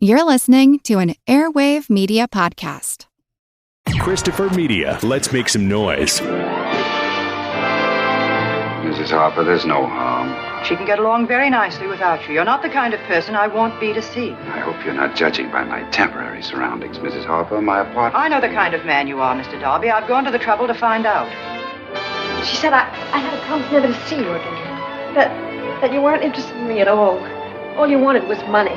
You're listening to an Airwave Media Podcast. Christopher Media, let's make some noise. Mrs. Harper, there's no harm. She can get along very nicely without you. You're not the kind of person I want Bea to see. I hope you're not judging by my temporary surroundings, Mrs. Harper. My apartment... I know the kind of man you are, Mr. Darby. I've gone to the trouble to find out. She said I had a promise never to see you again. That you weren't interested in me at all. All you wanted was money.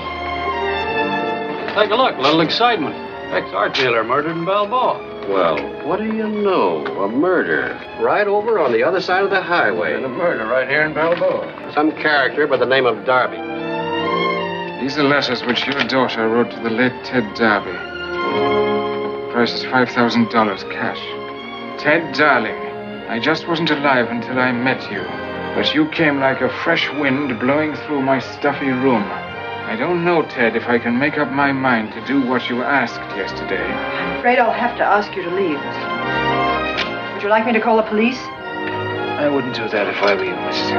Take a look, a little excitement. Ex-art dealer murdered in Balboa. Well, what do you know? A murder. Right over on the other side of the highway. And a murder right here in Balboa. Some character by the name of Darby. These are letters which your daughter wrote to the late Ted Darby. The price is $5,000 cash. Ted, darling, I just wasn't alive until I met you. But you came like a fresh wind blowing through my stuffy room. I don't know, Ted, if I can make up my mind to do what you asked yesterday. I'm afraid I'll have to ask you to leave. Would you like me to call the police? I wouldn't do that if I were you, Mrs.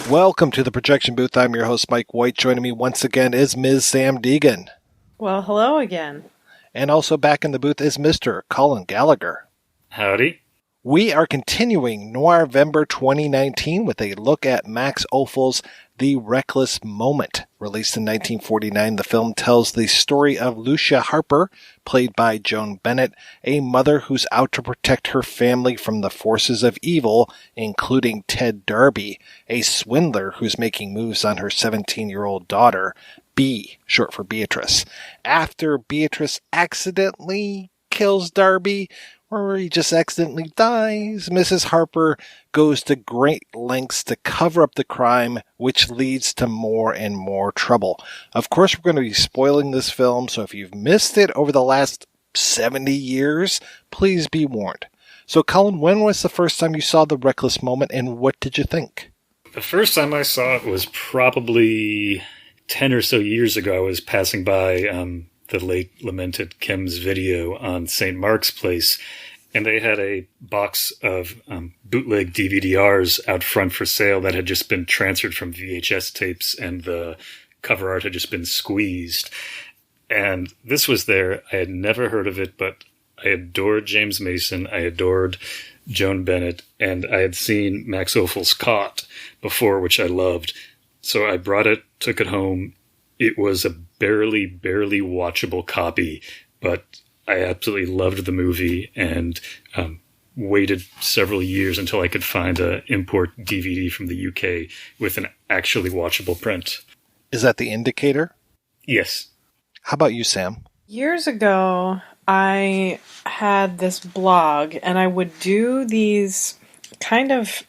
Harper. Welcome to the Projection Booth. I'm your host, Mike White. Joining me once again is Ms. Samm Deighan. Well, hello again. And also back in the booth is Mr. Cullen Gallagher. Howdy. We are continuing Noirvember 2019 with a look at Max Ophuls' The Reckless Moment. Released in 1949, the film tells the story of Lucia Harper, played by Joan Bennett, a mother who's out to protect her family from the forces of evil, including Ted Darby, a swindler who's making moves on her 17-year-old daughter, Bea, short for Beatrice. After Beatrice accidentally kills Darby, or he just accidentally dies, Mrs. Harper goes to great lengths to cover up the crime, which leads to more and more trouble. Of course, we're going to be spoiling this film, so if you've missed it over the last 70 years, please be warned. So, Cullen, when was the first time you saw The Reckless Moment, and what did you think? The first time I saw it was probably 10 or so years ago. I was passing by the late lamented Kim's video on St. Mark's Place, and they had a box of bootleg DVDRs out front for sale that had just been transferred from VHS tapes, and the cover art had just been squeezed. And this was there. I had never heard of it, but I adored James Mason. I adored Joan Bennett, and I had seen Max Ophuls' Caught before, which I loved. So I brought it, took it home. It was a barely watchable copy, but I absolutely loved the movie and waited several years until I could find an import DVD from the UK with an actually watchable print. Is that The Indicator? Yes. How about you, Sam? Years ago, I had this blog, and I would do these kind of...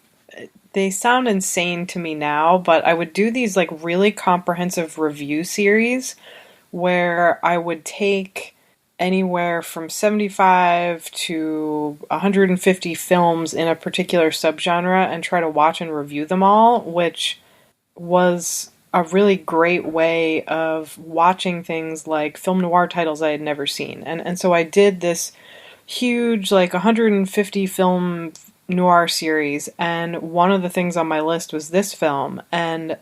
They sound insane to me now, but I would do these like really comprehensive review series where I would take anywhere from 75 to 150 films in a particular subgenre and try to watch and review them all, which was a really great way of watching things like film noir titles I had never seen. And so I did this huge like 150 film noir series, and one of the things on my list was this film. And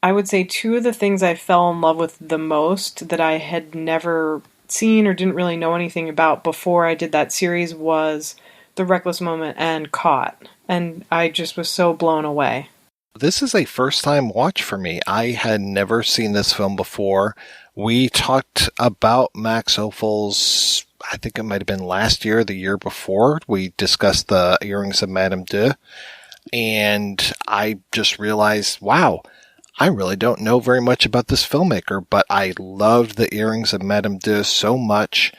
I would say two of the things I fell in love with the most that I had never seen or didn't really know anything about before I did that series was The Reckless Moment and Caught. And I just was so blown away. This is a first-time watch for me. I had never seen this film before. We talked about Max Ophuls, I think it might have been last year, the year before. We discussed the Earrings of Madame de, and I just realized, wow, I really don't know very much about this filmmaker, but I loved the Earrings of Madame de so much.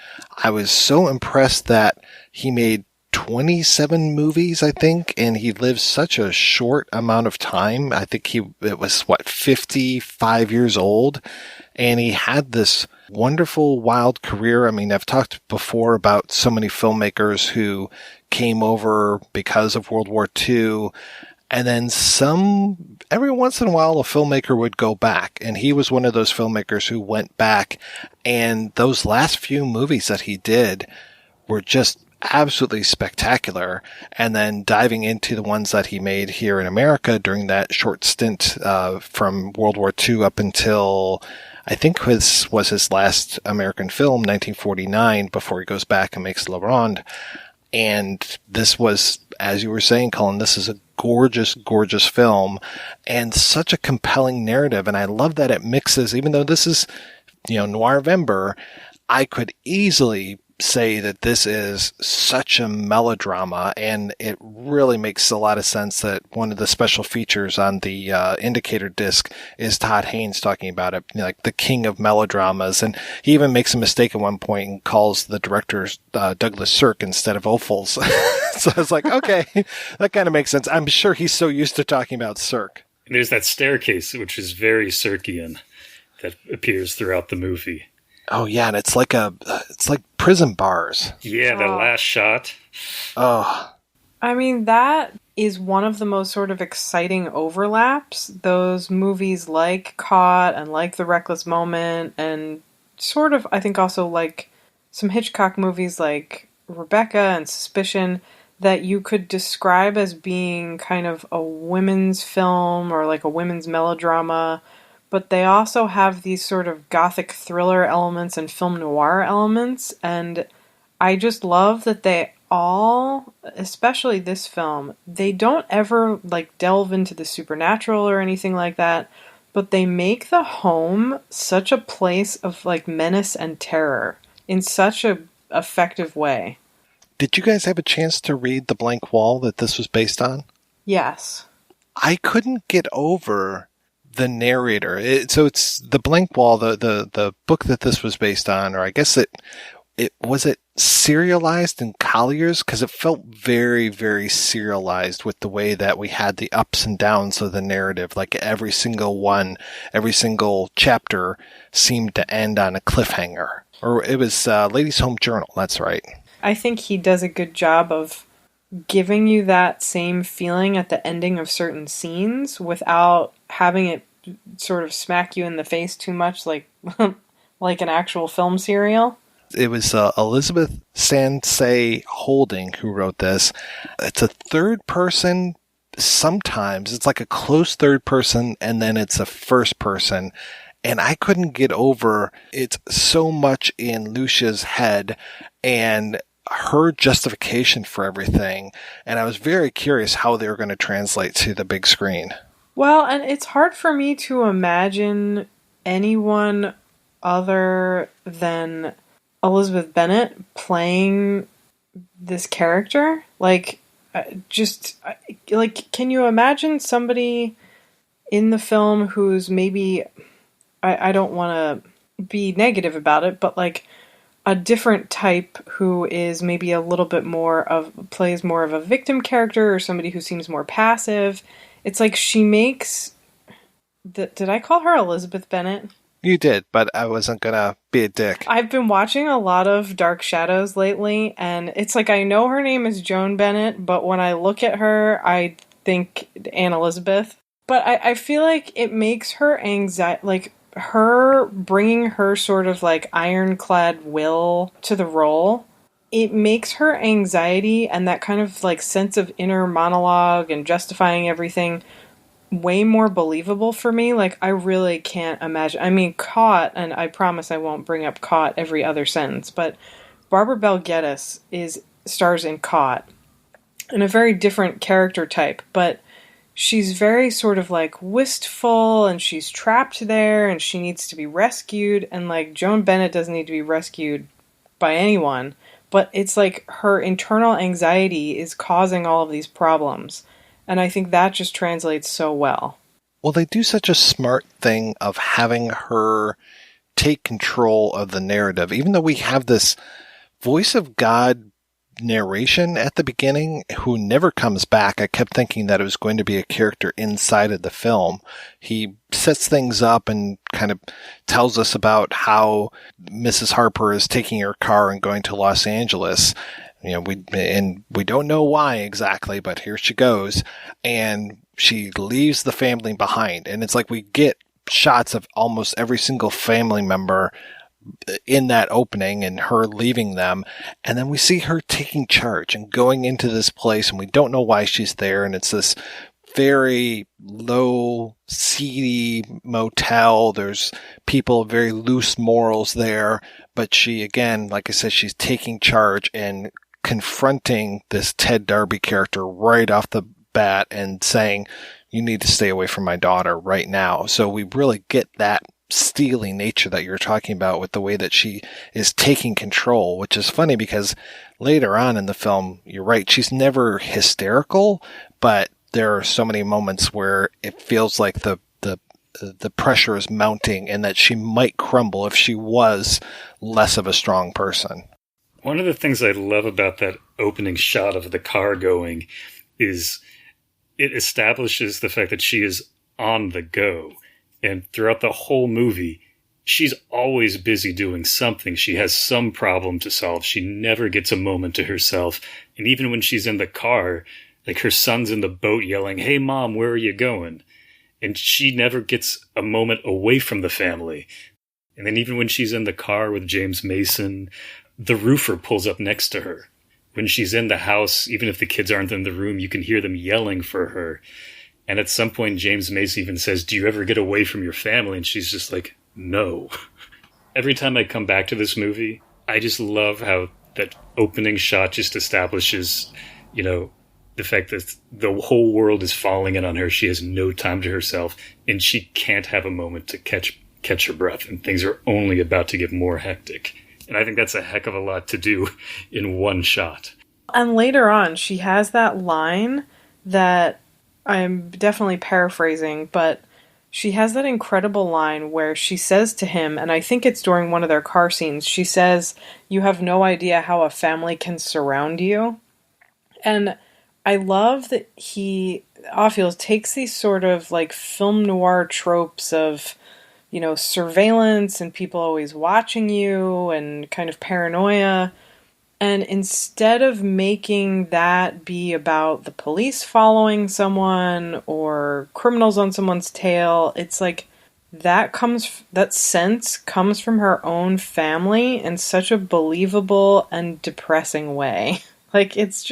I was so impressed that he made 27 movies, I think, and he lived such a short amount of time. I think it was 55 years old, and he had this wonderful, wild career. I mean, I've talked before about so many filmmakers who came over because of World War II, and then every once in a while, a filmmaker would go back, and he was one of those filmmakers who went back, and those last few movies that he did were just absolutely spectacular. And then diving into the ones that he made here in America during that short stint from World War II up until I think was his last American film, 1949, before he goes back and makes La Ronde. And this was, as you were saying, Cullen, this is a gorgeous, gorgeous film and such a compelling narrative. And I love that it mixes, even though this is, Noirvember, I could easily say that this is such a melodrama, and it really makes a lot of sense that one of the special features on the indicator disc is Todd Haynes talking about it, like the king of melodramas. And he even makes a mistake at one point and calls the director Douglas Sirk instead of Ophuls. So I was like, okay, that kind of makes sense. I'm sure he's so used to talking about Sirk. There's that staircase, which is very Sirkian, that appears throughout the movie. Oh yeah, and it's like prison bars. Yeah, the last shot. Oh. I mean, that is one of the most sort of exciting overlaps. Those movies like Caught and like The Reckless Moment, and sort of, I think also like some Hitchcock movies like Rebecca and Suspicion, that you could describe as being kind of a women's film or like a women's melodrama, but they also have these sort of gothic thriller elements and film noir elements, and I just love that they all, especially this film, they don't ever like delve into the supernatural or anything like that, but they make the home such a place of like menace and terror in such a effective way. Did you guys have a chance to read The Blank Wall that this was based on? Yes. I couldn't get over the narrator. So it's The Blank Wall, the book that this was based on, or I guess it was serialized in Collier's, because it felt very, very serialized with the way that we had the ups and downs of the narrative. Like every single chapter seemed to end on a cliffhanger. Or it was Ladies' Home Journal, that's right. I think he does a good job of giving you that same feeling at the ending of certain scenes without having it sort of smack you in the face too much like like an actual film serial. It was Elizabeth Sansay Holding who wrote this. It's a third person. Sometimes it's like a close third person, and then it's a first person. And I couldn't get over it's so much in Lucia's head and her justification for everything. And I was very curious how they were going to translate to the big screen. Well, and it's hard for me to imagine anyone other than Elizabeth Bennett playing this character. Can you imagine somebody in the film who's maybe, I don't want to be negative about it, but like a different type who is maybe a little bit plays more of a victim character, or somebody who seems more passive. It's like she makes... Did I call her Elizabeth Bennett? You did, but I wasn't going to be a dick. I've been watching a lot of Dark Shadows lately, and it's like I know her name is Joan Bennett, but when I look at her, I think Anne Elizabeth. But I feel like it makes her anxiety... Like, her bringing her sort of like ironclad will to the role, it makes her anxiety and that kind of like sense of inner monologue and justifying everything way more believable for me. Like, I really can't imagine. I mean, Caught, and I promise I won't bring up Caught every other sentence, but Barbara Bel Geddes stars in Caught in a very different character type, but she's very sort of like wistful, and she's trapped there, and she needs to be rescued. And like Joan Bennett doesn't need to be rescued by anyone, but it's like her internal anxiety is causing all of these problems. And I think that just translates so well. Well, they do such a smart thing of having her take control of the narrative. Even though we have this voice of God narration at the beginning who never comes back, I kept thinking that it was going to be a character inside of the film. He sets things up and kind of tells us about how Mrs. Harper is taking her car and going to Los Angeles. We don't know why exactly, but here she goes, and she leaves the family behind. And it's like we get shots of almost every single family member in that opening and her leaving them. And then we see her taking charge and going into this place, and we don't know why she's there. And it's this very low, seedy motel. There's people, very loose morals there. But she, again, like I said, she's taking charge and confronting this Ted Darby character right off the bat and saying, you need to stay away from my daughter right now. So we really get that steely nature that you're talking about with the way that she is taking control, which is funny because later on in the film, you're right, she's never hysterical, but there are so many moments where it feels like the pressure is mounting and that she might crumble if she was less of a strong person. One of the things I love about that opening shot of the car going is it establishes the fact that she is on the go. And throughout the whole movie, she's always busy doing something. She has some problem to solve. She never gets a moment to herself. And even when she's in the car, like her son's in the boat yelling, hey, Mom, where are you going? And she never gets a moment away from the family. And then even when she's in the car with James Mason, the roofer pulls up next to her. When she's in the house, even if the kids aren't in the room, you can hear them yelling for her. And at some point, James Mason even says, do you ever get away from your family? And she's just like, no. Every time I come back to this movie, I just love how that opening shot just establishes, you know, the fact that the whole world is falling in on her. She has no time to herself, and she can't have a moment to catch her breath, and things are only about to get more hectic. And I think that's a heck of a lot to do in one shot. And later on, she has that line that I'm definitely paraphrasing, but she has that incredible line where she says to him, and I think it's during one of their car scenes, she says, you have no idea how a family can surround you. And I love that Ophuls takes these sort of like film noir tropes of, you know, surveillance and people always watching you and kind of paranoia. And instead of making that be about the police following someone or criminals on someone's tail, it's like that sense comes from her own family in such a believable and depressing way. Like, it's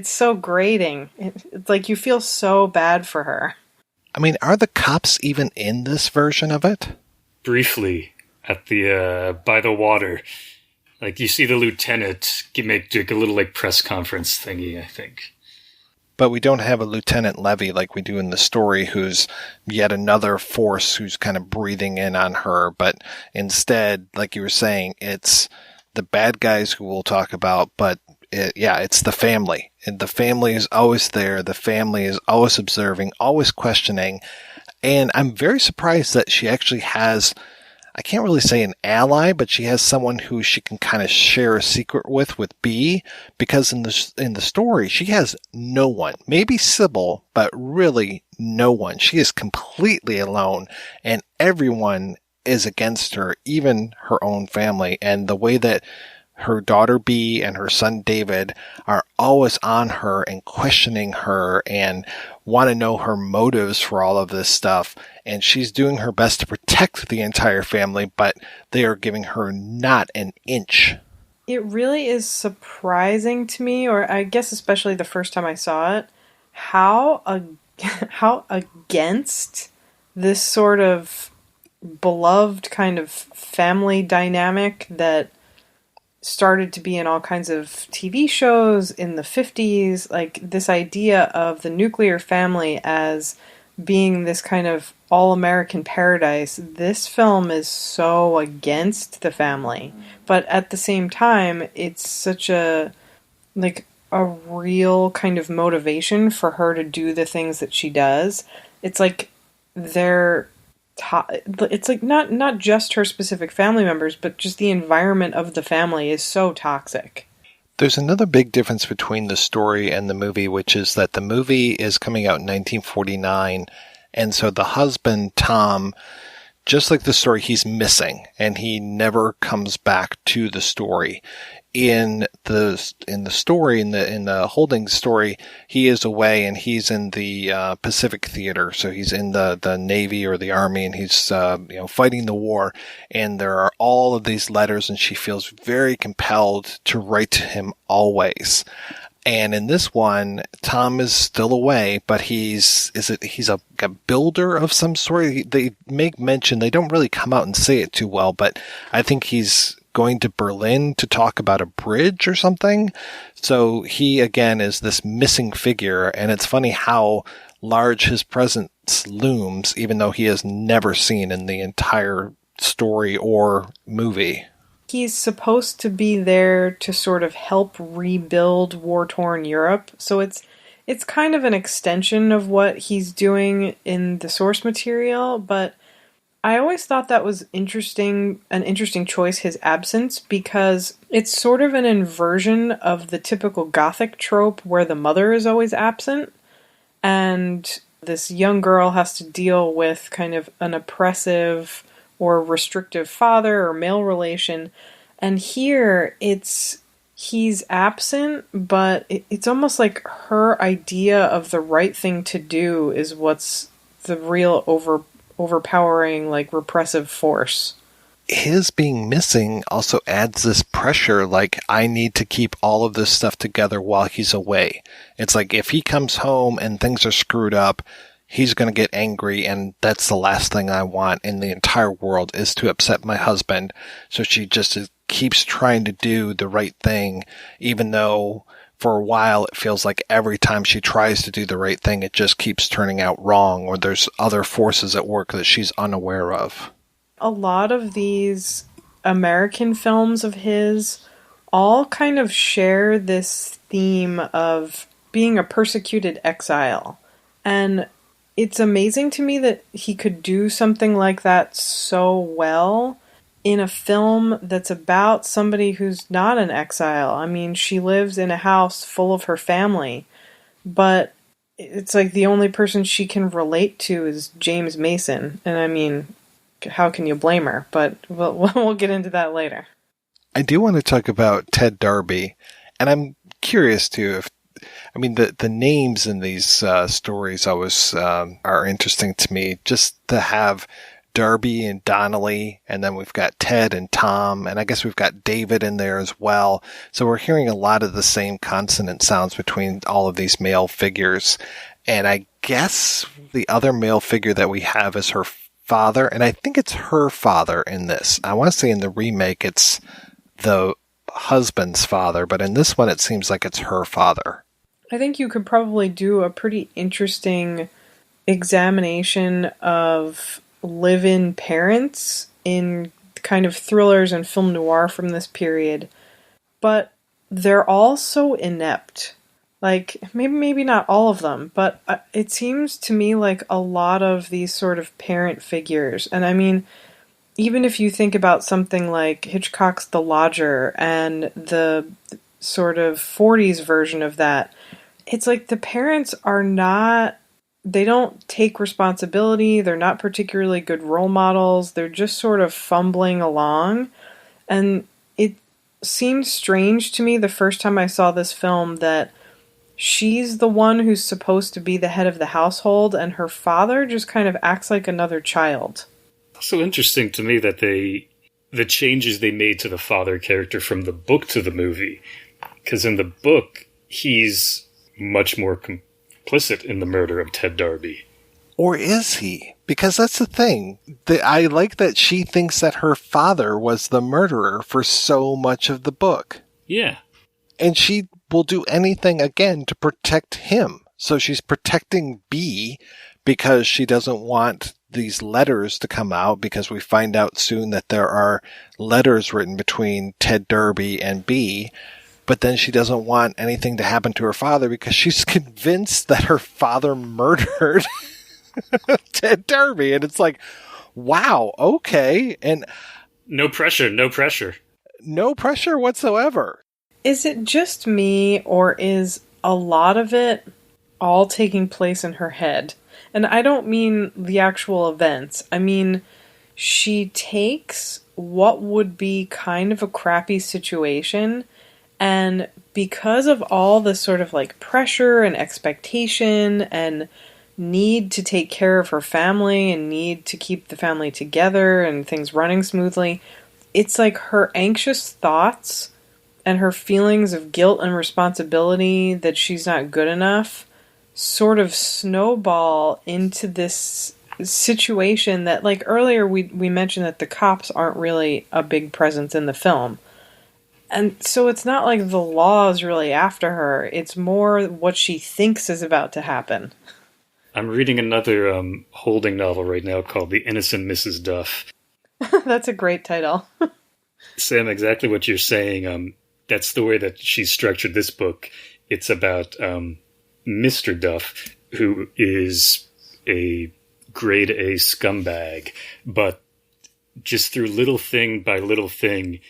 so grating. It's like you feel so bad for her. I mean, are the cops even in this version of it? Briefly, at the by the water. Like, you see the lieutenant make a little, like, press conference thingy, I think. But we don't have a Lieutenant Levy like we do in the story, who's yet another force who's kind of breathing in on her. But instead, like you were saying, it's the bad guys who we'll talk about, but it's the family. And the family is always there. The family is always observing, always questioning. And I'm very surprised that she actually has, I can't really say an ally, but she has someone who she can kind of share a secret with B, because in the story, she has no one. Maybe Sybil, but really no one. She is completely alone, and everyone is against her, even her own family. And the way that her daughter B and her son David are always on her and questioning her and want to know her motives for all of this stuff. And she's doing her best to protect the entire family, but they are giving her not an inch. It really is surprising to me, or I guess especially the first time I saw it, how against this sort of beloved kind of family dynamic that started to be in all kinds of TV shows in the 50s, like this idea of the nuclear family as being this kind of all-American paradise. This film is so against the family, but at the same time, it's such a real kind of motivation for her to do the things that she does. It's like it's like not just her specific family members, but just the environment of the family is so toxic. There's another big difference between the story and the movie, which is that the movie is coming out in 1949, and so the husband, Tom, just like the story, he's missing, and he never comes back to the story. in the story, in the Holding story, he is away and he's in the Pacific Theater. So he's in the Navy or the Army, and he's fighting the war. And there are all of these letters, and she feels very compelled to write to him always. And in this one, Tom is still away, but he's a builder of some sort. They make mention, they don't really come out and say it too well, but I think he's going to Berlin to talk about a bridge or something. So he, again, is this missing figure, and it's funny how large his presence looms, even though he is never seen in the entire story or movie. He's supposed to be there to sort of help rebuild war-torn Europe, so it's kind of an extension of what he's doing in the source material, but I always thought that was an interesting choice, his absence, because it's sort of an inversion of the typical Gothic trope where the mother is always absent, and this young girl has to deal with kind of an oppressive or restrictive father or male relation. And here he's absent, but it's almost like her idea of the right thing to do is what's the real overpowering, like, repressive force. His being missing also adds this pressure, like, I need to keep all of this stuff together while he's away. It's like, if he comes home and things are screwed up, he's going to get angry, and that's the last thing I want in the entire world, is to upset my husband. So she just keeps trying to do the right thing, even though for a while it feels like every time she tries to do the right thing, it just keeps turning out wrong, or there's other forces at work that she's unaware of. A lot of these American films of his all kind of share this theme of being a persecuted exile. And it's amazing to me that he could do something like that so well in a film that's about somebody who's not an exile. I mean, she lives in a house full of her family, but it's like the only person she can relate to is James Mason. And I mean, how can you blame her? But we'll get into that later. I do want to talk about Ted Darby, and I'm curious too the names in these stories always are interesting to me. Just to have Darby and Donnelly, and then we've got Ted and Tom, and I guess we've got David in there as well. So we're hearing a lot of the same consonant sounds between all of these male figures. And I guess the other male figure that we have is her father, and I think it's her father in this. I want to say in the remake it's the husband's father, but in this one it seems like it's her father. I think you could probably do a pretty interesting examination of live-in parents in kind of thrillers and film noir from this period. But they're all so inept. Like, maybe not all of them, but it seems to me like a lot of these sort of parent figures. And I mean, even if you think about something like Hitchcock's The Lodger and the sort of 40s version of that, it's like the parents are not, they don't take responsibility, they're not particularly good role models, they're just sort of fumbling along. And it seemed strange to me the first time I saw this film that she's the one who's supposed to be the head of the household, and her father just kind of acts like another child. Also interesting to me that the changes they made to the father character from the book to the movie. Because in the book, he's much more complicit in the murder of Ted Darby. Or is he? Because that's the thing. I like that she thinks that her father was the murderer for so much of the book. Yeah. And she will do anything again to protect him. So she's protecting B because she doesn't want these letters to come out, because we find out soon that there are letters written between Ted Darby and B. But then she doesn't want anything to happen to her father because she's convinced that her father murdered Ted Darby. And it's like, wow, okay. And no pressure. No pressure whatsoever. Is it just me, or is a lot of it all taking place in her head? And I don't mean the actual events. I mean, she takes what would be kind of a crappy situation And because of all the sort of like pressure and expectation and need to take care of her family and need to keep the family together and things running smoothly, it's like her anxious thoughts and her feelings of guilt and responsibility that she's not good enough sort of snowball into this situation that, like earlier we mentioned that the cops aren't really a big presence in the film. And so it's not like the law is really after her. It's more what she thinks is about to happen. I'm reading another Holding novel right now called The Innocent Mrs. Duff. That's a great title. Sam, exactly what you're saying. That's the way that she's structured this book. It's about Mr. Duff, who is a grade A scumbag, but just through little thing by little thing,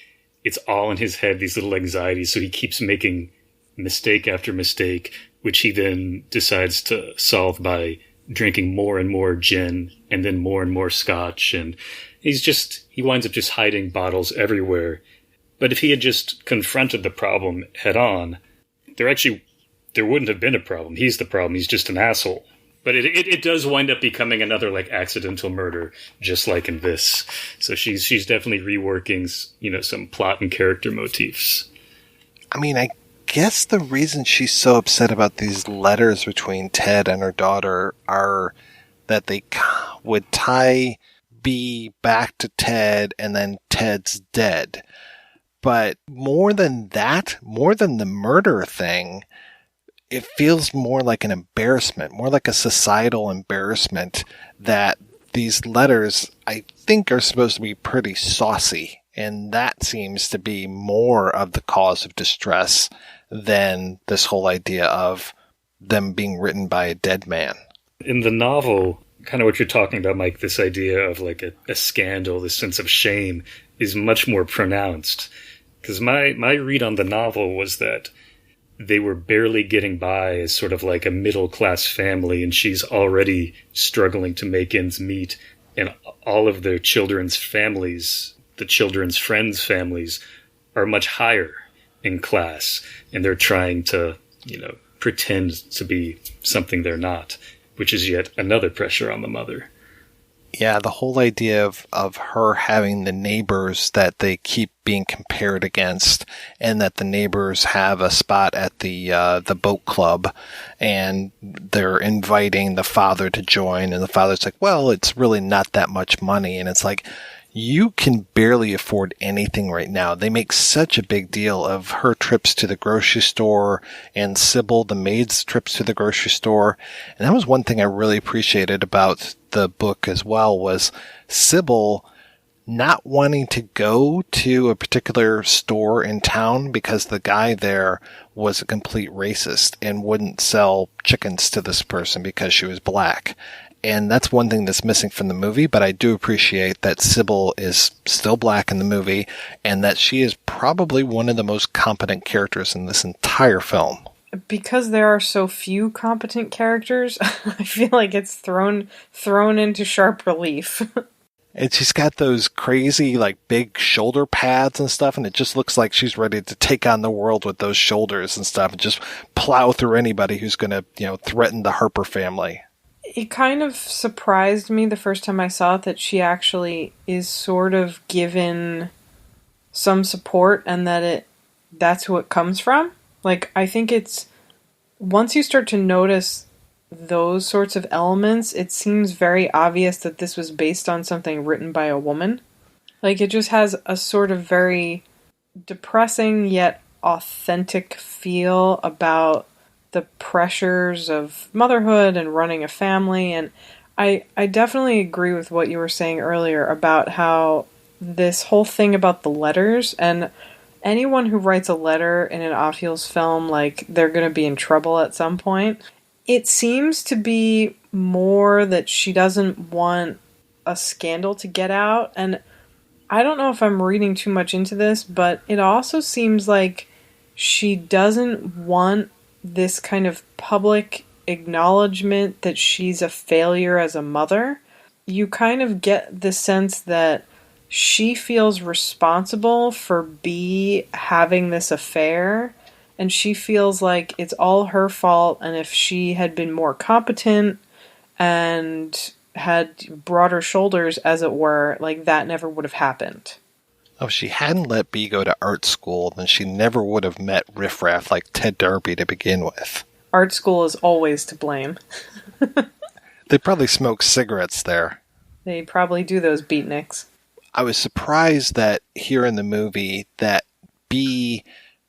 it's all in his head, these little anxieties, so he keeps making mistake after mistake, which he then decides to solve by drinking more and more gin and then more and more scotch, and he winds up just hiding bottles everywhere. But if he had just confronted the problem head on, there wouldn't have been a problem. He's the problem. He's just an asshole. But it does wind up becoming another like accidental murder, just like in this. So she's definitely reworking, some plot and character motifs. I mean, I guess the reason she's so upset about these letters between Ted and her daughter are that they would tie B back to Ted and then Ted's dead. But more than that, more than the murder thing, it feels more like an embarrassment, more like a societal embarrassment that these letters, I think, are supposed to be pretty saucy. And that seems to be more of the cause of distress than this whole idea of them being written by a dead man. In the novel, kind of what you're talking about, Mike, this idea of like a scandal, this sense of shame is much more pronounced. Because my read on the novel was that they were barely getting by as sort of like a middle-class family, and she's already struggling to make ends meet, and all of their children's families, the children's friends' families, are much higher in class, and they're trying to, pretend to be something they're not, which is yet another pressure on the mother. Yeah, the whole idea of her having the neighbors that they keep being compared against, and that the neighbors have a spot at the boat club, and they're inviting the father to join, and the father's like, well, it's really not that much money, and it's like, you can barely afford anything right now. They make such a big deal of her trips to the grocery store and Sybil, the maid's trips to the grocery store. And that was one thing I really appreciated about the book as well, was Sybil not wanting to go to a particular store in town because the guy there was a complete racist and wouldn't sell chickens to this person because she was black. And that's one thing that's missing from the movie, but I do appreciate that Sybil is still black in the movie and that she is probably one of the most competent characters in this entire film. Because there are so few competent characters, I feel like it's thrown into sharp relief. And she's got those crazy, like, big shoulder pads and stuff, and it just looks like she's ready to take on the world with those shoulders and stuff and just plow through anybody who's going to, threaten the Harper family. It kind of surprised me the first time I saw it that she actually is sort of given some support and that's who it comes from. Like, I think it's, once you start to notice those sorts of elements, it seems very obvious that this was based on something written by a woman. Like, it just has a sort of very depressing yet authentic feel about the pressures of motherhood and running a family. And I definitely agree with what you were saying earlier about how this whole thing about the letters, and anyone who writes a letter in an Ophuls film, like, they're going to be in trouble at some point. It seems to be more that she doesn't want a scandal to get out. And I don't know if I'm reading too much into this, but it also seems like she doesn't want this kind of public acknowledgement that she's a failure as a mother. You kind of get the sense that she feels responsible for B having this affair, and she feels like it's all her fault, and if she had been more competent and had broader shoulders, as it were, like that never would have happened. Oh, if she hadn't let B go to art school, then she never would have met riffraff like Ted Darby to begin with. Art school is always to blame. They probably smoke cigarettes there. They probably do those beatniks. I was surprised that here in the movie that B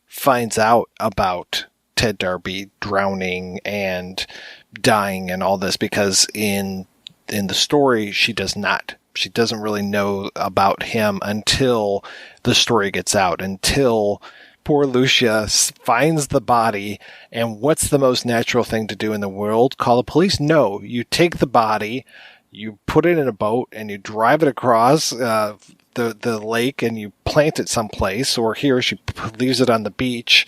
finds out about Ted Darby drowning and dying and all this, because in the story she does not. She doesn't really know about him until the story gets out, until poor Lucia finds the body. And what's the most natural thing to do in the world? Call the police? No, you take the body, you put it in a boat, and you drive it across the lake, and you plant it someplace. Or here, she leaves it on the beach,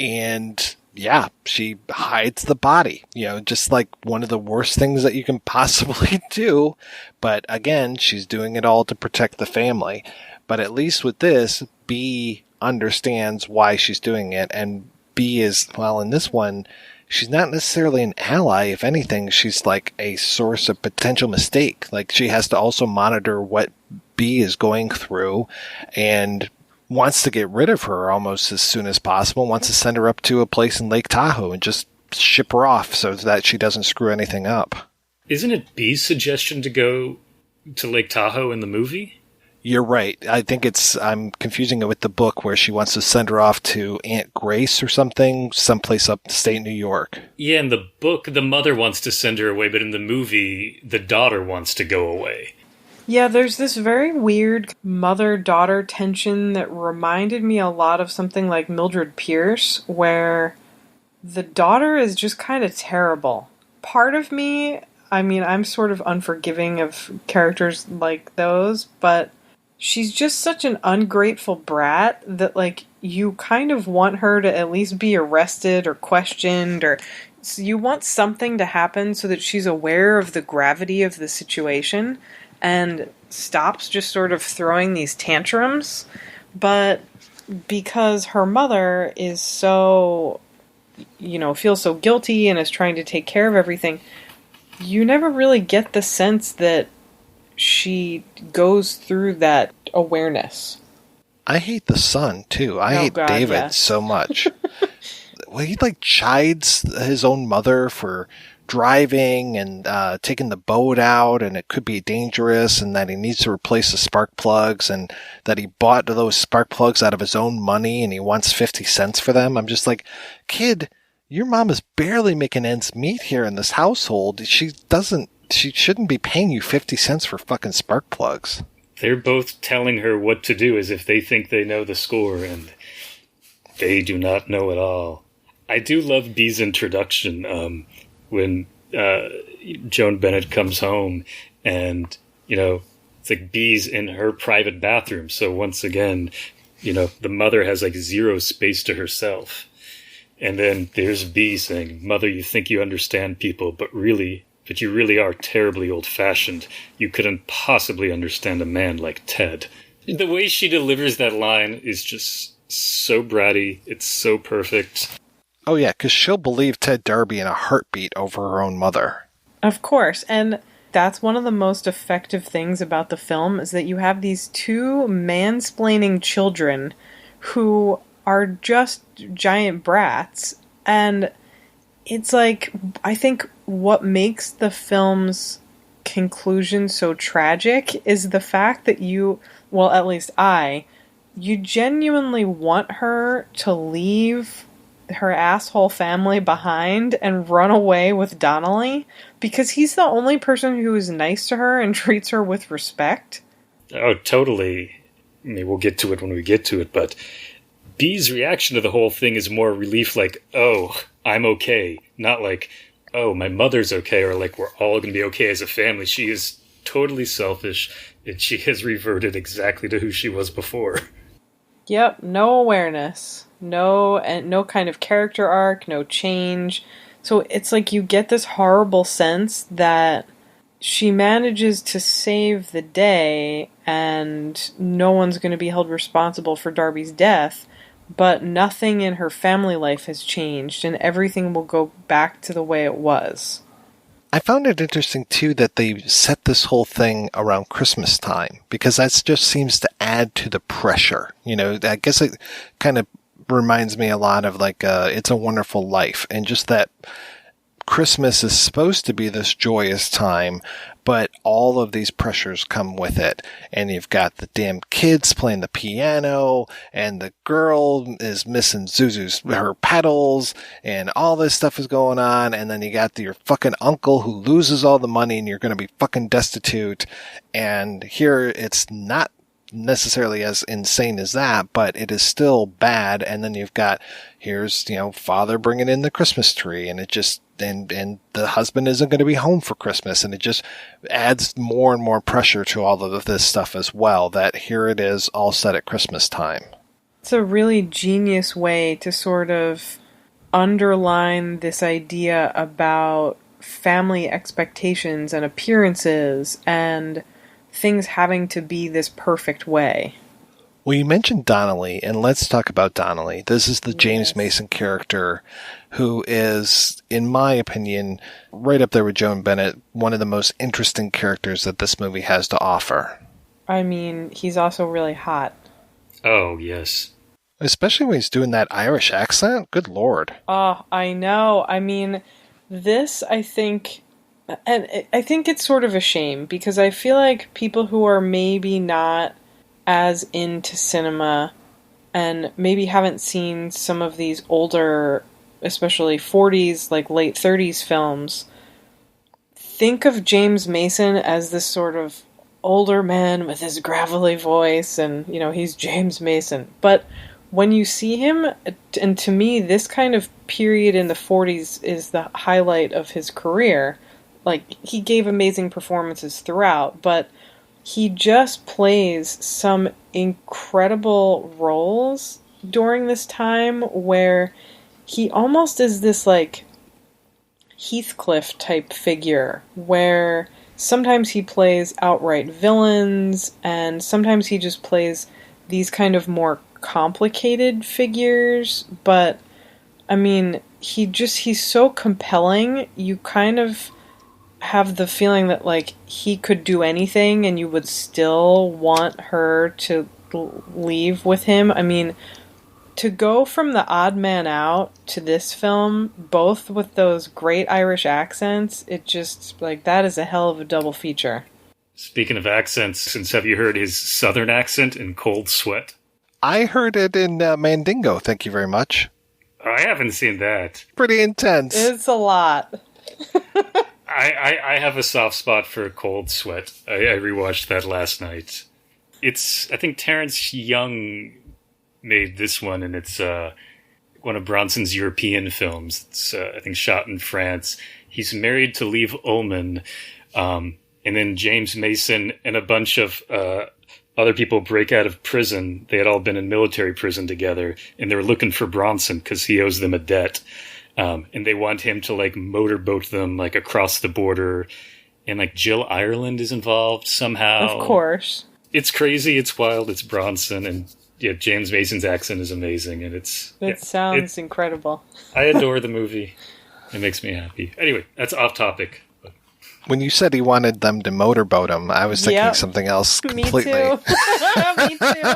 and yeah, she hides the body. You know, just like one of the worst things that you can possibly do. But again, she's doing it all to protect the family. But at least with this, B understands why she's doing it, and B is, well, in this one, she's not necessarily an ally. If anything, she's like a source of potential mistake. Like, she has to also monitor what B is going through and wants to get rid of her almost as soon as possible, wants to send her up to a place in Lake Tahoe and just ship her off so that she doesn't screw anything up. Isn't it B's suggestion to go to Lake Tahoe in the movie? You're right. I think I'm confusing it with the book where she wants to send her off to Aunt Grace or something, someplace upstate New York. Yeah, in the book, the mother wants to send her away, but in the movie, the daughter wants to go away. Yeah, there's this very weird mother-daughter tension that reminded me a lot of something like Mildred Pierce, where the daughter is just kind of terrible. Part of me, I mean, I'm sort of unforgiving of characters like those, but she's just such an ungrateful brat that, like, you kind of want her to at least be arrested or questioned, or so you want something to happen so that she's aware of the gravity of the situation and stops just sort of throwing these tantrums. But because her mother is so, feels so guilty and is trying to take care of everything, you never really get the sense that she goes through that awareness. I hate the son, too. I hate God, David yeah. so much. Well, he, chides his own mother for driving and taking the boat out, and it could be dangerous, and that he needs to replace the spark plugs, and that he bought those spark plugs out of his own money, and he wants 50 cents for them. I'm just like, kid, your mom is barely making ends meet here in this household. She shouldn't be paying you 50 cents for fucking spark plugs. They're both telling her what to do as if they think they know the score, and they do not know it all. I do love B's introduction when Joan Bennett comes home, and, it's like B's in her private bathroom. So once again, the mother has zero space to herself. And then there's B saying, "Mother, you think you understand people, but you really are terribly old-fashioned. You couldn't possibly understand a man like Ted." The way she delivers that line is just so bratty. It's so perfect. Oh, yeah, because she'll believe Ted Darby in a heartbeat over her own mother. Of course, and that's one of the most effective things about the film, is that you have these two mansplaining children who are just giant brats, and it's like, I think what makes the film's conclusion so tragic is the fact that you genuinely want her to leave her asshole family behind and run away with Donnelly, because he's the only person who is nice to her and treats her with respect. Oh, totally. I mean, we'll get to it when we get to it, but B's reaction to the whole thing is more relief, like, oh, I'm okay. Not like, oh, my mother's okay, or like, we're all going to be okay as a family. She is totally selfish, and she has reverted exactly to who she was before. Yep, no awareness. No kind of character arc, no change. So it's like you get this horrible sense that she manages to save the day, and no one's going to be held responsible for Darby's death, but nothing in her family life has changed, and everything will go back to the way it was. I found it interesting, too, that they set this whole thing around Christmas time, because that just seems to add to the pressure. You know, I guess it kind of reminds me a lot of like It's a Wonderful Life, and just that Christmas is supposed to be this joyous time, but all of these pressures come with it. And you've got the damn kids playing the piano, and the girl is missing her pedals, and all this stuff is going on. And then you got your fucking uncle who loses all the money, and you're going to be fucking destitute. And here it's not necessarily as insane as that, but it is still bad. And then you've got, here's, father bringing in the Christmas tree, and it just, and the husband isn't going to be home for Christmas, and it just adds more and more pressure to all of this stuff as well, that here it is all set at Christmas time. It's a really genius way to sort of underline this idea about family expectations and appearances and things having to be this perfect way. Well, you mentioned Donnelly, and let's talk about Donnelly. This is the James Mason character who is, in my opinion, right up there with Joan Bennett, one of the most interesting characters that this movie has to offer. I mean, he's also really hot. Oh, yes. Especially when he's doing that Irish accent. Good Lord. Oh, I know. I mean, this, I think... And I think it's sort of a shame, because I feel like people who are maybe not as into cinema and maybe haven't seen some of these older, especially 40s, like late 30s films, think of James Mason as this sort of older man with his gravelly voice, and, he's James Mason. But when you see him, and to me, this kind of period in the 40s is the highlight of his career. Like, he gave amazing performances throughout, but he just plays some incredible roles during this time where he almost is this, like, Heathcliff type figure, where sometimes he plays outright villains, and sometimes he just plays these kind of more complicated figures, but, I mean, he's so compelling, you kind of have the feeling that, like, he could do anything and you would still want her to leave with him. I mean, to go from The Odd Man Out to this film, both with those great Irish accents, it just, like, that is a hell of a double feature. Speaking of accents, have you heard his southern accent in Cold Sweat? I heard it in Mandingo, thank you very much. I haven't seen that. Pretty intense. It's a lot. I have a soft spot for Cold Sweat. I rewatched that last night. I think Terrence Young made this one, and it's one of Bronson's European films. It's, I think, shot in France. He's married to Liv Ullmann, and then James Mason and a bunch of other people break out of prison. They had all been in military prison together, and they were looking for Bronson because he owes them a debt. And they want him to, like, motorboat them, like, across the border. And, like, Jill Ireland is involved somehow. Of course. It's crazy, it's wild, it's Bronson, and yeah, James Mason's accent is amazing, and it sounds incredible. I adore the movie. It makes me happy. Anyway, that's off topic. When you said he wanted them to motorboat him, I was thinking something else completely. Me too. Me too.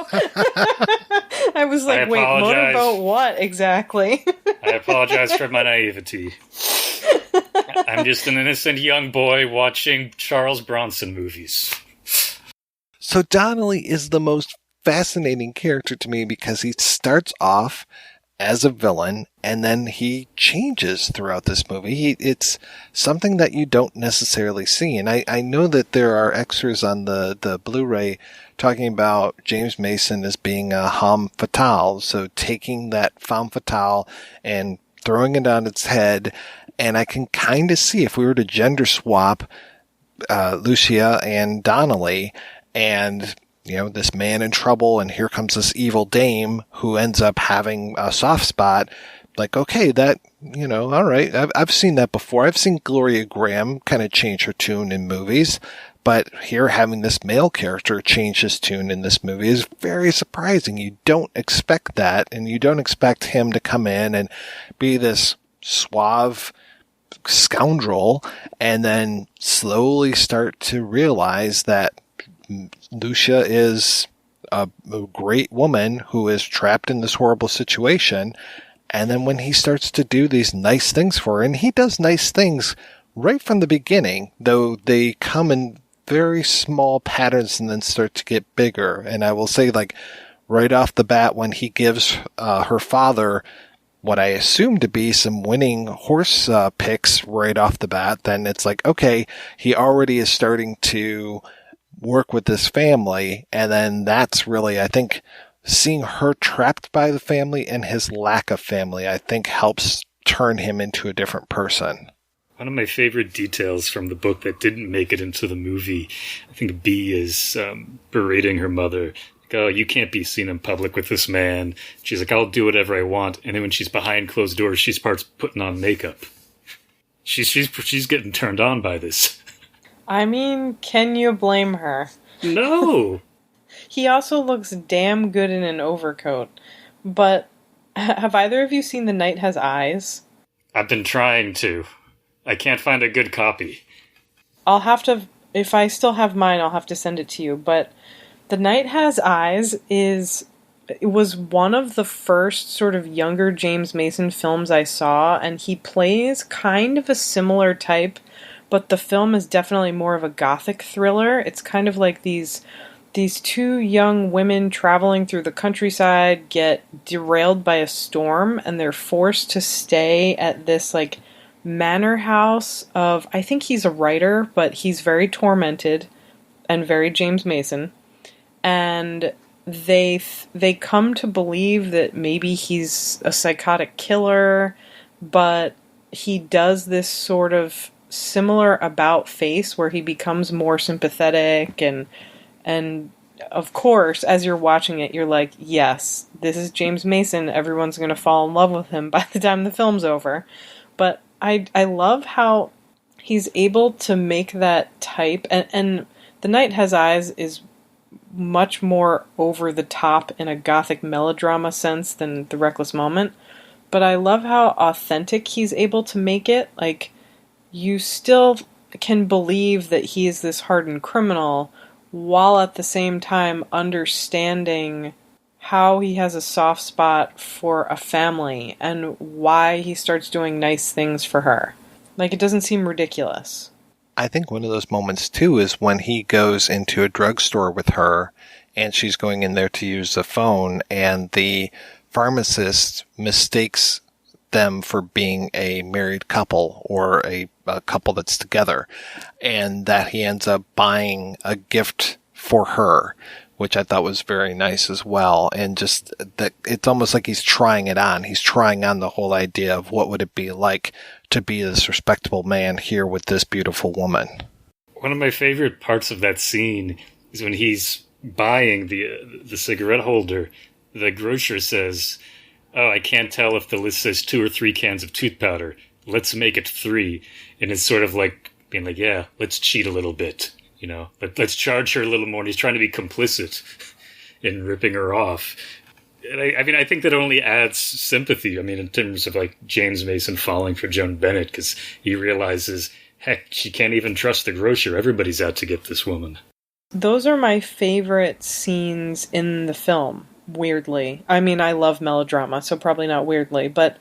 I was like, wait, motorboat what exactly? I apologize for my naivety. I'm just an innocent young boy watching Charles Bronson movies. So Donnelly is the most fascinating character to me because he starts off as a villain, and then he changes throughout this movie. It's something that you don't necessarily see. And I know that there are extras on the Blu-ray talking about James Mason as being a femme fatale. So taking that femme fatale and throwing it on its head. And I can kind of see if we were to gender swap Lucia and Donnelly, and this man in trouble, and here comes this evil dame who ends up having a soft spot. like, okay, that, all right. I've seen that before. I've seen Gloria Graham kind of change her tune in movies, but here having this male character change his tune in this movie is very surprising. You don't expect that, and you don't expect him to come in and be this suave scoundrel and then slowly start to realize that Lucia is a great woman who is trapped in this horrible situation. And then when he starts to do these nice things for her, and he does nice things right from the beginning, though they come in very small patterns and then start to get bigger. And I will say, like, right off the bat, when he gives her father what I assume to be some winning horse picks right off the bat, then it's like, okay, he already is starting to work with this family. And then that's really, I think, seeing her trapped by the family and his lack of family, I think helps turn him into a different person. One of my favorite details from the book that didn't make it into the movie, I think B is berating her mother. Like, oh, you can't be seen in public with this man. She's like, I'll do whatever I want. And then when she's behind closed doors, she starts putting on makeup. She's getting turned on by this. I mean, can you blame her? No. He also looks damn good in an overcoat. But have either of you seen The Night Has Eyes? I've been trying to. I can't find a good copy. I'll have to, if I still have mine, I'll have to send it to you. But The Night Has Eyes it was one of the first sort of younger James Mason films I saw, and he plays kind of a similar type, but the film is definitely more of a gothic thriller. It's kind of like these two young women traveling through the countryside get derailed by a storm, and they're forced to stay at this, like, manor house of, I think he's a writer, but he's very tormented and very James Mason. And they come to believe that maybe he's a psychotic killer, but he does this sort of similar about face where he becomes more sympathetic and of course, as you're watching it, you're like, yes, this is James Mason. Everyone's going to fall in love with him by the time the film's over. But I love how he's able to make that type, and The Night Has Eyes is much more over the top in a gothic melodrama sense than The Reckless Moment. But I love how authentic he's able to make it. Like, you still can believe that he is this hardened criminal, while at the same time understanding how he has a soft spot for a family and why he starts doing nice things for her. Like, it doesn't seem ridiculous. I think one of those moments, too, is when he goes into a drugstore with her and she's going in there to use the phone, and the pharmacist mistakes them for being a married couple or a couple that's together, and that he ends up buying a gift for her, which I thought was very nice as well. And just that it's almost like he's trying it on. He's trying on the whole idea of what would it be like to be this respectable man here with this beautiful woman. One of my favorite parts of that scene is when he's buying the cigarette holder. The grocer says, oh, I can't tell if the list says 2 or 3 cans of tooth powder. Let's make it 3. And it's sort of like being like, yeah, let's cheat a little bit. You know, let's charge her a little more. And he's trying to be complicit in ripping her off. And I think that only adds sympathy. I mean, in terms of like James Mason falling for Joan Bennett, because he realizes, heck, she can't even trust the grocer. Everybody's out to get this woman. Those are my favorite scenes in the film, weirdly. I mean, I love melodrama, so probably not weirdly, but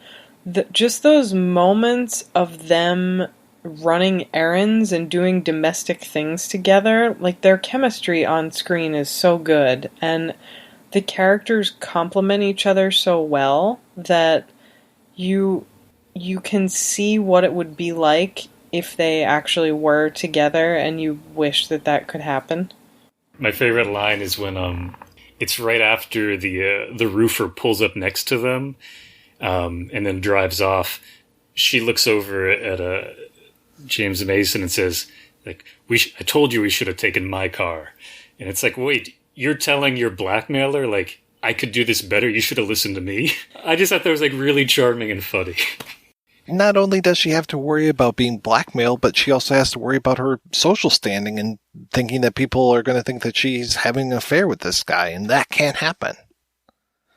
just those moments of them running errands and doing domestic things together, like their chemistry on screen is so good, and the characters complement each other so well that you can see what it would be like if they actually were together, and you wish that could happen. My favorite line is when it's right after the roofer pulls up next to them and then drives off. She looks over at James Mason and says, like, I told you we should have taken my car. And it's like, wait, you're telling your blackmailer, like, I could do this better. You should have listened to me. I just thought that was like really charming and funny. Not only does she have to worry about being blackmailed, but she also has to worry about her social standing and thinking that people are going to think that she's having an affair with this guy, and that can't happen.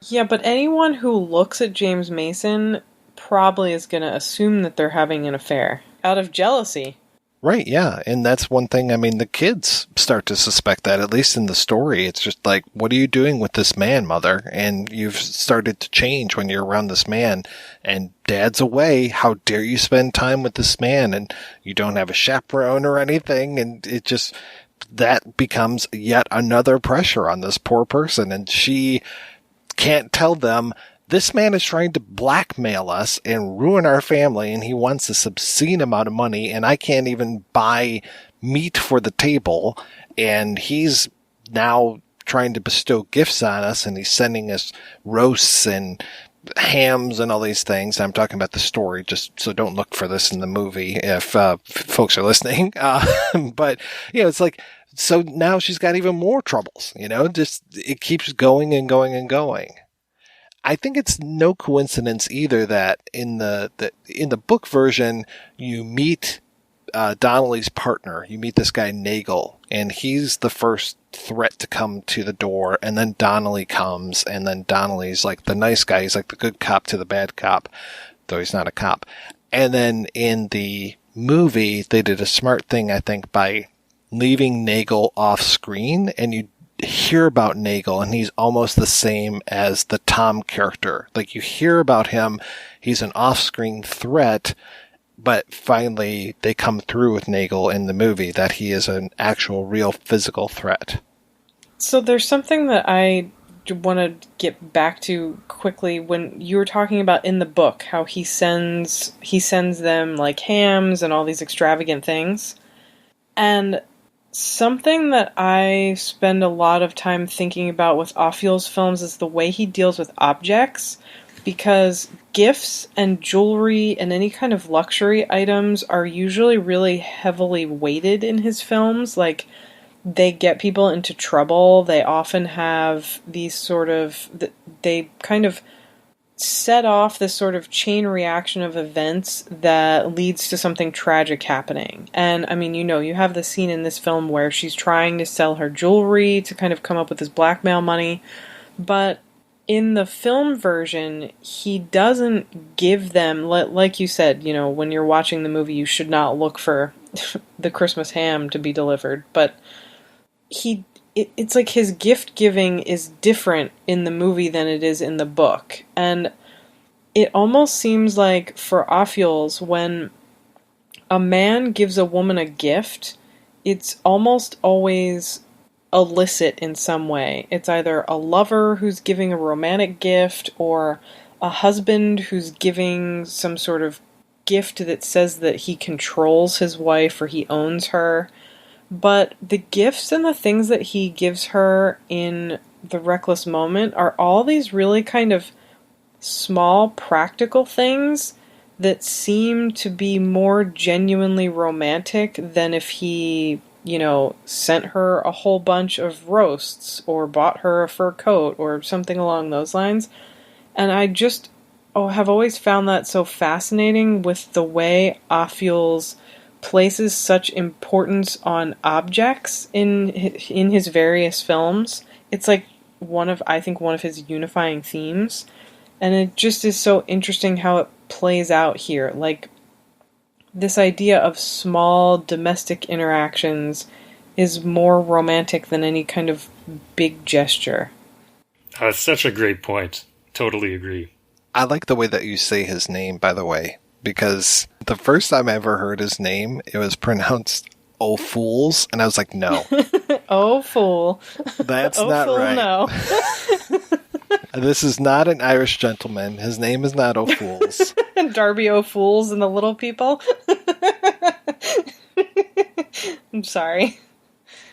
Yeah, but anyone who looks at James Mason probably is going to assume that they're having an affair out of jealousy. Right, yeah. And that's one thing, I mean, the kids start to suspect that, at least in the story. It's just like, what are you doing with this man, mother? And you've started to change when you're around this man. And dad's away. How dare you spend time with this man? And you don't have a chaperone or anything. And it just, that becomes yet another pressure on this poor person. And she can't tell them, this man is trying to blackmail us and ruin our family, and he wants this obscene amount of money, and I can't even buy meat for the table, and he's now trying to bestow gifts on us, and he's sending us roasts and hams and all these things. I'm talking about the story, just so don't look for this in the movie if folks are listening. But, you know, it's like, so now she's got even more troubles, you know, just it keeps going and going and going. I think it's no coincidence either that in the book version, you meet Donnelly's partner. You meet this guy Nagel, and he's the first threat to come to the door, and then Donnelly comes, and then Donnelly's like the nice guy. He's like the good cop to the bad cop, though he's not a cop. And then in the movie, they did a smart thing, I think, by leaving Nagel off screen, and you hear about Nagel, and he's almost the same as the Tom character. Like, you hear about him, he's an off-screen threat, but finally they come through with Nagel in the movie, that he is an actual real physical threat. So there's something that I want to get back to quickly when you were talking about in the book, how he sends them like hams and all these extravagant things. And something that I spend a lot of time thinking about with Ophul's films is the way he deals with objects, because gifts and jewelry and any kind of luxury items are usually really heavily weighted in his films. Like, they get people into trouble. They often have these sort of, they kind of set off this sort of chain reaction of events that leads to something tragic happening. And I mean, you know, you have the scene in this film where she's trying to sell her jewelry to kind of come up with this blackmail money. But in the film version, he doesn't give them, like you said, you know, when you're watching the movie, you should not look for the Christmas ham to be delivered. But it's like his gift giving is different in the movie than it is in the book. And it almost seems like for Ophuls, when a man gives a woman a gift, it's almost always illicit in some way. It's either a lover who's giving a romantic gift, or a husband who's giving some sort of gift that says that he controls his wife or he owns her. But the gifts and the things that he gives her in The Reckless Moment are all these really kind of small, practical things that seem to be more genuinely romantic than if he, you know, sent her a whole bunch of roasts or bought her a fur coat or something along those lines. And I just have always found that so fascinating with the way Ophuls places such importance on objects in his various films. It's like I think one of his unifying themes. And it just is so interesting how it plays out here. Like, this idea of small domestic interactions is more romantic than any kind of big gesture. That's such a great point. Totally agree. I like the way that you say his name, by the way, because the first time I ever heard his name, it was pronounced Ophuls, and I was like, no. Ophul. That's not right. No. This is not an Irish gentleman. His name is not Ophuls. Darby Ophuls and the Little People. I'm sorry.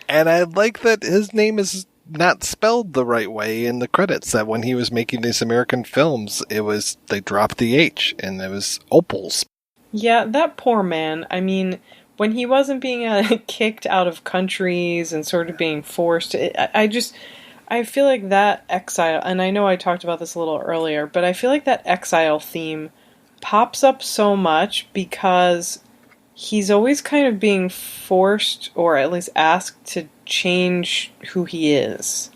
And I like that his name is not spelled the right way in the credits, that when he was making these American films, they dropped the H, and it was Ophuls. Yeah, that poor man. I mean, when he wasn't being kicked out of countries and sort of being forced, I feel like that exile, and I know I talked about this a little earlier, but I feel like that exile theme pops up so much because he's always kind of being forced, or at least asked, to change who he is.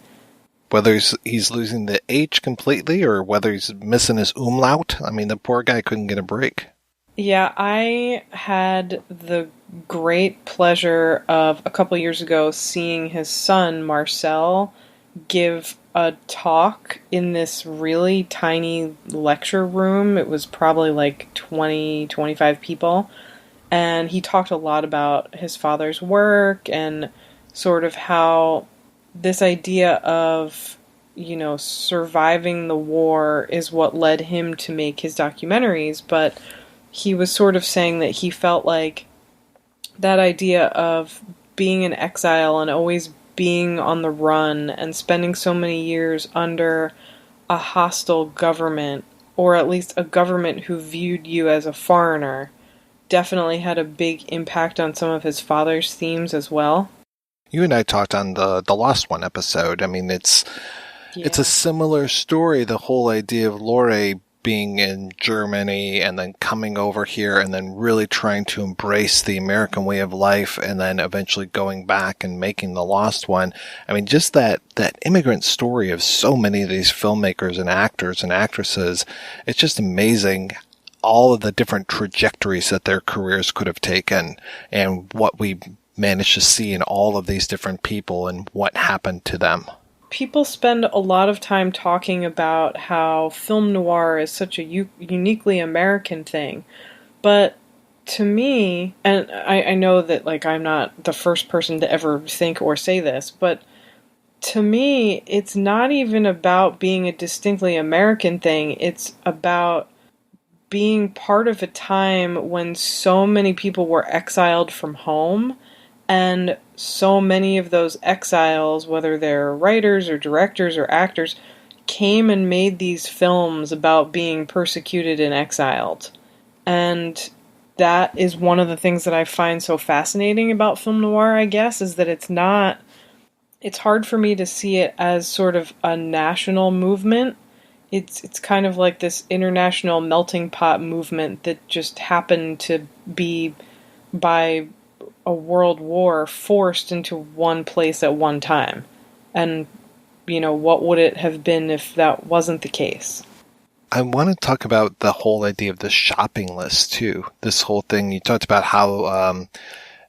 Whether he's losing the H completely or whether he's missing his umlaut. I mean, the poor guy couldn't get a break. Yeah, I had the great pleasure of a couple years ago seeing his son, Marcel, give a talk in this really tiny lecture room. It was probably like 20, 25 people. And he talked a lot about his father's work and sort of how this idea of, surviving the war is what led him to make his documentaries. But he was sort of saying that he felt like that idea of being in exile and always being on the run and spending so many years under a hostile government, or at least a government who viewed you as a foreigner, definitely had a big impact on some of his father's themes as well. You and I talked on the Lost One episode. I mean, it's a similar story, the whole idea of Lore being in Germany and then coming over here and then really trying to embrace the American way of life and then eventually going back and making The Lost One. I mean, just that immigrant story of so many of these filmmakers and actors and actresses, it's just amazing all of the different trajectories that their careers could have taken and what we managed to see in all of these different people and what happened to them. People spend a lot of time talking about how film noir is such a uniquely American thing. But to me, and I know that I'm not the first person to ever think or say this, but to me, it's not even about being a distinctly American thing. It's about being part of a time when so many people were exiled from home, and so many of those exiles, whether they're writers or directors or actors, came and made these films about being persecuted and exiled. And that is one of the things that I find so fascinating about film noir, I guess, is that it's hard for me to see it as sort of a national movement. It's kind of like this international melting pot movement that just happened to be, by a world war, forced into one place at one time. And, what would it have been if that wasn't the case? I want to talk about the whole idea of the shopping list, too. This whole thing, you talked about how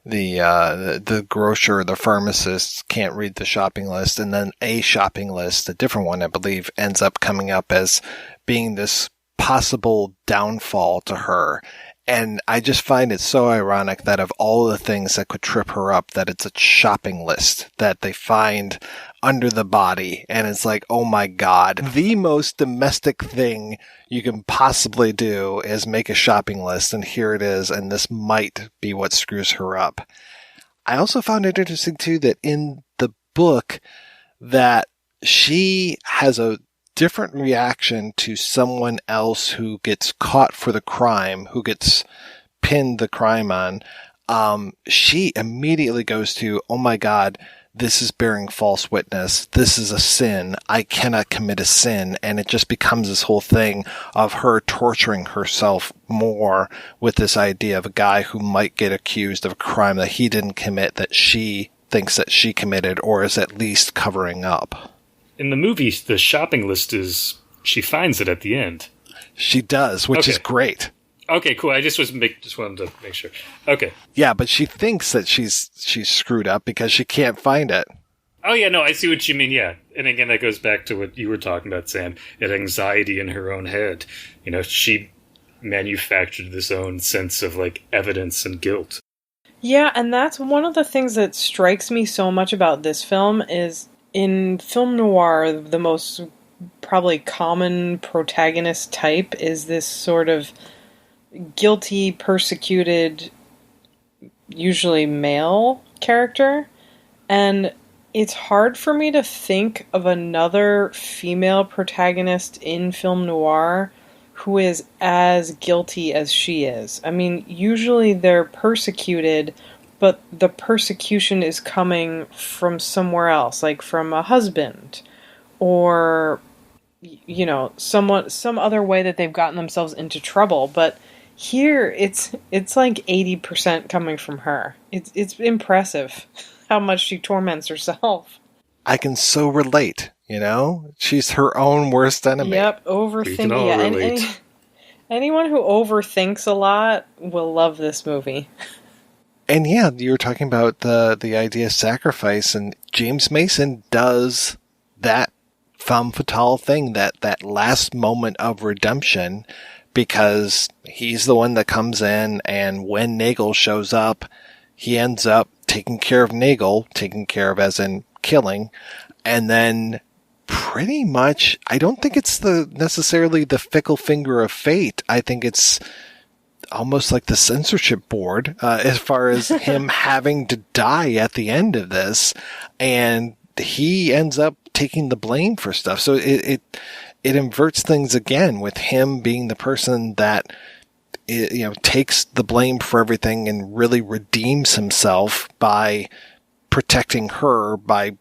the grocer, the pharmacist can't read the shopping list, and then a shopping list, a different one, I believe, ends up coming up as being this possible downfall to her. And I just find it so ironic that of all the things that could trip her up, that it's a shopping list that they find under the body. And it's like, oh my God, the most domestic thing you can possibly do is make a shopping list. And here it is. And this might be what screws her up. I also found it interesting too, that in the book that she has a different reaction to someone else who gets caught for the crime, who gets pinned the crime on. She immediately goes to, oh my God, this is bearing false witness. This is a sin. I cannot commit a sin. And it just becomes this whole thing of her torturing herself more with this idea of a guy who might get accused of a crime that he didn't commit, that she thinks that she committed, or is at least covering up. In the movie, the shopping list she finds it at the end. She does, which is great. Okay, cool. I just wanted to make sure. Okay. Yeah, but she thinks that she's screwed up because she can't find it. Oh yeah, no, I see what you mean. Yeah, and again, that goes back to what you were talking about, Sam. That anxiety in her own head. She manufactured this own sense of evidence and guilt. Yeah, and that's one of the things that strikes me so much about this film is, in film noir, the most probably common protagonist type is this sort of guilty, persecuted, usually male character. And it's hard for me to think of another female protagonist in film noir who is as guilty as she is. I mean, usually they're persecuted, but the persecution is coming from somewhere else, like from a husband or, you know, some other way that they've gotten themselves into trouble. But here, it's like 80% coming from her. It's impressive how much she torments herself. I can so relate, you know? She's her own worst enemy. Yep, overthinking. Yeah, anyone who overthinks a lot will love this movie. And yeah, you were talking about the idea of sacrifice, and James Mason does that femme fatale thing, that last moment of redemption, because he's the one that comes in, and when Nagel shows up, he ends up taking care of Nagel, taking care of as in killing, and then pretty much, I don't think it's necessarily the fickle finger of fate. I think it's almost like the censorship board, as far as him having to die at the end of this, and he ends up taking the blame for stuff. So it inverts things again, with him being the person that, you know, takes the blame for everything and really redeems himself by protecting her, by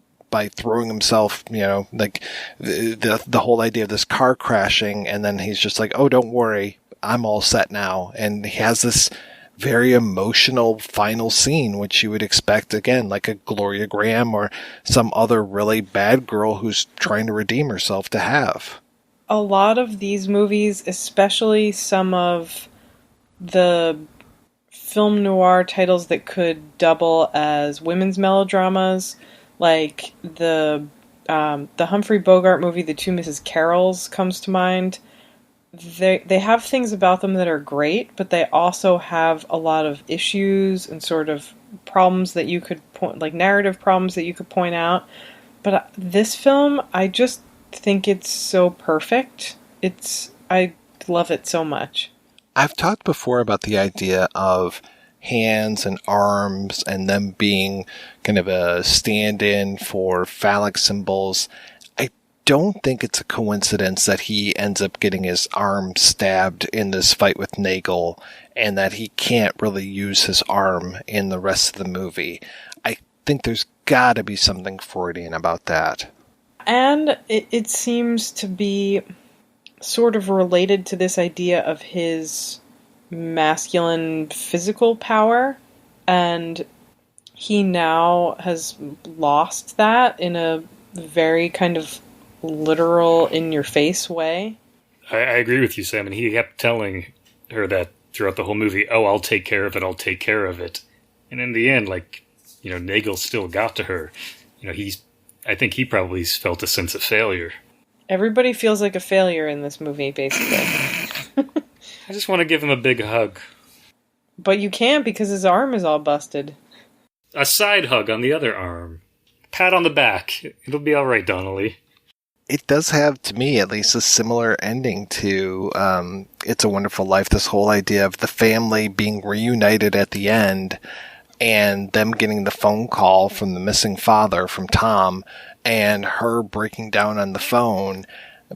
throwing himself, you know, like the whole idea of this car crashing, and then he's just like, oh, don't worry, I'm all set now. And he has this very emotional final scene, which you would expect, again, like a Gloria Graham or some other really bad girl who's trying to redeem herself to have. A lot of these movies, especially some of the film noir titles that could double as women's melodramas, like the Humphrey Bogart movie, The Two Mrs. Carols, comes to mind. They have things about them that are great, but they also have a lot of issues and sort of problems that you could point, like narrative problems that you could point out. But this film, I just think it's so perfect. I love it so much. I've talked before about the idea of hands and arms and them being kind of a stand-in for phallic symbols. I don't think it's a coincidence that he ends up getting his arm stabbed in this fight with Nagel, and that he can't really use his arm in the rest of the movie. I think there's got to be something Freudian about that. And it seems to be sort of related to this idea of his masculine physical power, and he now has lost that in a very kind of literal, in-your-face way. I agree with you, Sam, and he kept telling her that throughout the whole movie, oh, I'll take care of it, I'll take care of it. And in the end, like, you know, Nagel still got to her. You know, I think he probably felt a sense of failure. Everybody feels like a failure in this movie, basically. I just want to give him a big hug. But you can't, because his arm is all busted. A side hug on the other arm. Pat on the back. It'll be all right, Donnelly. It does have, to me at least, a similar ending to It's a Wonderful Life. This whole idea of the family being reunited at the end, and them getting the phone call from the missing father, from Tom, and her breaking down on the phone.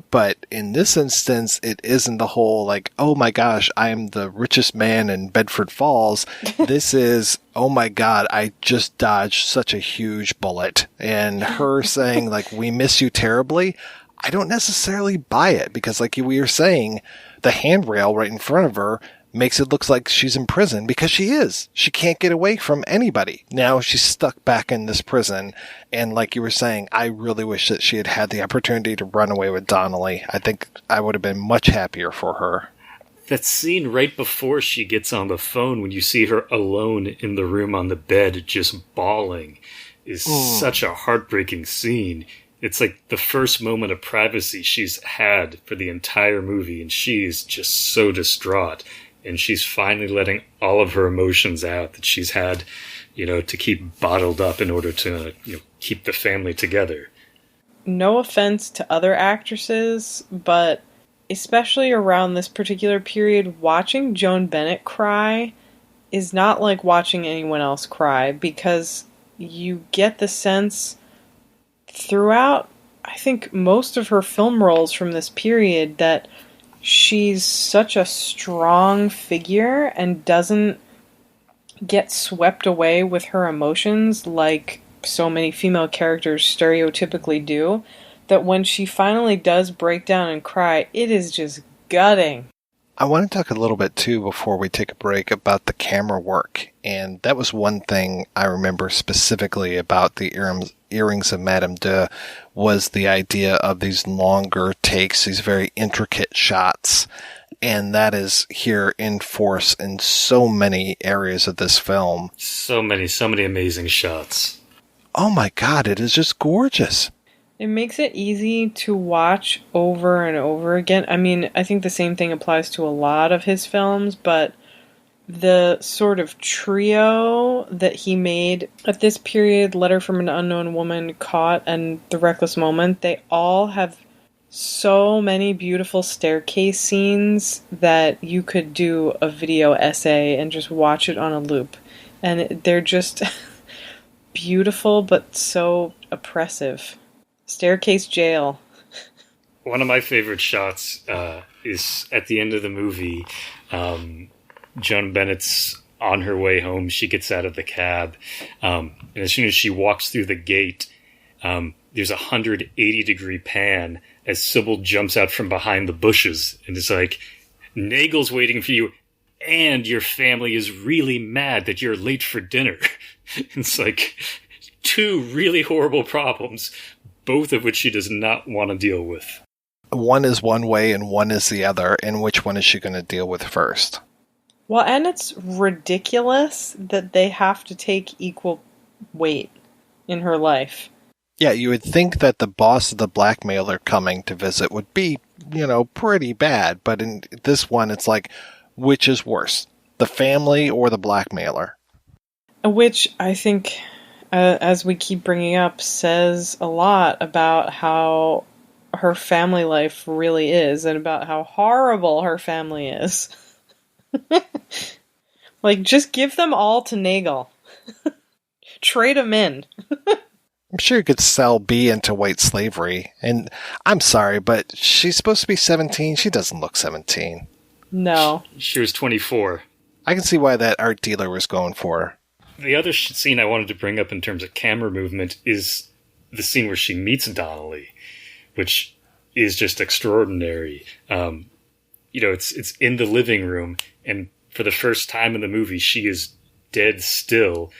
But in this instance, it isn't the whole, like, oh my gosh, I'm the richest man in Bedford Falls. This is, oh my God, I just dodged such a huge bullet. And her saying, like, we miss you terribly. I don't necessarily buy it, because like we were saying, the handrail right in front of her makes it look like she's in prison, because she is. She can't get away from anybody. Now she's stuck back in this prison. And like you were saying, I really wish that she had had the opportunity to run away with Donnelly. I think I would have been much happier for her. That scene right before she gets on the phone, when you see her alone in the room on the bed just bawling, is such a heartbreaking scene. It's like the first moment of privacy she's had for the entire movie, and she's just so distraught. And she's finally letting all of her emotions out that she's had, you know, to keep bottled up in order to, you know, keep the family together. No offense to other actresses, but especially around this particular period, watching Joan Bennett cry is not like watching anyone else cry, because you get the sense throughout, I think, most of her film roles from this period that she's such a strong figure and doesn't get swept away with her emotions like so many female characters stereotypically do, that when she finally does break down and cry, it is just gutting. I want to talk a little bit, too, before we take a break about the camera work. And that was one thing I remember specifically about the Earrings of Madame De, was the idea of these longer takes, these very intricate shots. And that is here in force in so many areas of this film. So many amazing shots. Oh my God, it is just gorgeous. It makes it easy to watch over and over again. I mean, I think the same thing applies to a lot of his films, but the sort of trio that he made at this period, Letter from an Unknown Woman, Caught, and The Reckless Moment, they all have so many beautiful staircase scenes that you could do a video essay and just watch it on a loop. And they're just beautiful, but so oppressive. Staircase Jail. One of my favorite shots is at the end of the movie. Joan Bennett's on her way home. She gets out of the cab. And as soon as she walks through the gate, there's a 180-degree pan as Sybil jumps out from behind the bushes. And it's like, Nagel's waiting for you, and your family is really mad that you're late for dinner. It's like two really horrible problems, both of which she does not want to deal with. One is one way and one is the other, and which one is she going to deal with first? Well, and it's ridiculous that they have to take equal weight in her life. Yeah, you would think that the boss of the blackmailer coming to visit would be, pretty bad. But in this one, it's like, which is worse, the family or the blackmailer? Which I think, as we keep bringing up, says a lot about how her family life really is and about how horrible her family is. Like, just give them all to Nagel. Trade them in. I'm sure you could sell B into white slavery. And I'm sorry, but she's supposed to be 17. She doesn't look 17. No. She was 24. I can see why that art dealer was going for her. The other scene I wanted to bring up in terms of camera movement is the scene where she meets Donnelly, which is just extraordinary. It's in the living room, and for the first time in the movie, she is dead still.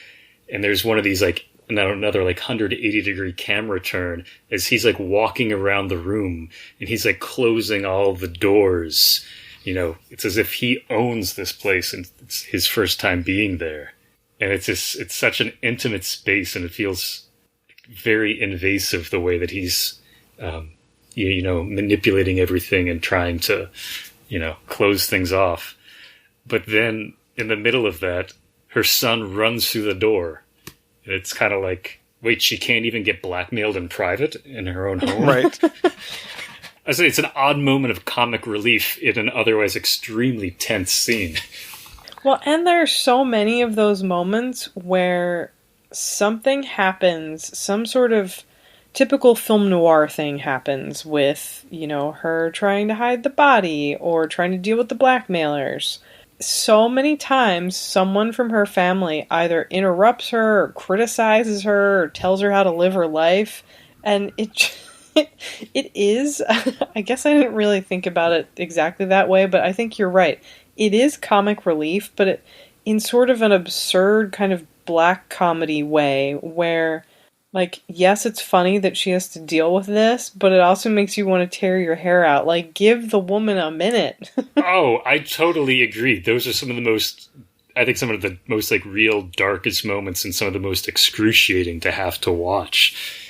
And there's one of these, another 180-degree camera turn as he's walking around the room and he's closing all the doors. It's as if he owns this place and it's his first time being there. And it's such an intimate space, and it feels very invasive the way that he's, manipulating everything and trying to, close things off. But then in the middle of that, her son runs through the door. It's kind of like, wait, she can't even get blackmailed in private in her own home? Right. I say it's an odd moment of comic relief in an otherwise extremely tense scene. Well, and there are so many of those moments where something happens, some sort of typical film noir thing happens with, her trying to hide the body or trying to deal with the blackmailers. So many times, someone from her family either interrupts her or criticizes her or tells her how to live her life. And it is, I guess I didn't really think about it exactly that way, but I think you're right. It is comic relief, but in sort of an absurd kind of black comedy way where, yes, it's funny that she has to deal with this, but it also makes you want to tear your hair out. Give the woman a minute. Oh, I totally agree. Those are some of the most real darkest moments and some of the most excruciating to have to watch.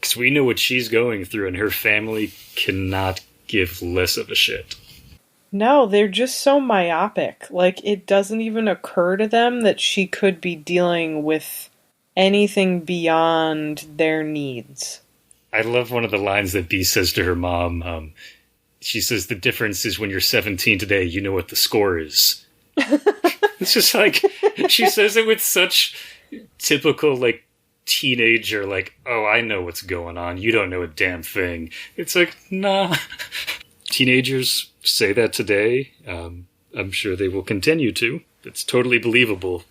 Because we know what she's going through, and her family cannot give less of a shit. No, they're just so myopic. It doesn't even occur to them that she could be dealing with anything beyond their needs. I love one of the lines that Bea says to her mom. She says, the difference is when you're 17 today, you know what the score is. It's just she says it with such typical, teenager, oh, I know what's going on. You don't know a damn thing. It's nah. Teenagers say that today. I'm sure they will continue to. It's totally believable,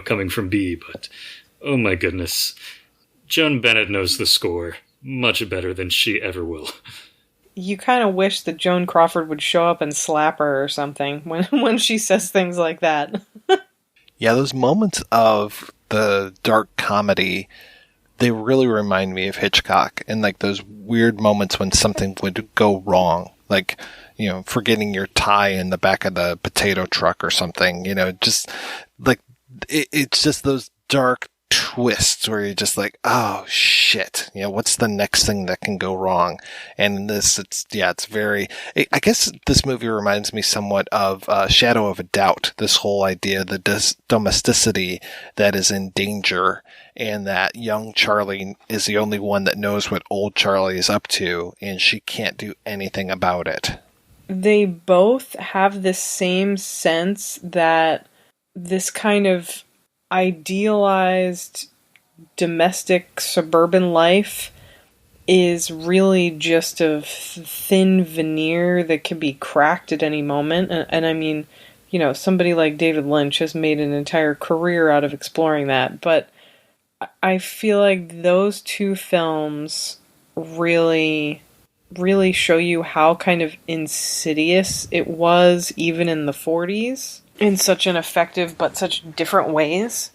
coming from Bea, but oh my goodness. Joan Bennett knows the score. much better than she ever will. You kind of wish that Joan Crawford would show up and slap her or something when she says things like that. Yeah, those moments of the dark comedy, they really remind me of Hitchcock, and like those weird moments when something would go wrong, like, you know, forgetting your tie in the back of the potato truck or something, you know, just like it's just those dark twists where you're just like, oh shit, you know, what's the next thing that can go wrong? And in this, it's very, I guess this movie reminds me somewhat of Shadow of a Doubt, this whole idea, the domesticity that is in danger, and that young Charlie is the only one that knows what old Charlie is up to, and she can't do anything about it. They both have this same sense that this kind of idealized domestic suburban life is really just a thin veneer that can be cracked at any moment. And I mean, you know, somebody like David Lynch has made an entire career out of exploring that. But I feel like those two films really show you how kind of insidious it was even in the 40s. In such an effective but such different ways.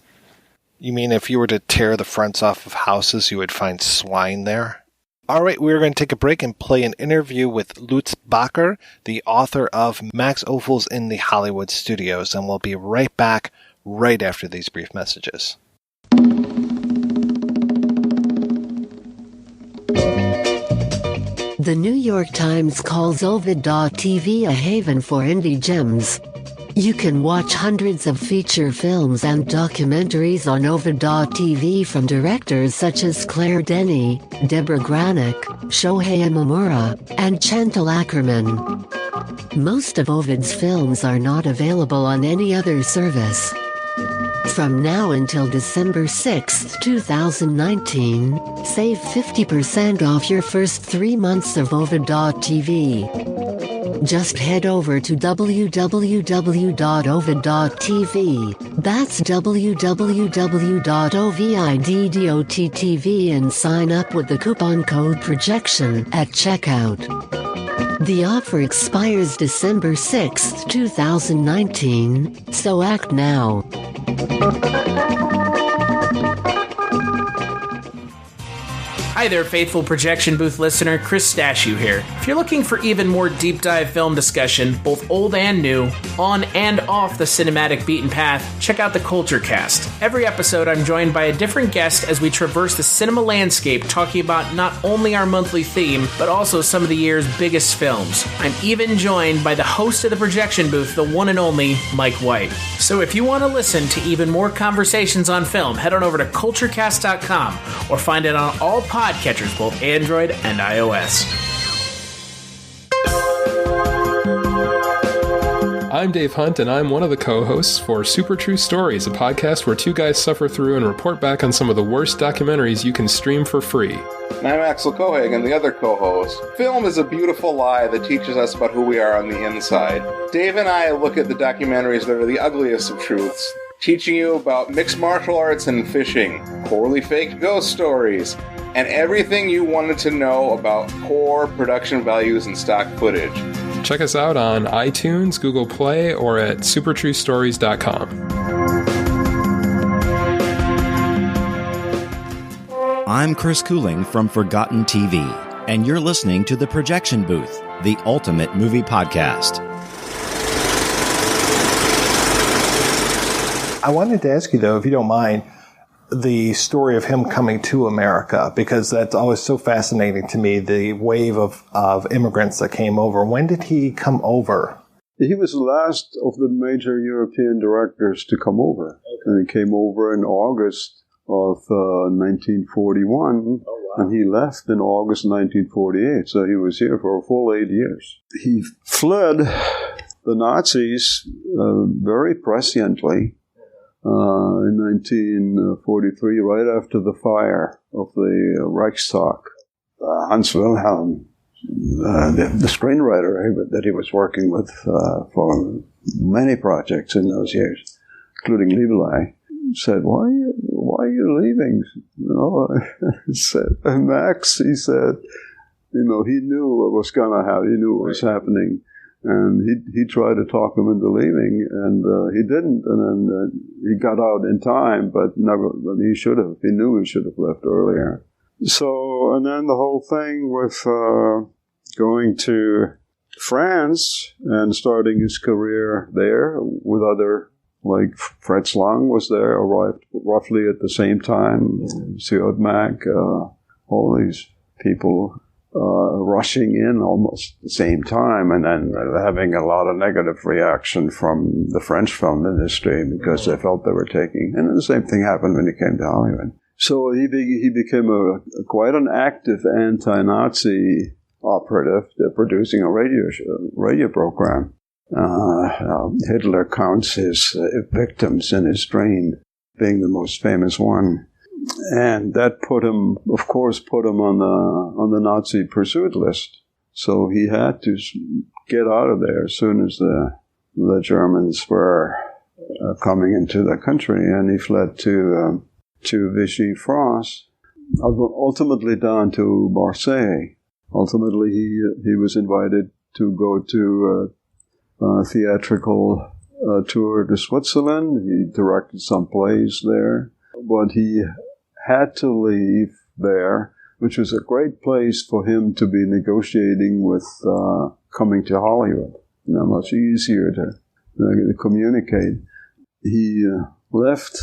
You mean if you were to tear the fronts off of houses, you would find swine there? All right, we're going to take a break and play an interview with Lutz Bacher, the author of Max Ophuls in the Hollywood Studios, and we'll be right back right after these brief messages. The New York Times calls Ovid.tv a haven for indie gems. You can watch hundreds of feature films and documentaries on Ovid.tv from directors such as Claire Denis, Deborah Granick, Shohei Imamura, and Chantal Ackerman. Most of Ovid's films are not available on any other service. From now until December 6, 2019, save 50% off your first 3 months of Ovid.tv. Just head over to www.ovid.tv, that's www.ovid.tv, and sign up with the coupon code PROJECTION at checkout. The offer expires December 6, 2019, so act now. Hi there, faithful Projection Booth listener, Chris Stashew here. If you're looking for even more deep dive film discussion, both old and new, on and off the cinematic beaten path, check out the Culture Cast. Every episode I'm joined by a different guest as we traverse the cinema landscape, talking about not only our monthly theme, but also some of the year's biggest films. I'm even joined by the host of the Projection Booth, the one and only Mike White. So if you want to listen to even more conversations on film, head on over to culturecast.com or find it on all podcatchers, both Android and iOS. I'm Dave Hunt, and I'm one of the co-hosts for Super True Stories, a podcast where two guys suffer through and report back on some of the worst documentaries you can stream for free. And I'm Axel Cohagen, the other co-host. Film is a beautiful lie that teaches us about who we are on the inside. Dave and I look at the documentaries that are the ugliest of truths, teaching you about mixed martial arts and fishing, poorly faked ghost stories, and everything you wanted to know about core production values and stock footage. Check us out on iTunes, Google Play, or at supertruestories.com. I'm Chris Cooling from Forgotten TV, and you're listening to The Projection Booth, the ultimate movie podcast. I wanted to ask you, though, if you don't mind, the story of him coming to America, because that's always so fascinating to me, the wave of immigrants that came over. When did he come over? He was the last of the major European directors to come over. Okay. And he came over in August of 1941, and he left in August 1948, so he was here for a full 8 years. He fled the Nazis very presciently. In 1943, right after the fire of the Reichstag. Hans Wilhelm, the screenwriter that he was working with for many projects in those years, including Liebelei, said, why why are you leaving? Max, he said, he knew what was going to happen. He knew what was happening. And he tried to talk him into leaving, and he didn't. And then he got out in time, but he should have. He knew he should have left earlier. So, and then the whole thing with going to France and starting his career there with other, like Fritz Lang was there, arrived roughly at the same time, Siod Mac, all these people rushing in almost at the same time, and then having a lot of negative reaction from the French film industry because they felt they were taking, and the same thing happened when he came to Hollywood. So he became quite an active anti-Nazi operative, producing a radio program. Hitler counts his victims in his dream, being the most famous one. And that put him on the Nazi pursuit list. So he had to get out of there as soon as the Germans were coming into the country, and he fled to Vichy, France, ultimately down to Marseille. Ultimately, he was invited to go to a theatrical tour to Switzerland. He directed some plays there, but he had to leave there, which was a great place for him to be negotiating with coming to Hollywood. Much easier to communicate. He left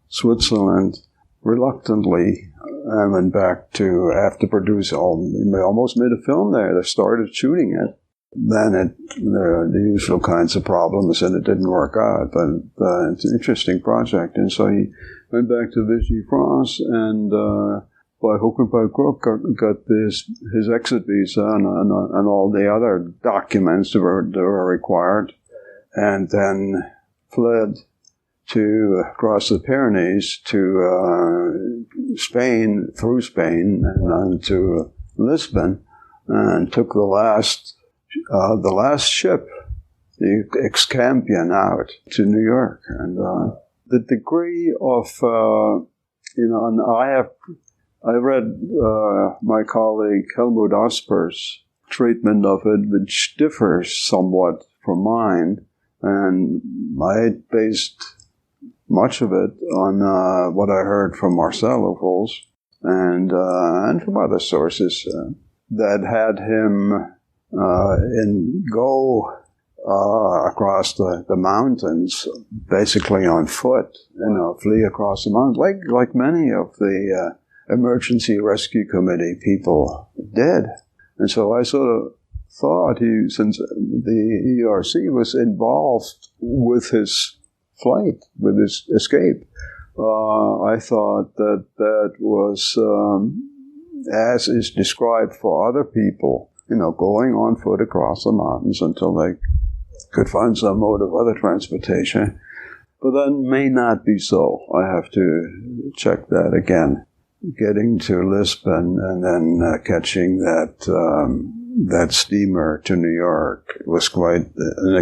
Switzerland reluctantly and went back to, after producing, he almost made a film there. They started shooting it. Then the usual kinds of problems, and it didn't work out. But it's an interesting project. And so he went back to Vichy, France, and by hook and by crook got his exit visa and all the other documents that were required, and then fled across the Pyrenees to Spain, through Spain, and then to Lisbon, and took the last ship, the ex-Campion, out to New York. And the degree of, and I read my colleague Helmut Asper's treatment of it, which differs somewhat from mine, and I based much of it on what I heard from Marcel Ophuls and from other sources that had him go across the mountains, basically on foot, flee across the mountains, like many of the emergency rescue committee people did. And so I sort of thought since the ERC was involved with his flight, with his escape, I thought that was, as is described for other people, going on foot across the mountains until they could find some mode of other transportation. But that may not be so. I have to check that again. Getting to Lisbon and then catching that steamer to New York was quite an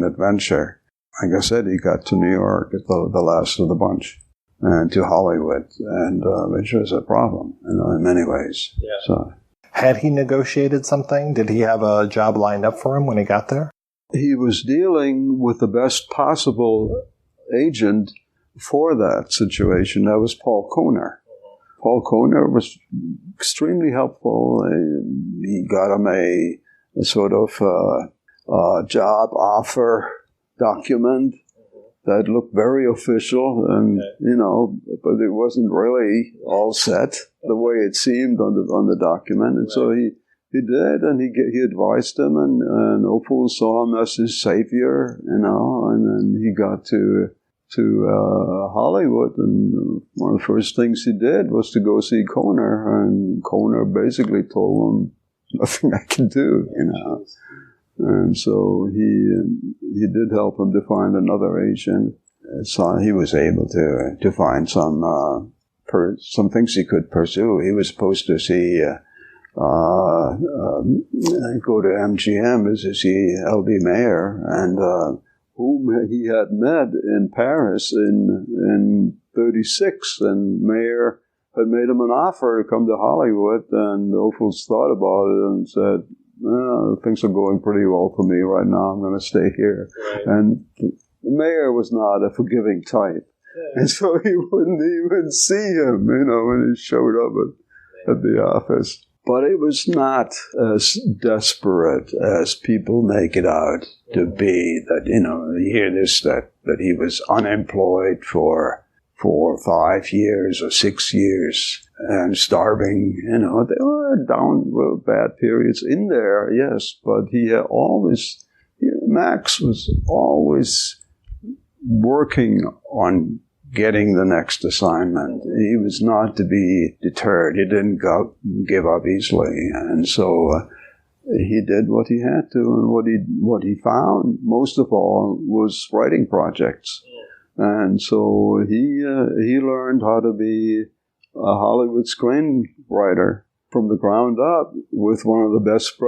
adventure. Like I said, he got to New York at the last of the bunch, and to Hollywood, and which was a problem in many ways. Yeah. So, had he negotiated something? Did he have a job lined up for him when he got there? He was dealing with the best possible agent for that situation. That was Paul Kohner. Paul Kohner was extremely helpful. He got him a sort of job offer document that looked very official, and but it wasn't really all set the way it seemed on the document. And so he did, and he advised him, and Ophul saw him as his savior, and then he got to Hollywood, and one of the first things he did was to go see Kohner, and Kohner basically told him, nothing I can do, And so he did help him to find another agent. So he was able to find some things he could pursue. He was supposed to see go to MGM to see L.B. Mayer, and whom he had met in Paris in 36, and Mayer had made him an offer to come to Hollywood, and Ophuls thought about it and said, things are going pretty well for me right now. I'm going to stay here. Right. And Mayer was not a forgiving type. Yeah. And so he wouldn't even see him, when he showed up at the office. But it was not as desperate as people make it out to be. That, you hear this, that he was unemployed for 5 years or 6 years and starving. There were bad periods in there, yes, but he always, Max was always working on getting the next assignment. He was not to be deterred. He didn't give up easily, and so he did what he had to, and what he found most of all was writing projects. And so he learned how to be a Hollywood screenwriter from the ground up with one of the best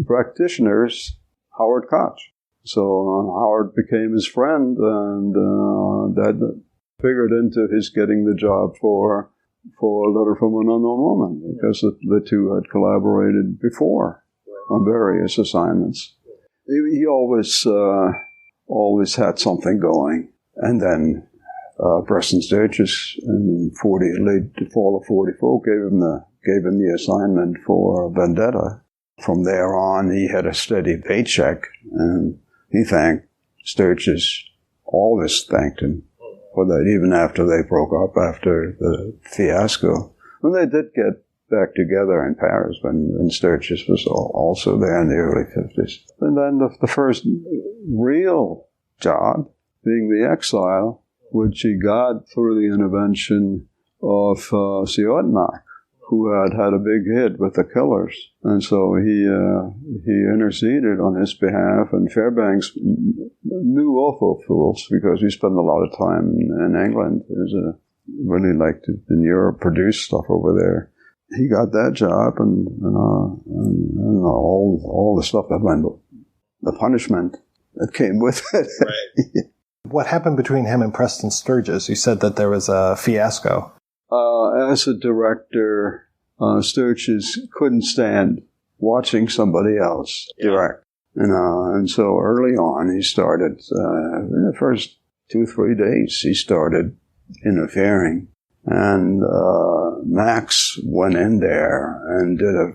practitioners, Howard Koch. So Howard became his friend, and that figured into his getting the job for A Letter from an Unknown Woman, because the two had collaborated before on various assignments. He always had something going. And then Preston Sturges in late fall of 44 gave him the assignment for Vendetta. From there on, he had a steady paycheck, and he thanked Sturges, always thanked him for that, even after they broke up after the fiasco. And they did get back together in Paris when Sturges was also there in the early 50s. And then the first real job being The Exile, which he got through the intervention of Siodmak, who had a big hit with The Killers. And so he interceded on his behalf, and Fairbanks knew Ophuls because he spent a lot of time in England. He really liked it in Europe, produced stuff over there. He got that job, and all the stuff that went, the punishment that came with it. Right. What happened between him and Preston Sturges? You said that there was a fiasco. As a director, Sturges couldn't stand watching somebody else direct. And so early on, he started, in the first 2-3 days, he started interfering. And Max went in there and did a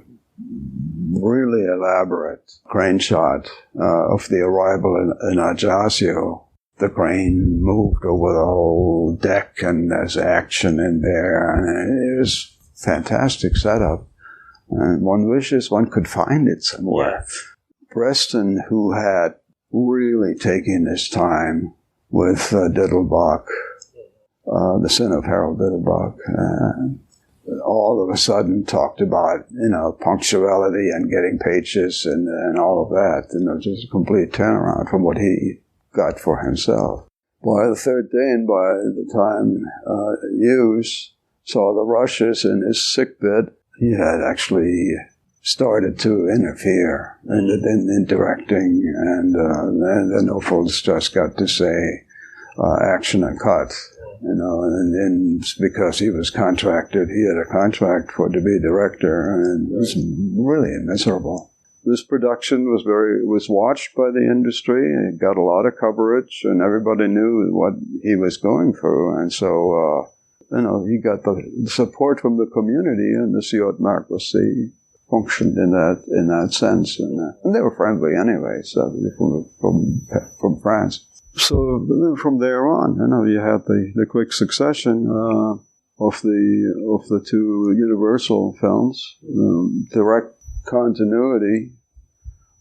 really elaborate crane shot of the arrival in Ajaccio. The crane moved over the whole deck, and there's action in there, and it was fantastic setup. And one wishes one could find it somewhere. Preston, who had really taken his time with Dittelbach, The Sin of Harold Dittelbach, all of a sudden talked about, punctuality and getting pages and all of that, just a complete turnaround from what he got for himself. By the third day, and by the time Hughes saw the rushes in his sickbed, he had actually started to interfere in directing, and then Ophuls just got to say action and cut, and because he was contracted, he had a contract to be director, and it was really miserable. This production was watched by the industry. It got a lot of coverage, and everybody knew what he was going through. And so, he got the support from the community, and the Siodmarquesy functioned in that sense. And they were friendly anyway, so from France. So then from there on, you had the quick succession of the two Universal films, direct continuity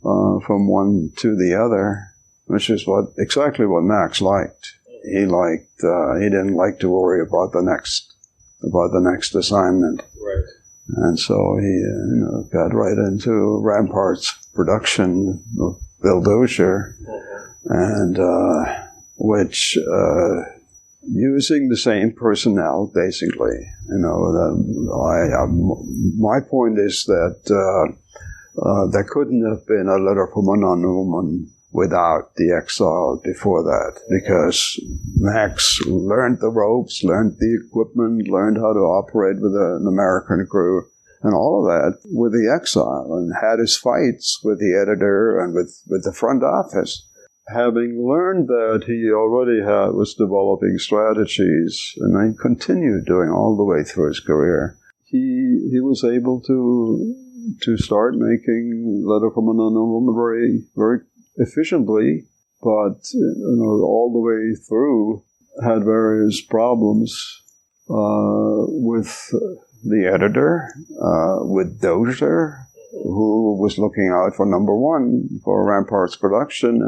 from one to the other, which is exactly what Max liked. He didn't like to worry about the next assignment. Right. And so he got right into Rampart's production of Bill Dozier, and which using the same personnel, basically. My point is that there couldn't have been A Letter from an Unknown Woman without the exile before that, because Max learned the ropes, learned the equipment, learned how to operate with an American crew, and all of that with the exile, and had his fights with the editor and with the front office. Having learned that, he already was developing strategies, and he continued doing all the way through his career. He was able to start making Letter from an Unknown Woman very, very efficiently, but all the way through had various problems with the editor, with Dozier, who was looking out for number one for Rampart's production,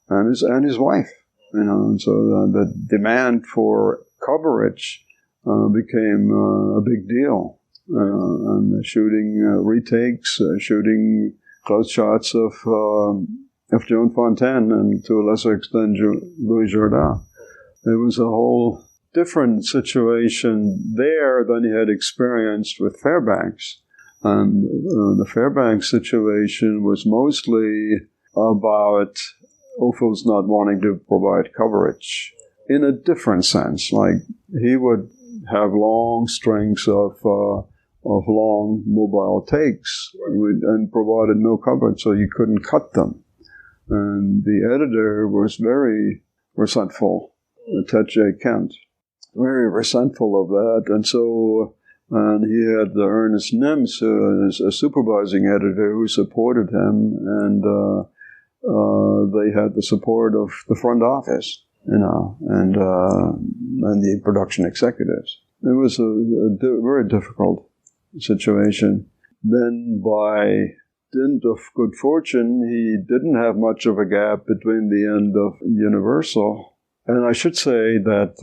and his wife, and so the demand for coverage became a big deal, and shooting retakes, shooting close shots of Joan Fontaine, and to a lesser extent Louis Jourdan. There was a whole different situation there than he had experienced with Fairbanks, and the Fairbanks situation was mostly about Ophul's not wanting to provide coverage in a different sense. Like, he would have long strings of long mobile takes and provided no coverage, so you couldn't cut them. And the editor was very resentful, Ted J. Kent, very resentful of that. And he had Ernest Nims, a supervising editor, who supported him, and they had the support of the front office, and the production executives. It was a very difficult situation. Then, by dint of good fortune, he didn't have much of a gap between the end of Universal. And I should say that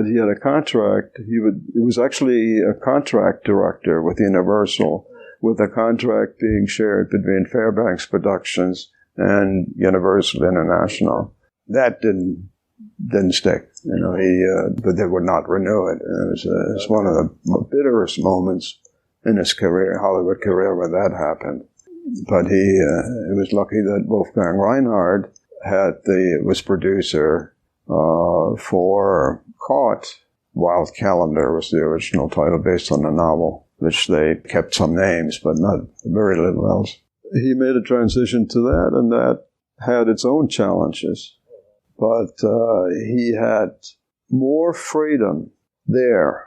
he had a contract. He was actually a contract director with Universal, with a contract being shared between Fairbanks Productions and Universal International. That didn't stick. But they would not renew it. It was one of the bitterest moments in his career, Hollywood career, where that happened. But he was lucky that Wolfgang Reinhardt was producer for Caught. Wild Calendar was the original title, based on a novel, which they kept some names, but not very little else. He made a transition to that, and that had its own challenges. But he had more freedom there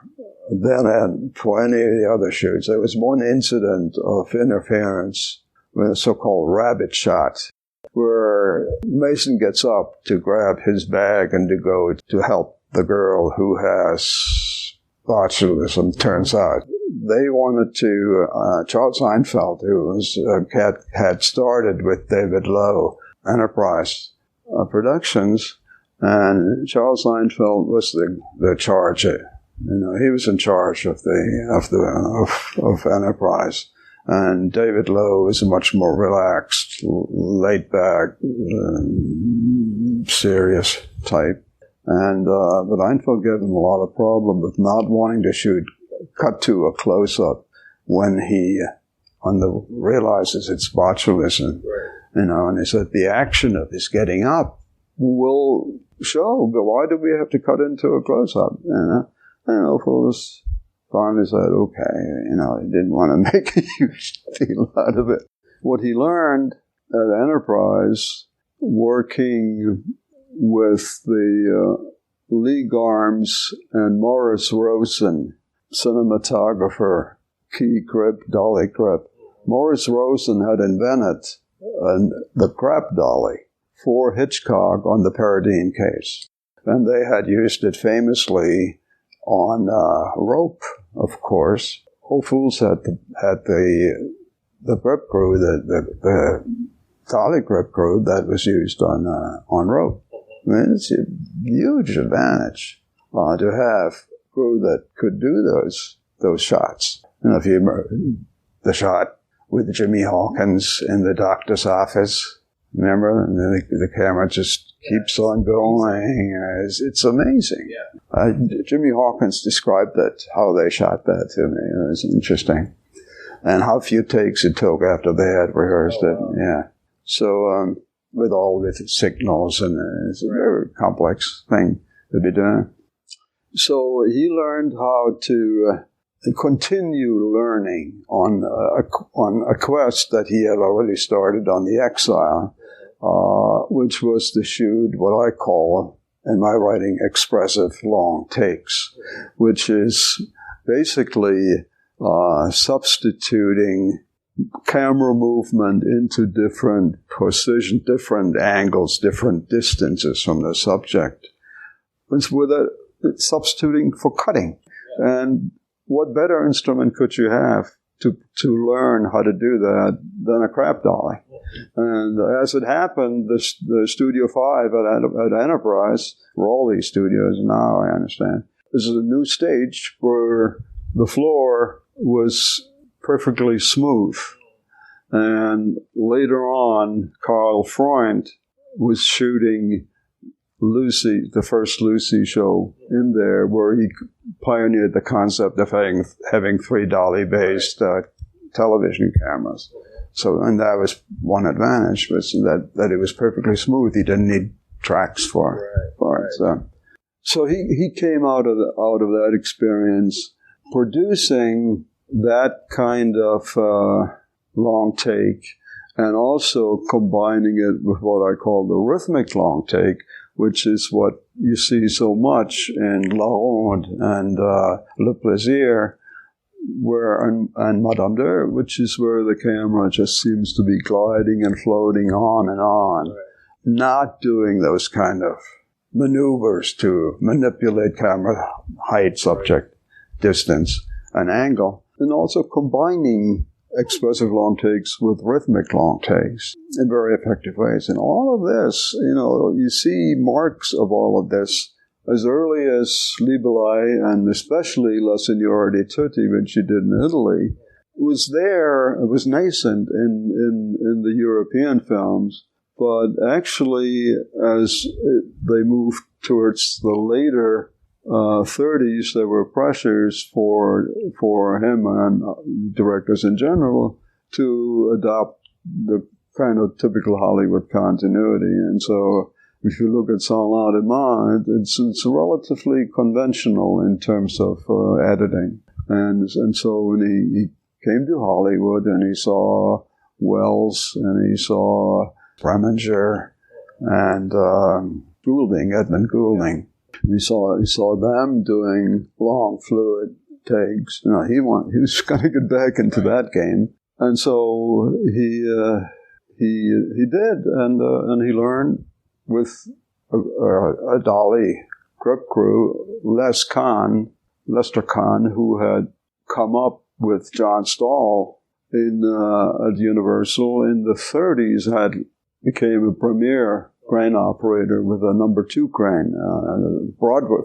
than for any of the other shoots. There was one incident of interference with a so-called rabbit shot, where Mason gets up to grab his bag and to go to help the girl who has botulism, turns out. They wanted to, Charles Seinfeld, who had started with David Lowe Enterprise Productions, and Charles Seinfeld was the charger. He was in charge of Enterprise, and David Lowe was a much more relaxed, laid-back, serious type. And but Seinfeld gave him a lot of problem with not wanting to cut to a close-up when he realizes it's botulism. And he said the action of his getting up will show, but why do we have to cut into a close-up? And Ophul finally said, okay, he didn't want to make a huge deal out of it. What he learned at Enterprise, working with the Lee Garms and Morris Rosen, cinematographer, Key Cribb, Dolly Cribb. Morris Rosen had invented the crap dolly for Hitchcock on the Paradine case. And they had used it famously on Rope, of course. Ophuls had the grip crew, the dolly grip crew that was used on Rope. I mean, it's a huge advantage to have a crew that could do those shots. If the shot with Jimmy Hawkins in the doctor's office, remember? And the camera just keeps on going. It's amazing. Yeah. Jimmy Hawkins described how they shot that to me. It was interesting. And how few takes it took after they had rehearsed it. Yeah. So with all the signals, and it's a very complex thing to be doing. So he learned how to continue learning on a quest that he had already started on the Exile, which was to shoot what I call, in my writing, expressive long takes, which is basically substituting camera movement into different positions, different angles, different distances from the subject. It's substituting for cutting. And what better instrument could you have to learn how to do that than a crab dolly? And as it happened, the Studio 5 at Enterprise, where all these studios now, I understand, this is a new stage where the floor was perfectly smooth. And later on, Karl Freund was shooting Lucy, the first Lucy show in there, where he pioneered the concept of having 3 dolly-based television cameras. So, and that was one advantage, was that it was perfectly smooth. He didn't need tracks for it. So he came out of that experience producing that kind of long take, and also combining it with what I call the rhythmic long take, which is what you see so much in La Ronde and Le Plaisir, and Madame d'Heure, which is where the camera just seems to be gliding and floating on and on, not doing those kind of maneuvers to manipulate camera height, subject, distance, and angle, and also combining expressive long takes with rhythmic long takes in very effective ways. And all of this, you see marks of all of this as early as Libellai, and especially La Signora di Tutti, which she did in Italy, was there. It was nascent in the European films, but actually as they moved towards the later 30s, there were pressures for him and directors in general to adopt the kind of typical Hollywood continuity. And so if you look at Sans Lendemain, it's relatively conventional in terms of editing. And so when he came to Hollywood and he saw Wells and he saw Preminger and Edmund Goulding, he saw them doing long fluid takes. He was going to get back into that game, and so he did, and he learned with a dolly grip crew, Lester Kahn, who had come up with John Stahl at Universal in the 30s, became a premier crane operator with a number 2 crane,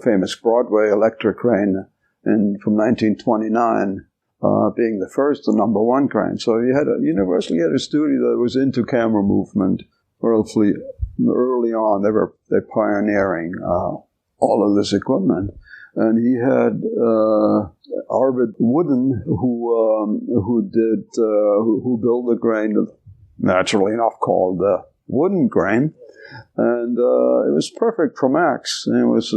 famous Broadway electric crane, from 1929, being the first, the number 1 crane. So Universal had a studio that was into camera movement relatively early on. They're pioneering all of this equipment, and he had Arvid Wooden, who built a crane, naturally enough called the Wooden crane. And it was perfect for Max. And it was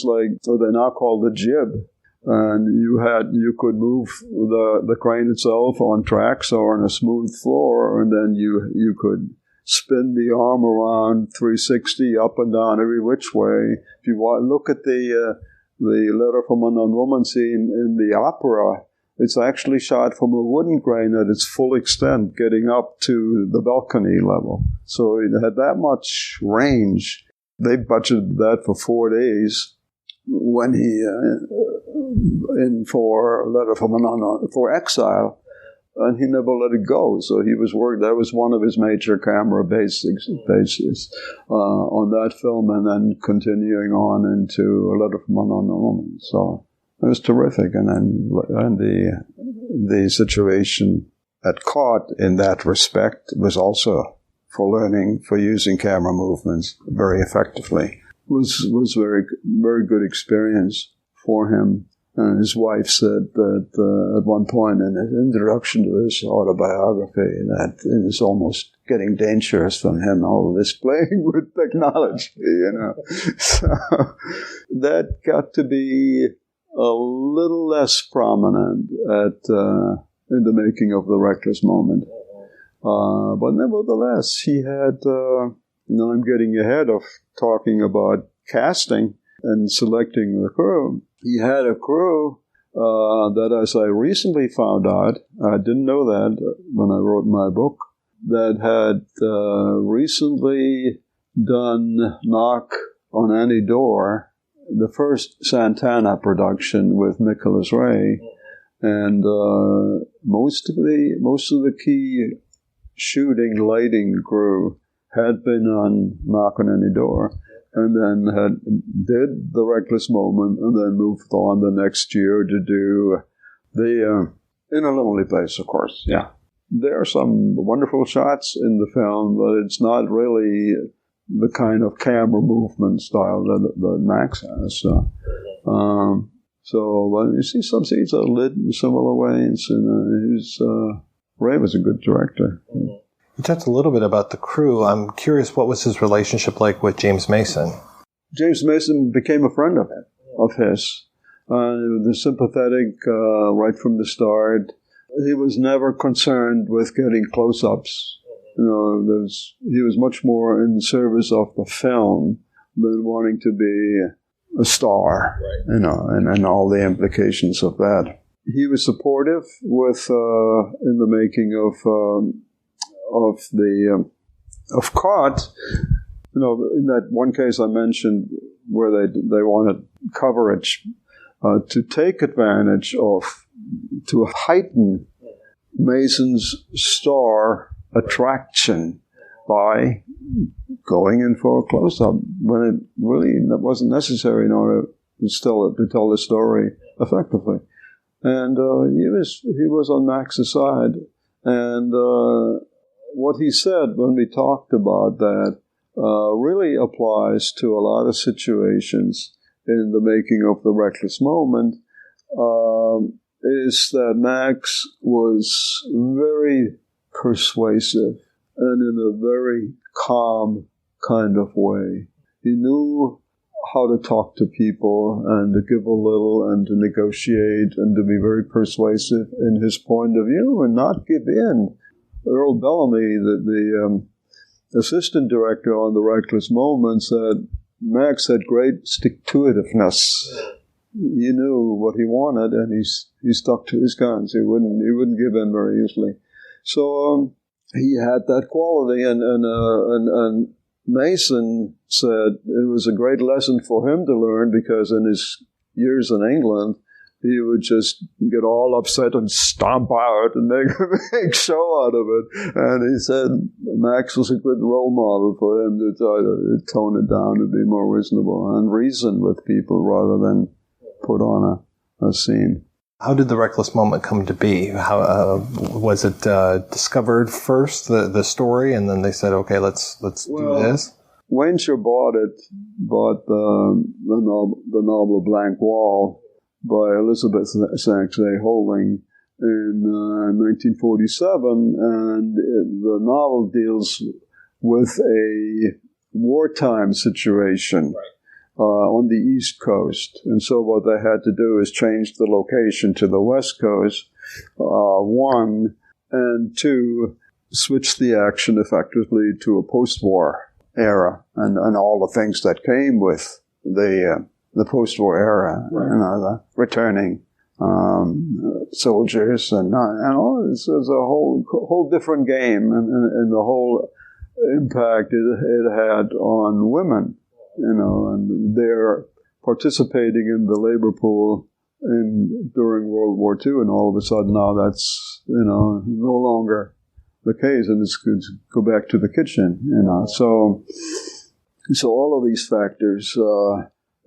like what they now call the jib. And you could move the crane itself on tracks or on a smooth floor, and then you could spin the arm around 360 up and down every which way. If you look at the Letter from an Unknown Woman scene in the opera, it's actually shot from a wooden crane at its full extent, getting up to the balcony level. So it had that much range. They budgeted that for 4 days when he for Letter from an Unknown, for Exile, and he never let it go. So he was working. That was one of his major camera bases on that film, and then continuing on into A Letter from an Unknown Woman. So it was terrific, and the situation at Caught in that respect was also for using camera movements very effectively. Was very very good experience for him. And his wife said that at one point in his introduction to his autobiography that it is almost getting dangerous from him, all this playing with technology, So that got to be a little less prominent in the making of The Reckless Moment. But nevertheless, he had, I'm getting ahead of talking about casting and selecting the crew. He had a crew that, as I recently found out, I didn't know that when I wrote my book, that had recently done Knock on Any Door, the first Santana production with Nicholas Ray, and most of the key shooting lighting crew had been on Knock on Any Door, and then did The Reckless Moment, and then moved on the next year to do the In a Lonely Place, of course. Yeah, there are some wonderful shots in the film, but it's not really the kind of camera movement style that Max has. So when you see some scenes are lit in similar ways, and Ray was a good director. You talked a little bit about the crew. I'm curious, what was his relationship like with James Mason? James Mason became a friend of his. The sympathetic right from the start. He was never concerned with getting close-ups. He was much more in service of the film than wanting to be a star, right. And all the implications of that. He was supportive in the making of Caught. In that one case I mentioned where they wanted coverage to take advantage of, to heighten Mason's star attraction by going in for a close-up when it really wasn't necessary in order to tell the story effectively. And he was on Max's side. And what he said when we talked about that really applies to a lot of situations in the making of The Reckless Moment, is that Max was very persuasive and in a very calm kind of way. He knew how to talk to people and to give a little and to negotiate and to be very persuasive in his point of view and not give in. Earl Bellamy, the assistant director on The Reckless Moment, said Max had great stick-to-itiveness. He knew what he wanted, and he stuck to his guns. He wouldn't give in very easily. So he had that quality, and Mason said it was a great lesson for him to learn, because in his years in England, he would just get all upset and stomp out and make a big show out of it. And he said Max was a good role model for him to try to tone it down and be more reasonable and reason with people rather than put on a scene. How did The Reckless Moment come to be? How was it discovered first, the story, and then they said, okay, let's do this? Waynesher bought the novel Blank Wall by Elizabeth Saxay Holding in 1947, and the novel deals with a wartime situation. Right. On the East Coast. And so what they had to do is change the location to the West Coast, one, and two, switch the action effectively to a post-war era and all the things that came with the post-war era, right. The returning soldiers and all this is a whole different game, and the whole impact it had on women. And they're participating in the labor pool during World War II, and all of a sudden now that's, no longer the case, and it's good to go back to the kitchen, So all of these factors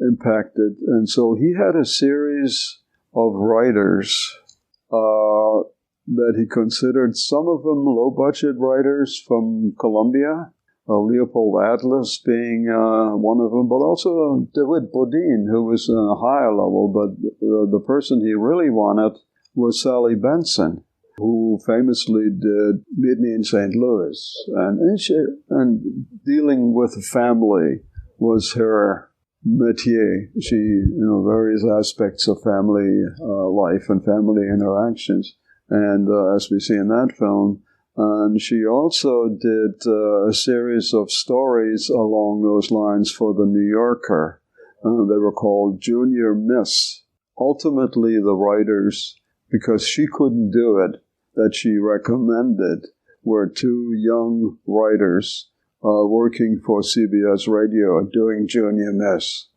impacted, and so he had a series of writers that he considered, some of them low-budget writers from Columbia, Leopold Atlas being one of them, but also DeWitt Bodine, who was on a higher level, but the person he really wanted was Sally Benson. who famously did Meet Me in St. Louis. And dealing with the family was her métier. She, various aspects of family life and family interactions. And as we see in that film, and she also did a series of stories along those lines for The New Yorker. They were called Junior Miss. Ultimately, the writers, because she couldn't do it, that she recommended were two young writers working for CBS Radio doing Junior Miss.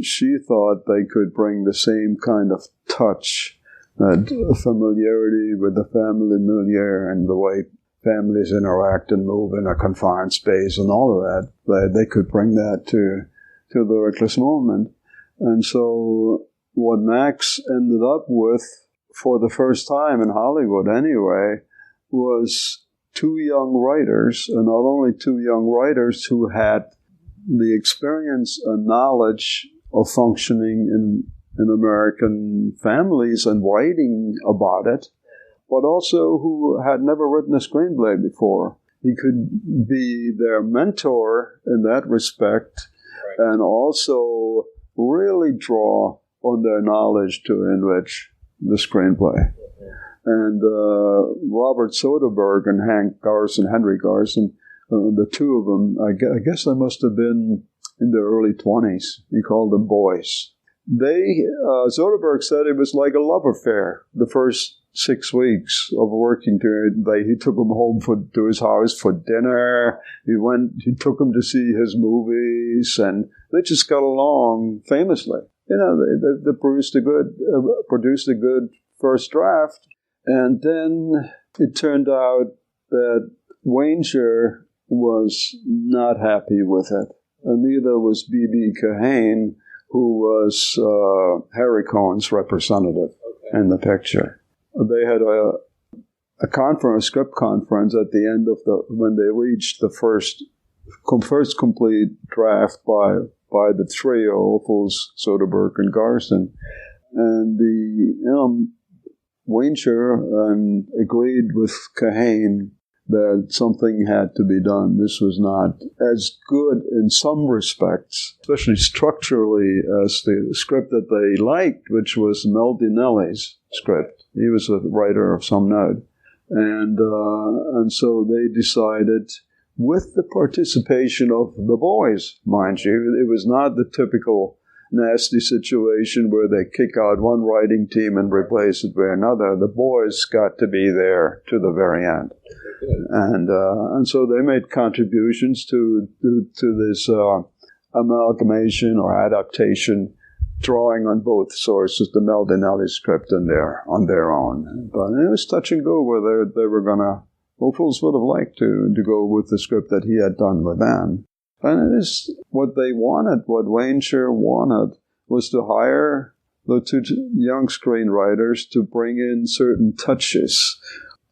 She thought they could bring the same kind of touch, that familiarity with the family milieu and the way families interact and move in a confined space and all of that. They could bring that to the Reckless Moment. And so what Max ended up with, for the first time in Hollywood anyway, was two young writers, and not only two young writers who had the experience and knowledge of functioning in American families and writing about it, but also who had never written a screenplay before. He could be their mentor in that respect, right, and also really draw on their knowledge to enrich the screenplay. And Robert Soderbergh and Henry Garson, the two of them, I guess they must have been in their early 20s. He called them boys. Soderbergh said it was like a love affair. The first 6 weeks of working together, he took them home to his house for dinner. He took them to see his movies, and they just got along famously. They produced a good first draft, and then it turned out that Wanger was not happy with it, and neither was B.B. Kahane, who was Harry Cohn's representative in the picture. They had a script conference at the end of when they reached the first complete draft by the trio, Ophuls, Soderbergh, and Garson. And Wanger agreed with Kahane that something had to be done. This was not as good in some respects, especially structurally, as the script that they liked, which was Mel Dinelli's script. He was a writer of some note. And so they decided, with the participation of the boys, mind you, it was not the typical nasty situation where they kick out one writing team and replace it with another. The boys got to be there to the very end. And so they made contributions to this amalgamation or adaptation, drawing on both sources, the Mel Dinelli script and on their own. But it was touch and go whether they were going to. Ophuls would have liked to go with the script that he had done with them. And it is what they wanted, what Wanger wanted, was to hire the two young screenwriters to bring in certain touches,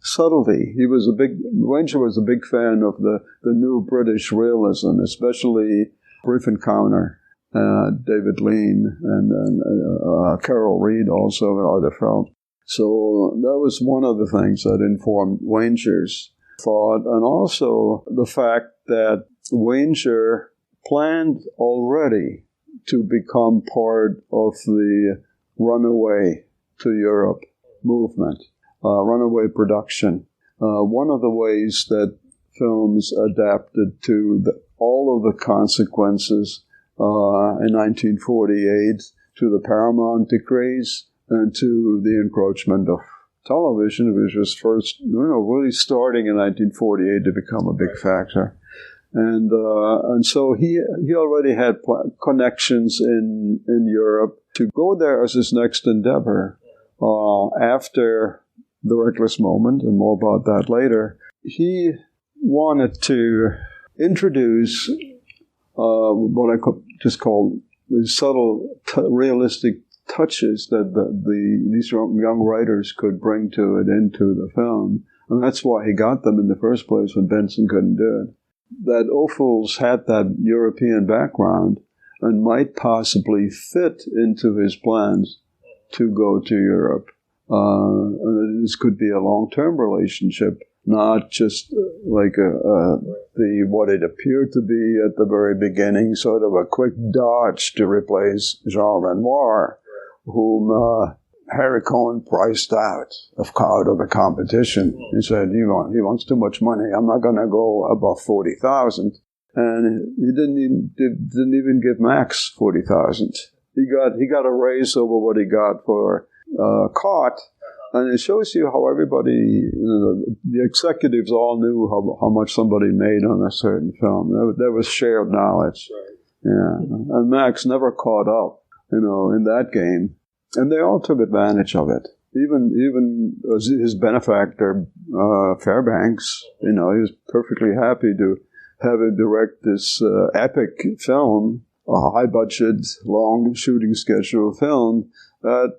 subtlety. Wanger was a big fan of the new British realism, especially Brief Encounter, David Lean, and Carol Reed also in other films. So that was one of the things that informed Wanger's thought, and also the fact that Wanger planned already to become part of the runaway to Europe movement, runaway production. One of the ways that films adapted to all of the consequences in 1948 to the Paramount decrees and to the encroachment of television, which was first, really starting in 1948 to become a big factor. And so he already had connections in Europe to go there as his next endeavor. After The Reckless Moment, and more about that later, he wanted to introduce what I just call the subtle, realistic touches that these young writers could bring to it into the film. And that's why he got them in the first place when Benson couldn't do it. That Ophuls had that European background and might possibly fit into his plans to go to Europe. This could be a long-term relationship, not just like what it appeared to be at the very beginning, sort of a quick dodge to replace Jean Renoir, whom Harry Cohen priced out of the competition. He said, he wants too much money. I'm not going to go above 40,000. And he didn't even give Max 40,000. He got a raise over what he got for Caught. And it shows you how everybody, the executives all knew how much somebody made on a certain film. There was shared knowledge. Right. Yeah. And Max never caught up, in that game. And they all took advantage of it. Even his benefactor, Fairbanks, he was perfectly happy to have him direct this epic film, a high-budget, long shooting schedule film that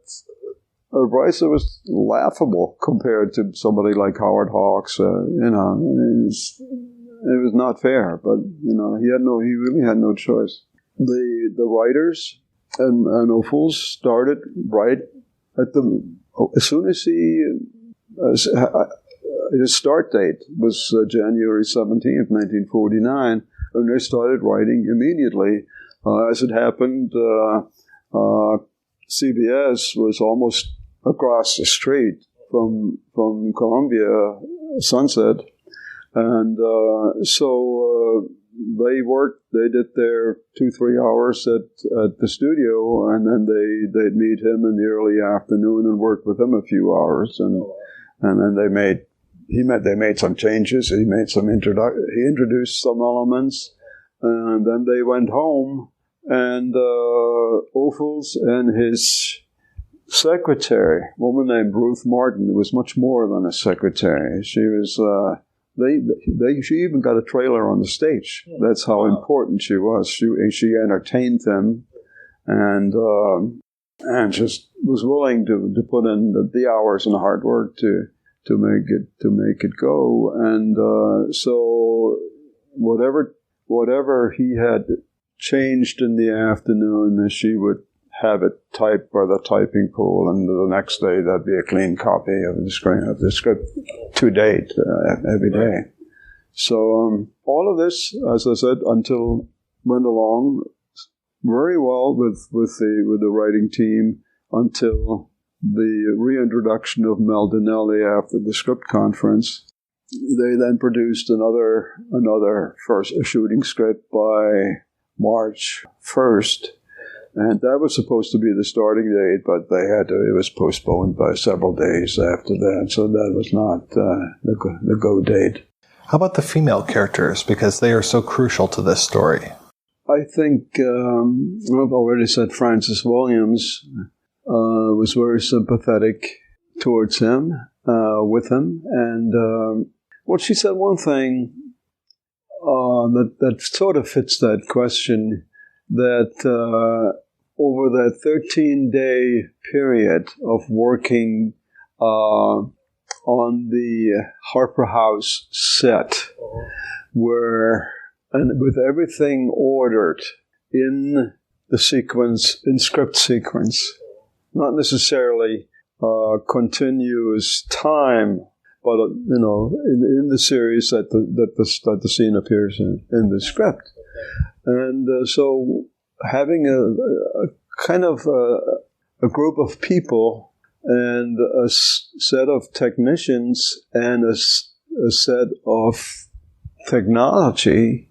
a price that was laughable compared to somebody like Howard Hawks. It was not fair, but he really had no choice. The writers and Ophuls started right at as soon as his start date was January 17th, 1949, and they started writing immediately. As it happened, CBS was almost across the street from Columbia Sunset, and so they did their 2-3 hours at the studio, and then they'd meet him in the early afternoon and work with him a few hours, and then they made some changes. He introduced some elements, and then they went home, and Ophuls and his secretary, a woman named Ruth Martin, was much more than a secretary. She was she even got a trailer on the stage. That's how important she was. She entertained them, and just was willing to put in the hours and hard work to make it go. And so whatever he had changed in the afternoon, she would have it typed by the typing pool, and the next day there'd be a clean copy of the script to date every day. So all of this, as I said, went along very well with the writing team until the reintroduction of Mel Dinelli after the script conference. They then produced another first shooting script by March 1st. And that was supposed to be the starting date, but it was postponed by several days after that, so that was not the go date. How about the female characters, because they are so crucial to this story? I think, I've already said Frances Williams was very sympathetic towards him, with him, and she said one thing that sort of fits that question, that over that 13-day period of working on the Harper House set, with everything ordered in the script sequence, not necessarily continuous time, but in the series that the scene appears in the script. And so having a kind of a group of people and a set of technicians and a set of technology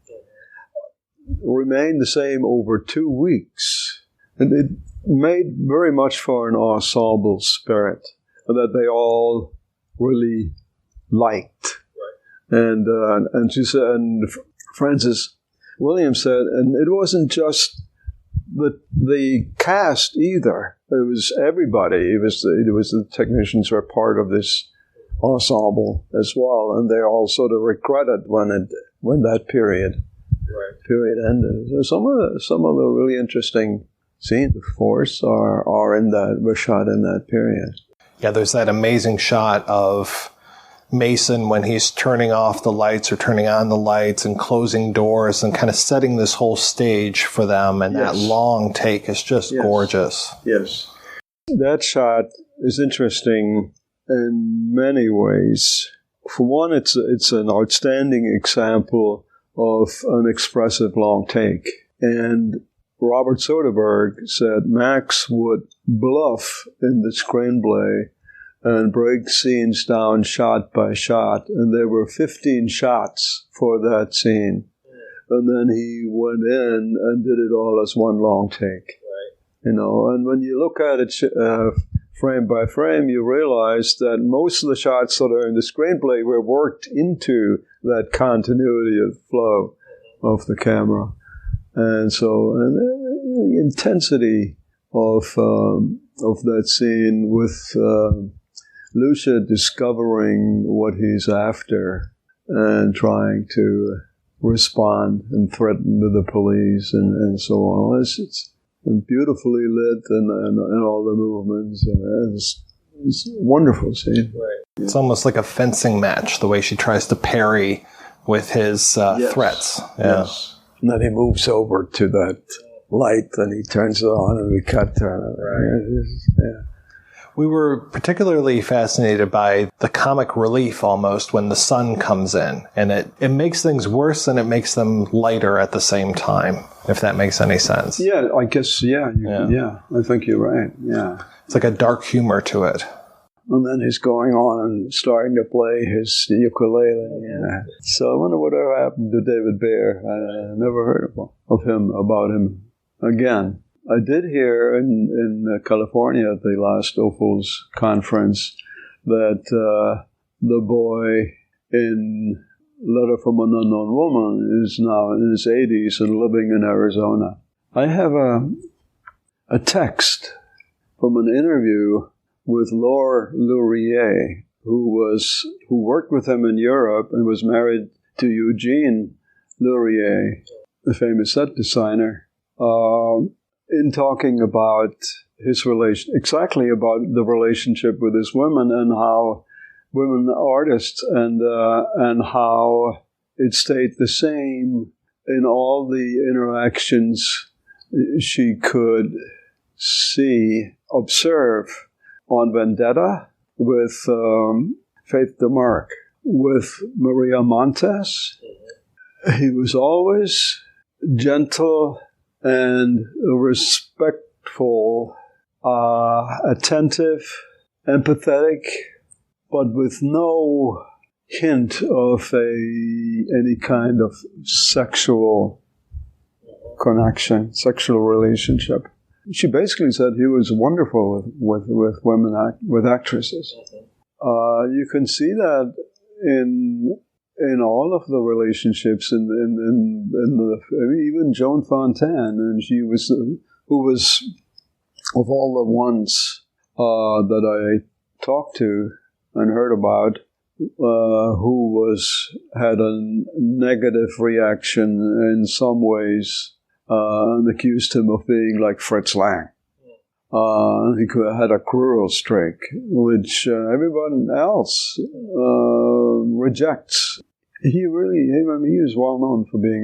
remained the same over 2 weeks. And it made very much for an ensemble spirit that they all really liked. Right. And she said, and Frances Williams said, and it wasn't just the cast either. It was everybody. It was the technicians were part of this ensemble as well, and they all sort of regretted when that period ended. So some of the really interesting scenes, of course, were shot in that period. Yeah, there's that amazing shot of Mason when he's turning off the lights or turning on the lights and closing doors and kind of setting this whole stage for them. And that long take is just gorgeous. Yes. That shot is interesting in many ways. For one, it's an outstanding example of an expressive long take. And Robert Soderbergh said Max would bluff in the screenplay and break scenes down shot by shot. And there were 15 shots for that scene. And then he went in and did it all as one long take. Right. You know, and when you look at it frame by frame, you realize that most of the shots that are in the screenplay were worked into that continuity of flow of the camera. And so the intensity of that scene with Lucia discovering what he's after and trying to respond and threaten to the police and so on. It's beautifully lit and all the movements. And it's a wonderful scene. Right. It's almost like a fencing match, the way she tries to parry with his threats. Yeah. Yes. And then he moves over to that light and he turns it on and we cut to it. Right. Yeah. We were particularly fascinated by the comic relief almost when the sun comes in. And it makes things worse and it makes them lighter at the same time, if that makes any sense. Yeah, I guess, yeah, I think you're right, yeah. It's like a dark humor to it. And then he's going on and starting to play his ukulele. Yeah. So I wonder whatever happened to David Bayer. I never heard about him again. I did hear in California at the last Ophul's conference that the boy in Letter from an Unknown Woman is now in his 80s and living in Arizona. I have a text from an interview with Laure Lurier, who worked with him in Europe and was married to Eugene Lurier, the famous set designer. In talking about his exactly about the relationship with his women and how women artists and how it stayed the same in all the interactions she could observe on Vendetta with Faith DeMarque, with Maria Montes. He was always gentle and respectful, attentive, empathetic, but with no hint of any kind of sexual connection, sexual relationship. She basically said he was wonderful with women, with actresses. You can see that in all of the relationships, even Joan Fontaine, and who was of all the ones that I talked to and heard about, who had a negative reaction in some ways, and accused him of being like Fritz Lang. He had a cruel streak, which everyone else rejects. He was well known for being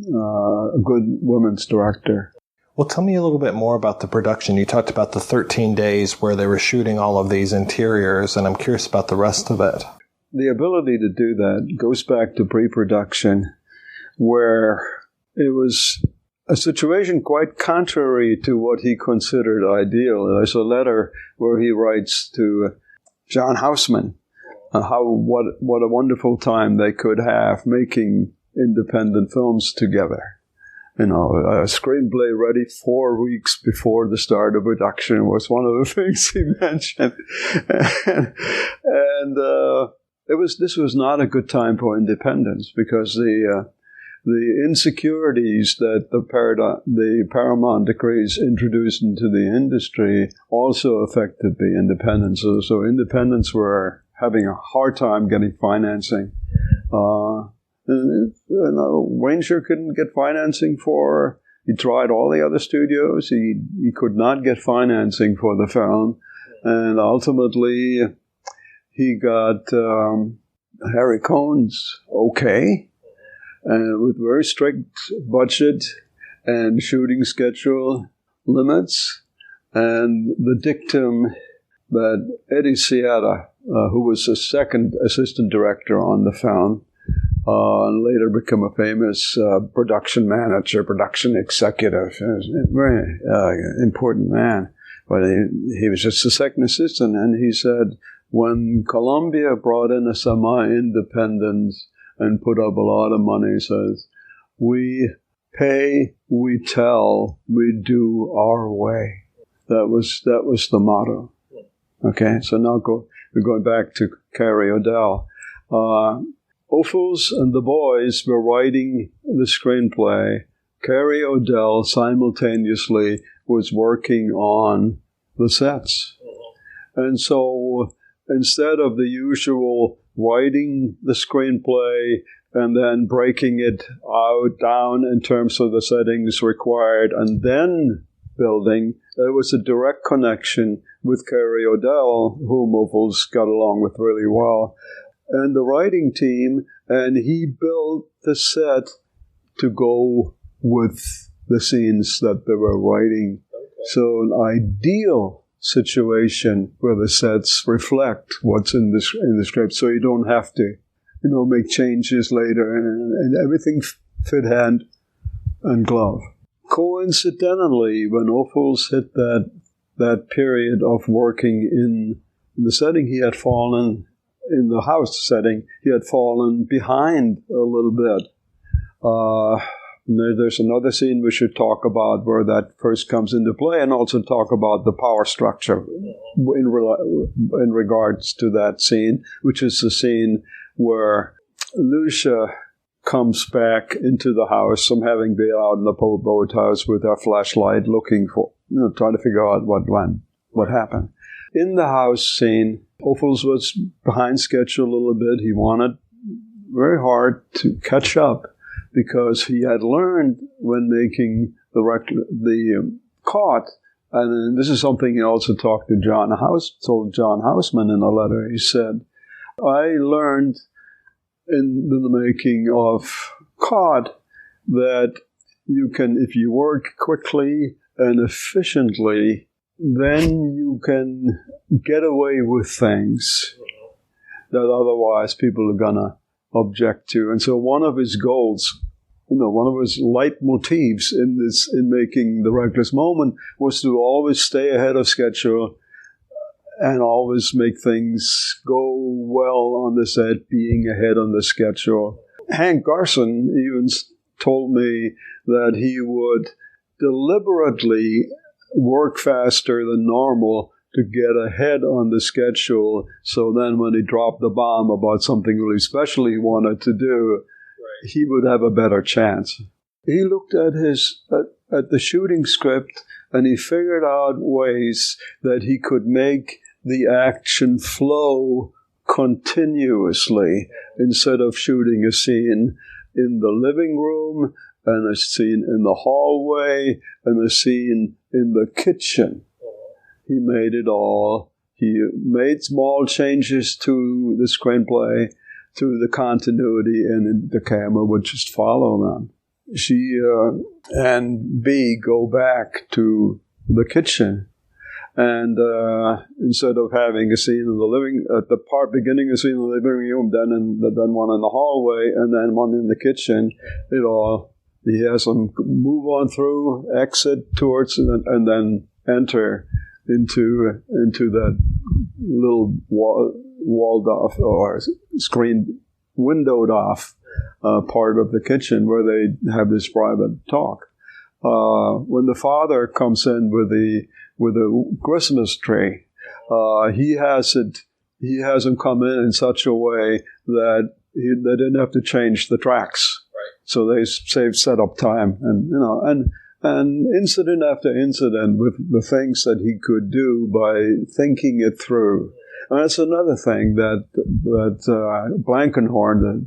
a good women's director. Well, tell me a little bit more about the production. You talked about the 13 days where they were shooting all of these interiors, and I'm curious about the rest of it. The ability to do that goes back to pre-production, where it was a situation quite contrary to what he considered ideal. There's a letter where he writes to John Houseman what a wonderful time they could have making independent films together. You know, a screenplay ready 4 weeks before the start of production was one of the things he mentioned. and this was not a good time for independence, because the insecurities that the Paramount decrees introduced into the industry also affected the independents. So independents were having a hard time getting financing. Wanger couldn't get financing he tried all the other studios. He could not get financing for the film. And ultimately, he got Harry Cohn's okay, and with very strict budget and shooting schedule limits. And the dictum that Eddie Sierra, who was the second assistant director on the film, and later became a famous production manager, production executive, a very important man. But he was just the second assistant, and he said, when Columbia brought in a semi-independent and put up a lot of money, he says, we pay, we tell, we do our way. That was the motto. Okay, so now we're going back to Carrie O'Dell. Ophuls and the boys were writing the screenplay. Carrie O'Dell simultaneously was working on the sets. And so instead of the usual writing the screenplay and then breaking it down in terms of the settings required and then building, there was a direct connection with Carrie O'Dell, whom Ophuls got along with really well, and the writing team, and he built the set to go with the scenes that they were writing. Okay. So an ideal situation where the sets reflect what's in the script, so you don't have to, make changes later, and everything fit hand and glove. Coincidentally, when Ophuls hit that period of working in the setting, he had fallen, in the house setting, he had fallen behind a little bit. There's another scene we should talk about where that first comes into play, and also talk about the power structure in regards to that scene, which is the scene where Lucia comes back into the house from having been out in the boathouse with her flashlight looking for, trying to figure out what happened. In the house scene, Ophuls was behind schedule a little bit. He wanted very hard to catch up because he had learned when making the Caught, and this is something he also told John Houseman in a letter. He said, I learned in the making of Caught that you can, if you work quickly and efficiently, then you can get away with things that otherwise people are going to object to. And so one of his goals, one of his leitmotifs in making The Reckless Moment was to always stay ahead of schedule and always make things go well on the set, being ahead on the schedule. Hank Garson even told me that he would deliberately work faster than normal to get ahead on the schedule, so then when he dropped the bomb about something really special he wanted to do, he would have a better chance. He looked at the shooting script, and he figured out ways that he could make the action flow continuously instead of shooting a scene in the living room and a scene in the hallway and a scene in the kitchen. He made it all. He made small changes to the screenplay, to the continuity, and the camera would just follow them. She and B go back to the kitchen, and instead of having a scene in the beginning a scene in the living room, then one in the hallway, and then one in the kitchen, he has them move on through, exit towards, and then enter into that little walled off or screened, windowed off part of the kitchen where they have this private talk. When the father comes in with a Christmas tree, he has him come in such a way that they didn't have to change the tracks. So they saved setup time, and incident after incident with the things that he could do by thinking it through. And that's another thing that Blankenhorn,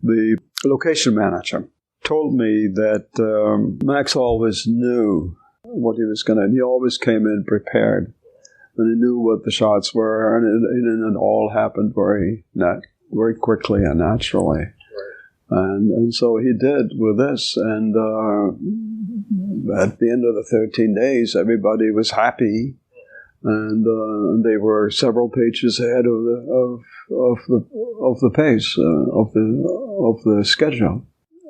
the location manager, told me that Max always knew what he was going to. He always came in prepared, and he knew what the shots were, and it all happened very quickly and naturally. And so he did with this, and at the end of the 13 days, everybody was happy, and they were several pages ahead of the pace of the schedule.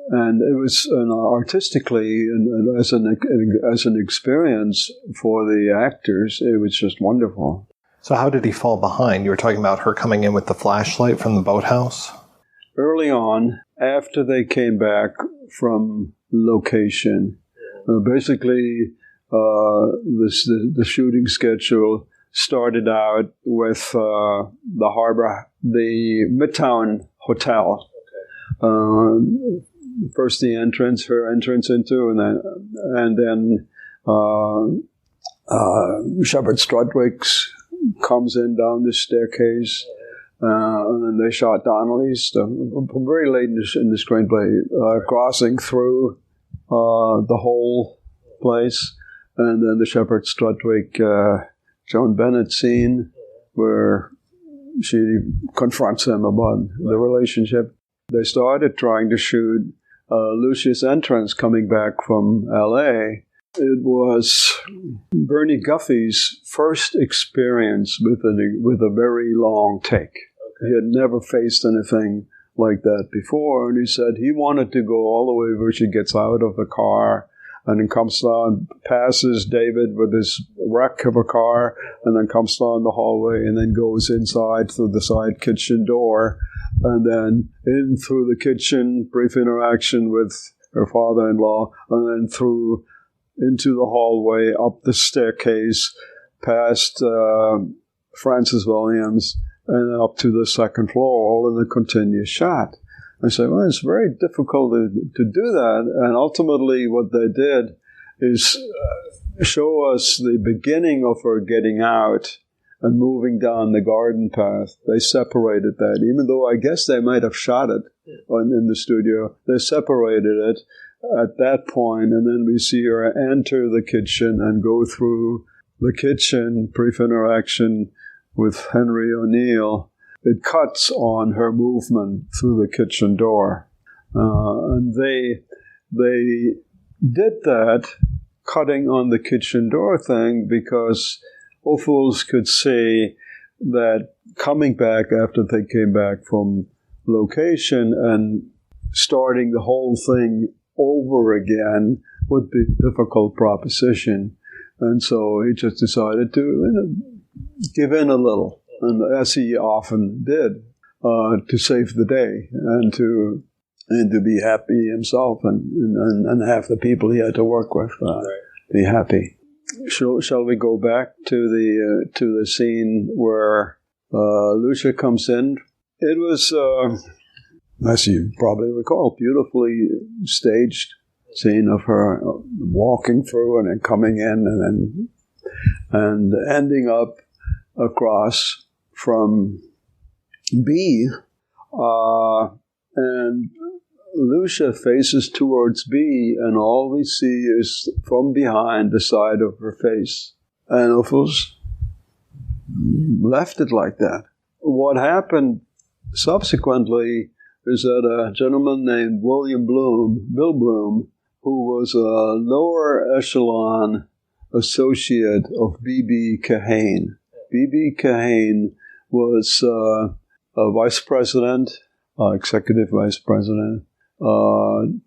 And it was artistically and as an experience for the actors, it was just wonderful. So how did he fall behind? You were talking about her coming in with the flashlight from the boathouse? Early on, after they came back from location, basically the shooting schedule started out with the Midtown Hotel. First her entrance into, and then Shepard Strudwick's comes in down the staircase, and then they shot Donnelly's very late in the screenplay, crossing through the whole place, and then the Shepard Strudwick Joan Bennett scene where she confronts him about the relationship. They started trying to shoot Lucia's entrance coming back from L.A. It was Bernie Guffey's first experience with a very long take. He had never faced anything like that before, and he said he wanted to go all the way where she gets out of the car and then comes down, passes David with his wreck of a car, and then comes down the hallway and then goes inside through the side kitchen door, and then in through the kitchen, brief interaction with her father-in-law, and then through into the hallway, up the staircase, past Francis Williams, and then up to the second floor, all in a continuous shot. I said, well, it's very difficult to do that. And ultimately what they did is show us the beginning of her getting out and moving down the garden path. They separated that, even though I guess they might have shot it in the studio. They separated it at that point, and then we see her enter the kitchen and go through the kitchen, brief interaction with Henry O'Neill. It cuts on her movement through the kitchen door. And they did that, cutting on the kitchen door thing, because Ophuls could see that coming back after they came back from location and starting the whole thing over again would be a difficult proposition. And so he just decided to give in a little, and as he often did, to save the day and to be happy himself and have the people he had to work with be happy. Shall we go back to the scene where Lucia comes in? It was, as you probably recall, beautifully staged scene of her walking through and then coming in and ending up across from B, and Lucia faces towards B, and all we see is from behind the side of her face. And Ophuls left it like that. What happened subsequently is that a gentleman named Bill Bloom, who was a lower echelon associate of B.B. Kahane. B.B. Kahane was a vice president, executive vice president,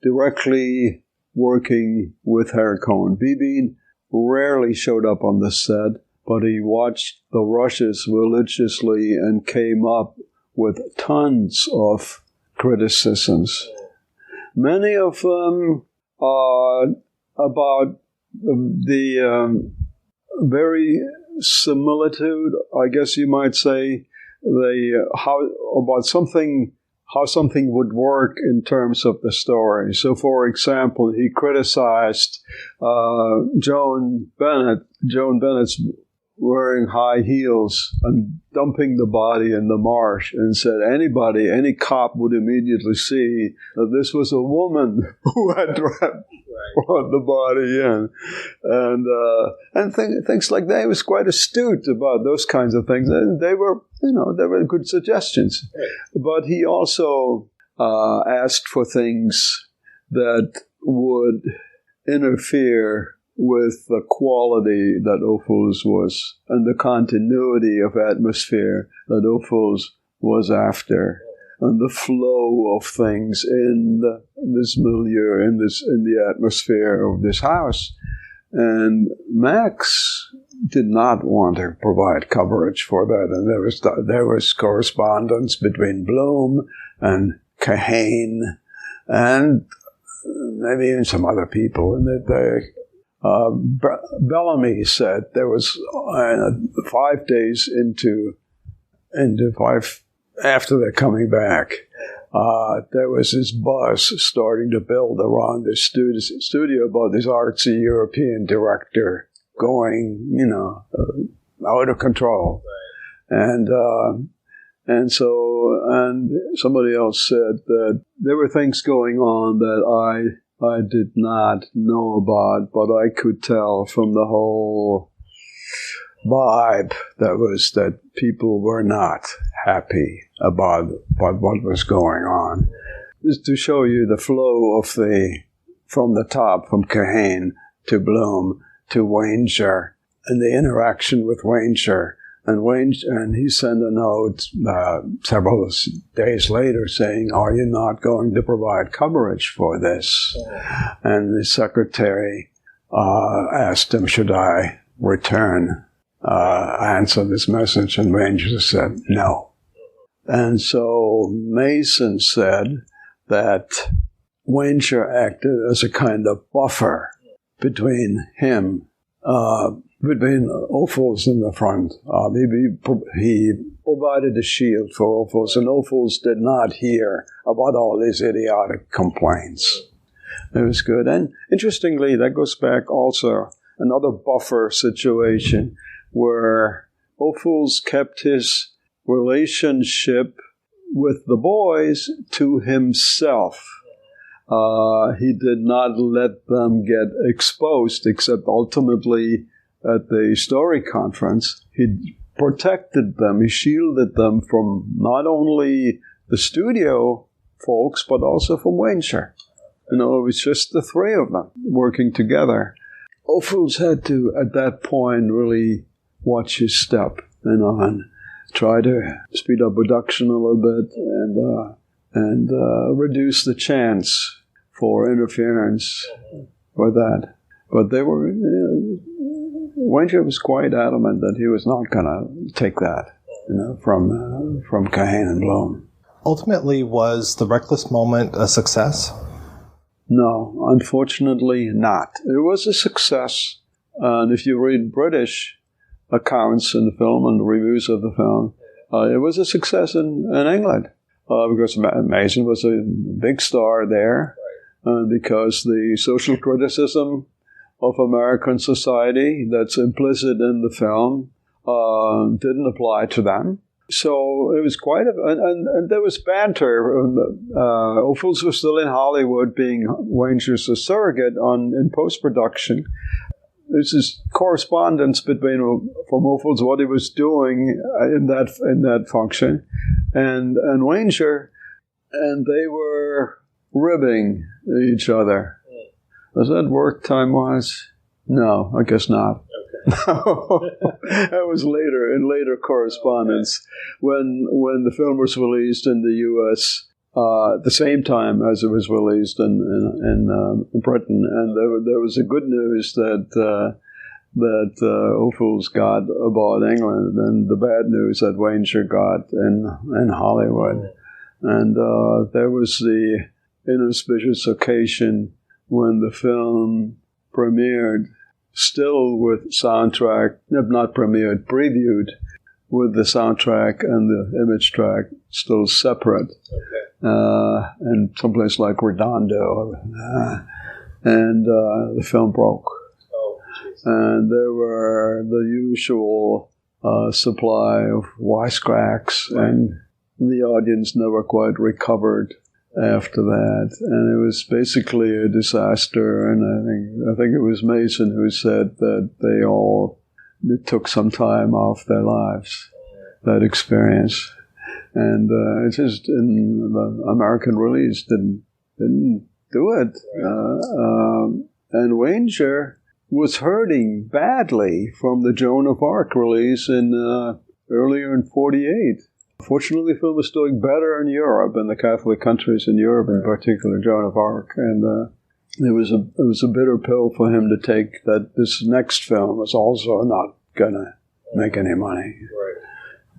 directly working with Harry Cohn. B.B. rarely showed up on the set, but he watched the rushes religiously and came up with tons of criticisms. Many of them about the very similitude, I guess you might say, how something would work in terms of the story. So, for example, he criticized Joan Bennett's wearing high heels and dumping the body in the marsh, and said any cop would immediately see that this was a woman who had brought the body in. And things like that. He was quite astute about those kinds of things. And they were good suggestions. But he also asked for things that would interfere with the quality that Ophuls was and the continuity of atmosphere that Ophuls was after, and the flow of things in this milieu, in the atmosphere of this house. And Max did not want to provide coverage for that, and there was correspondence between Bloom and Kahane and maybe even some other people, and Bellamy said there was 5 days into 5 after they're coming back, there was this buzz starting to build around this studio about this artsy European director going, out of control. And somebody else said that there were things going on that I did not know about, but I could tell from the whole vibe that people were not happy about what was going on. Just to show you the flow of from the top, from Kahane to Bloom to Wanger, and the interaction with Wanger. And he sent a note several days later saying, "Are you not going to provide coverage for this?" And the secretary asked him, "Should I answer this message?" And Wanger said, "No." And so Mason said that Wanger acted as a kind of buffer between him, between Ophuls in the front. He provided a shield for Ophuls, and Ophuls did not hear about all these idiotic complaints. It was good. And interestingly, that goes back also another buffer situation where Ophuls kept his relationship with the boys to himself. He did not let them get exposed, except ultimately at the story conference. He protected them, he shielded them from not only the studio folks, but also from Wanger. It was just the three of them working together. Ophuls had to, at that point, really watch his step, and try to speed up production a little bit and reduce the chance for interference for that. But Wanger was quite adamant that he was not going to take that, from Kahane and Bloom. Ultimately, was The Reckless Moment a success? No, unfortunately not. It was a success, and if you read British accounts in the film and reviews of the film, it was a success in England, because Mason was a big star there, because the social criticism of American society that's implicit in the film didn't apply to them. So it was quite and there was banter. Ophuls was still in Hollywood, being Wanger's surrogate in post-production. There's this correspondence from Ophuls, what he was doing in that function, and Wanger, and they were ribbing each other. Does that work time-wise? No, I guess not. Okay. That was later correspondence when the film was released in the U.S. At the same time as it was released in Britain, and there was a good news that Ophuls got about England, and the bad news that Wanger got in Hollywood. And there was the inauspicious occasion when the film premiered, still with soundtrack, not premiered, previewed, with the soundtrack and the image track still separate. Okay. In someplace like Redondo. And the film broke. Oh, and there were the usual supply of wisecracks, and the audience never quite recovered after that, and it was basically a disaster. And I think it was Mason who said that it took some time off their lives, that experience, and it just in the American release didn't do it. And Wanger was hurting badly from the Joan of Arc release earlier in 1948. Fortunately, the film was doing better in Europe, in the Catholic countries in Europe, in particular Joan of Arc. And it was a bitter pill for him to take, that this next film was also not going to make any money. Right.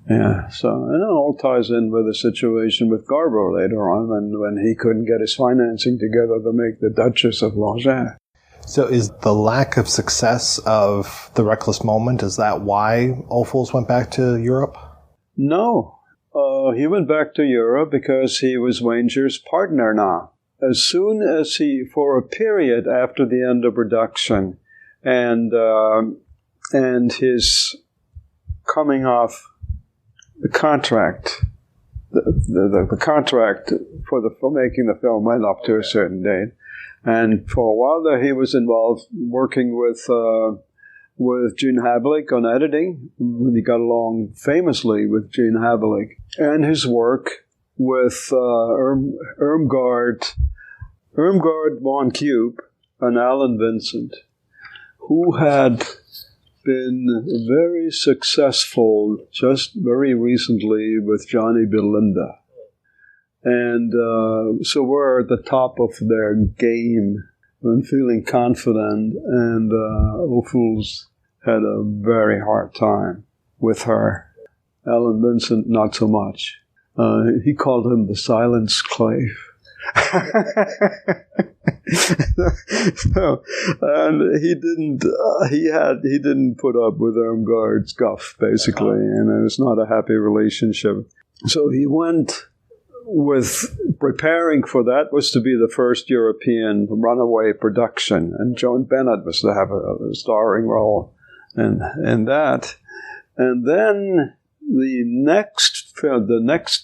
Yeah, and it all ties in with the situation with Garbo later on, when he couldn't get his financing together to make The Duchess of Langeais. So is the lack of success of The Reckless Moment, is that why Ophuls went back to Europe? No. He went back to Europe because he was Wanger's partner now. As soon as for a period after the end of production and his coming off the contract, the contract for making the film went up to a certain date. And for a while there, he was involved working with Gene Havlik on editing. He got along famously with Gene Havlik. And his work with Irmgard von Cube and Alan Vincent, who had been very successful just very recently with Johnny Belinda. And so we're at the top of their game and feeling confident, and Ophuls had a very hard time with her. Alan Vincent, not so much. He called him the silent slave. And he didn't put up with Irmgard's guff, basically, and it was not a happy relationship. So he went with preparing for that was to be the first European runaway production, and Joan Bennett was to have a starring role in that. And then the next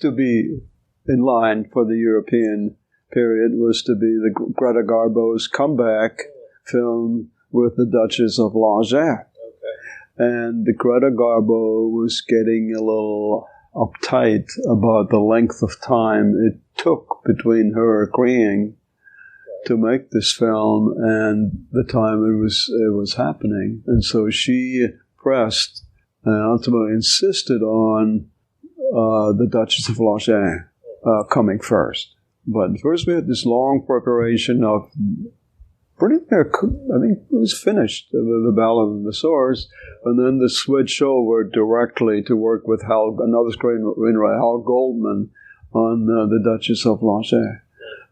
to be in line for the European period was to be the Greta Garbo's comeback film with the Duchess of Langeais. Okay. And the Greta Garbo was getting a little uptight about the length of time it took between her agreeing to make this film and the time it was happening. And so she pressed and ultimately insisted on the Duchess of Langeais coming first. But first we had this long preparation of pretty near, I think it was finished, the Ballad of the Swords, and then the switch over directly to work with another screenwriter, Hal Goldman, on the Duchess of Langeais.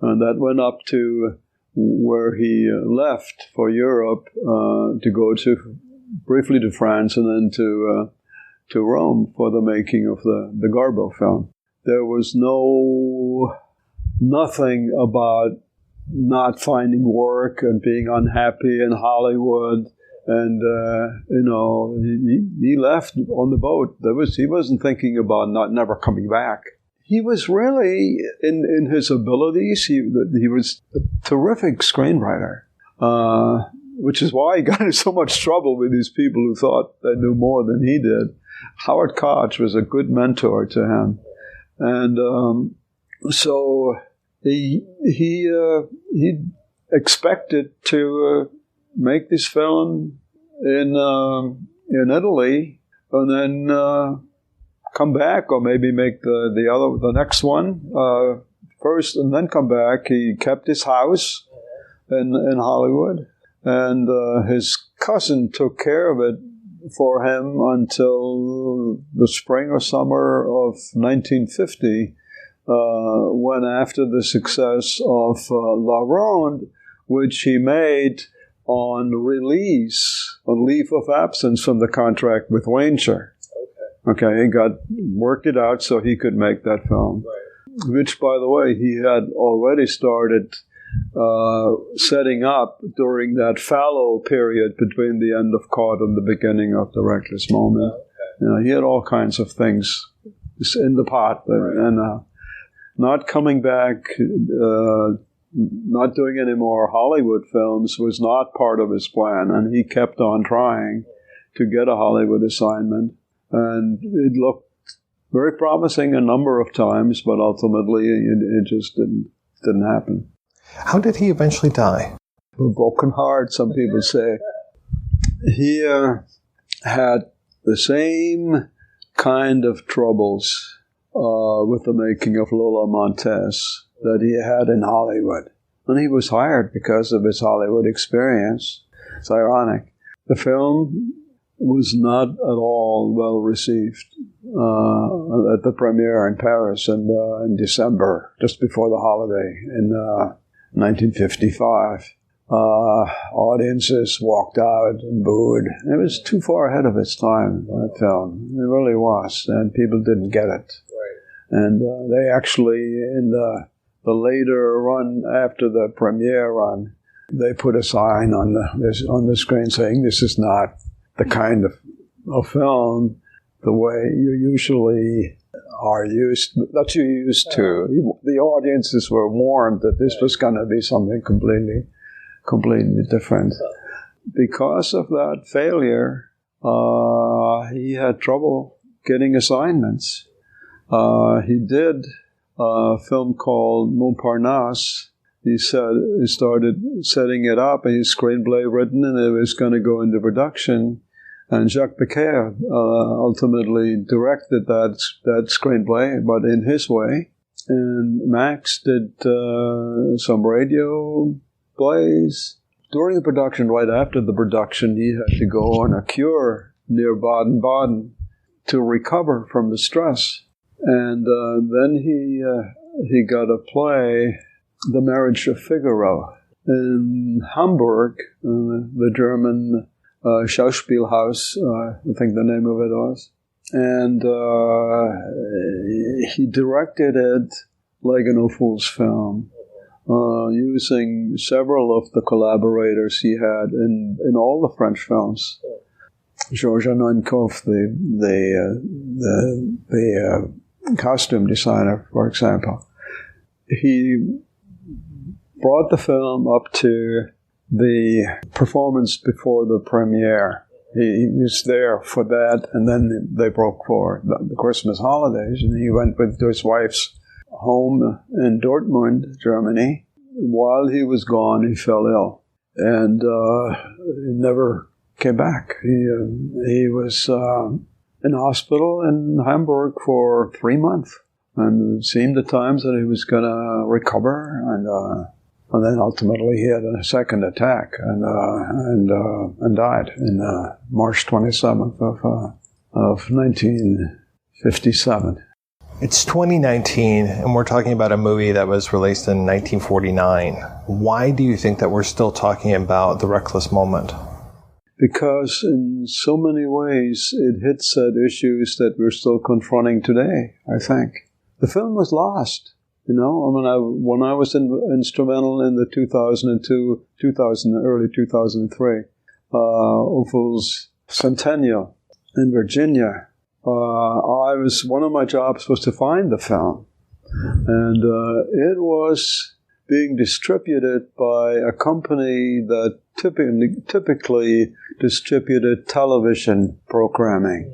And that went up to where he left for Europe to go briefly to France and then to Rome for the making of the Garbo film. There was nothing about not finding work and being unhappy in Hollywood, and he left on the boat. He wasn't thinking about never coming back. He was really in his abilities. He was a terrific screenwriter, which is why he got in so much trouble with these people who thought they knew more than he did. Howard Koch was a good mentor to him, and so he expected to make this film in Italy and then come back, or maybe make the next one first and then come back. He kept his house in Hollywood, and his cousin took care of it for him until the spring or summer of 1950. When after the success of La Ronde, which he made on release, on leave of absence from the contract with Wanger. Okay, he worked it out so he could make that film. Right. Which, by the way, he had already started setting up during that fallow period between the end of Caught and the beginning of The Reckless Moment. Okay. He had all kinds of things in the pot, and not coming back, not doing any more Hollywood films was not part of his plan, and he kept on trying to get a Hollywood assignment, and it looked very promising a number of times, but ultimately it just didn't happen. How did he eventually die? A broken heart, some people say. He had the same kind of troubles with the making of Lola Montez that he had in Hollywood. And he was hired because of his Hollywood experience. It's ironic. The film was not at all well received at the premiere in Paris in December, just before the holiday in 1955. Audiences walked out and booed. It was too far ahead of its time, that film. It really was, and people didn't get it. Right. And they actually, in the later run, after the premiere run, they put a sign on the screen saying, "This is not the kind of film the way you usually are used to." The audiences were warned that this was going to be something completely different. Because of that failure, he had trouble getting assignments. He did a film called Montparnasse. He started setting it up, and his screenplay written, and it was going to go into production. And Jacques Becker ultimately directed that screenplay, but in his way. And Max did some radio plays. During the production, right after the production, he had to go on a cure near Baden-Baden to recover from the stress. And then he got a play, The Marriage of Figaro, in Hamburg, the German Schauspielhaus, I think the name of it was. And he directed it like an Ophul's film, using several of the collaborators he had in all the French films. Georges Anoincoff, the costume designer, for example. He brought the film up to the performance before the premiere. He was there for that, and then they broke for the Christmas holidays, and he went to his wife's home in Dortmund, Germany. While he was gone, he fell ill, and he never came back. He was in hospital in Hamburg for 3 months, and it seemed at times that he was going to recover, and then ultimately he had a second attack and died in March 27th of 1957. It's 2019, and we're talking about a movie that was released in 1949. Why do you think that we're still talking about The Reckless Moment? Because in so many ways it hits at issues that we're still confronting today, I think. The film was lost. You know, when I was instrumental in the early 2003, Ophul's Centennial in Virginia, one of my jobs was to find the film. And it was being distributed by a company that typically distributed television programming.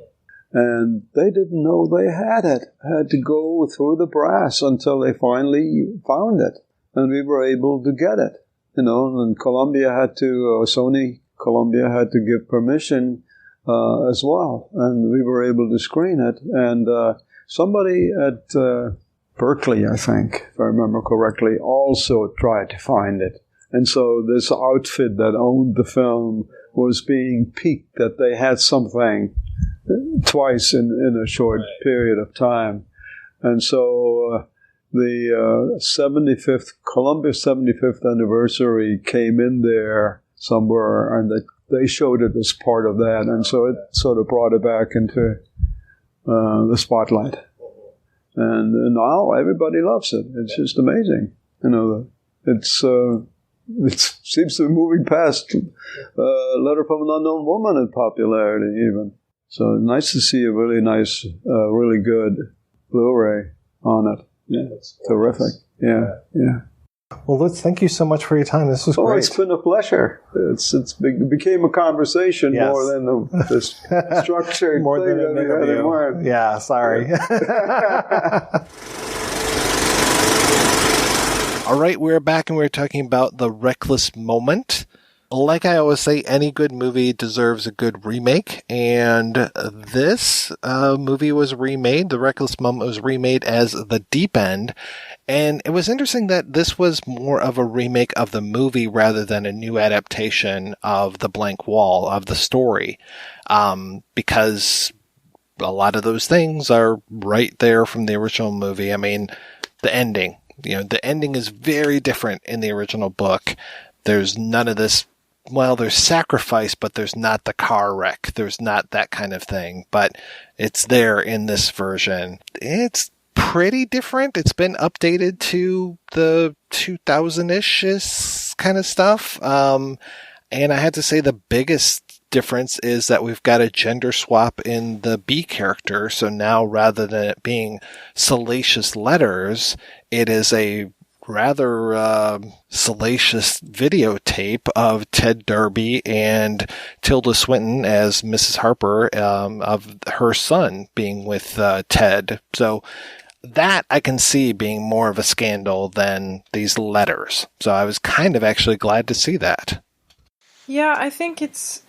And they didn't know they had it. Had to go through the brass until they finally found it. And we were able to get it. You know, and Sony Columbia had to give permission as well. And we were able to screen it. And somebody at Berkeley, I think, if I remember correctly, also tried to find it. And so this outfit that owned the film was being piqued that they had something twice in a short period of time. And so the Columbia 75th anniversary came in there somewhere, and they showed it as part of that. And so it sort of brought it back into the spotlight. And now everybody loves it. It's just amazing. You know, it seems to be moving past Letter from an Unknown Woman in popularity even. So nice to see a really nice, really good Blu-ray on it. Yeah, terrific. Yeah. Well, Lutz, thank you so much for your time. This was great. It's been a pleasure. It became a conversation more than the structured more thing than that we had in mind. Yeah, sorry. All right, we're back and we're talking about The Reckless Moment. Like I always say, any good movie deserves a good remake, and this movie was remade. The Reckless Moment was remade as The Deep End, and it was interesting that this was more of a remake of the movie rather than a new adaptation of The Blank Wall, of the story, because a lot of those things are right there from the original movie. I mean, the ending. The ending is very different in the original book. There's none of this, well, there's sacrifice, but there's not the car wreck. There's not that kind of thing, but it's there in this version. It's pretty different. It's been updated to the 2000-ish kind of stuff. And I had to say the biggest difference is that we've got a gender swap in the B character. So now rather than it being salacious letters, it is a rather salacious videotape of Ted Darby and Tilda Swinton as Mrs. Harper, of her son being with Ted. So that I can see being more of a scandal than these letters. So I was kind of actually glad to see that. Yeah, I think it's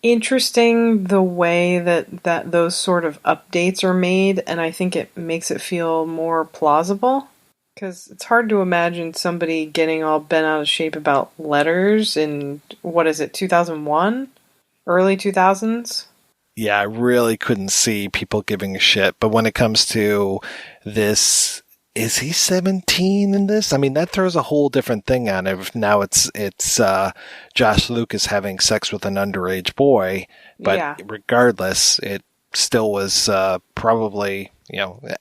interesting the way that those sort of updates are made, and I think it makes it feel more plausible. Because it's hard to imagine somebody getting all bent out of shape about letters in, 2001? Early 2000s? Yeah, I really couldn't see people giving a shit. But when it comes to this, is he 17 in this? I mean, that throws a whole different thing on it. Now it's Josh Lucas having sex with an underage boy. But regardless, it still was probably...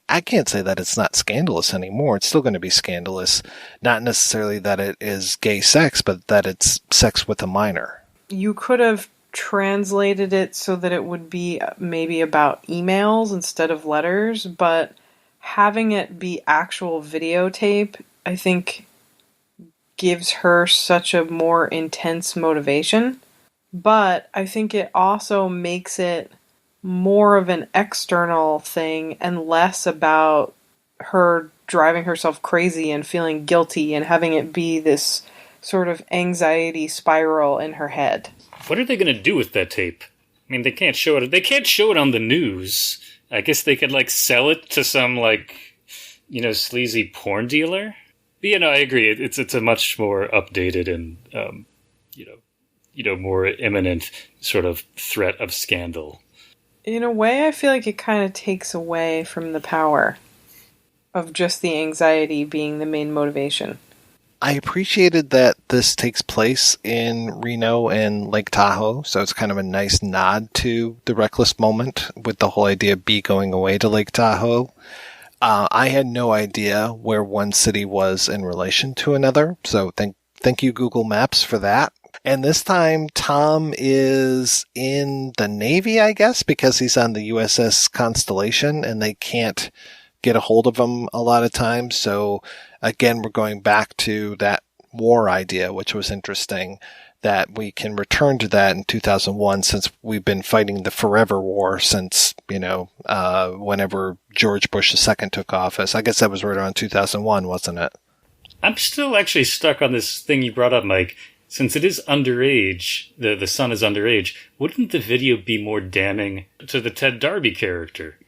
I can't say that it's not scandalous anymore. It's still going to be scandalous. Not necessarily that it is gay sex, but that it's sex with a minor. You could have translated it so that it would be maybe about emails instead of letters, but having it be actual videotape, I think, gives her such a more intense motivation. But I think it also makes it more of an external thing and less about her driving herself crazy and feeling guilty and having it be this sort of anxiety spiral in her head. What are they going to do with that tape? I mean, they can't show it. They can't show it on the news. I guess they could sell it to some sleazy porn dealer. But I agree. It's a much more updated and more imminent sort of threat of scandal. In a way, I feel like it kind of takes away from the power of just the anxiety being the main motivation. I appreciated that this takes place in Reno and Lake Tahoe, so it's kind of a nice nod to The Reckless Moment with the whole idea of B going away to Lake Tahoe. I had no idea where one city was in relation to another, so thank you, Google Maps, for that. And this time, Tom is in the Navy, I guess, because he's on the USS Constellation, and they can't get a hold of him a lot of times. So, again, we're going back to that war idea, which was interesting, that we can return to that in 2001 since we've been fighting the Forever War since, whenever George Bush II took office. I guess that was right around 2001, wasn't it? I'm still actually stuck on this thing you brought up, Mike. Since it is underage, the son is underage, wouldn't the video be more damning to the Ted Darby character?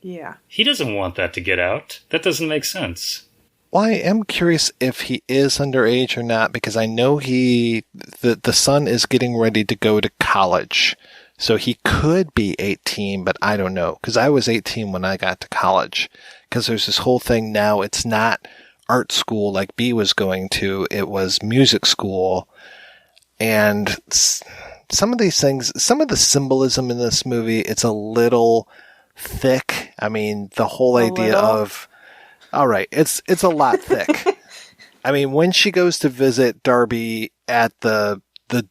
Yeah. He doesn't want that to get out. That doesn't make sense. Well, I am curious if he is underage or not, because I know the son is getting ready to go to college. So he could be 18, but I don't know, because I was 18 when I got to college. Because there's this whole thing now, it's not art school like B was going to, it was music school. And some of these things, some of the symbolism in this movie, it's a little thick. I mean, the whole idea of, all right, it's a lot thick. I mean, when she goes to visit Darby at the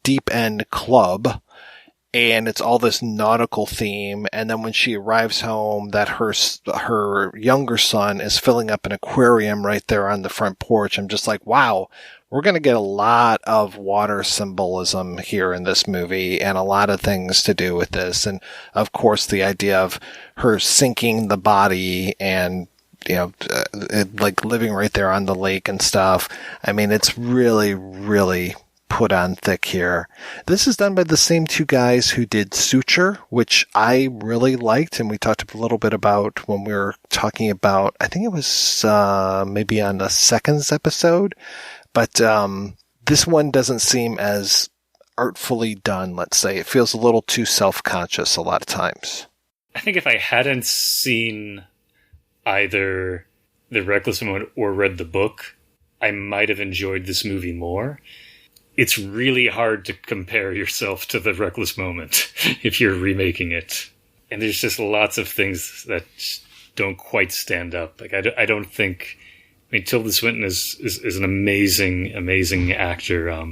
Deep End Club, and it's all this nautical theme, and then when she arrives home, that her younger son is filling up an aquarium right there on the front porch. I'm just like, wow, we're going to get a lot of water symbolism here in this movie, and a lot of things to do with this. And of course, the idea of her sinking the body and like living right there on the lake and stuff. I mean, it's really, really put on thick here. This is done by the same two guys who did Suture, which I really liked, and we talked a little bit about when we were talking about, I think it was maybe on the Seconds episode, but this one doesn't seem as artfully done, let's say. It feels a little too self-conscious a lot of times. I think if I hadn't seen either The Reckless Moment or read the book, I might have enjoyed this movie more. It's really hard to compare yourself to The Reckless Moment if you're remaking it. And there's just lots of things that don't quite stand up. Like, I don't think... I mean, Tilda Swinton is an amazing, amazing actor,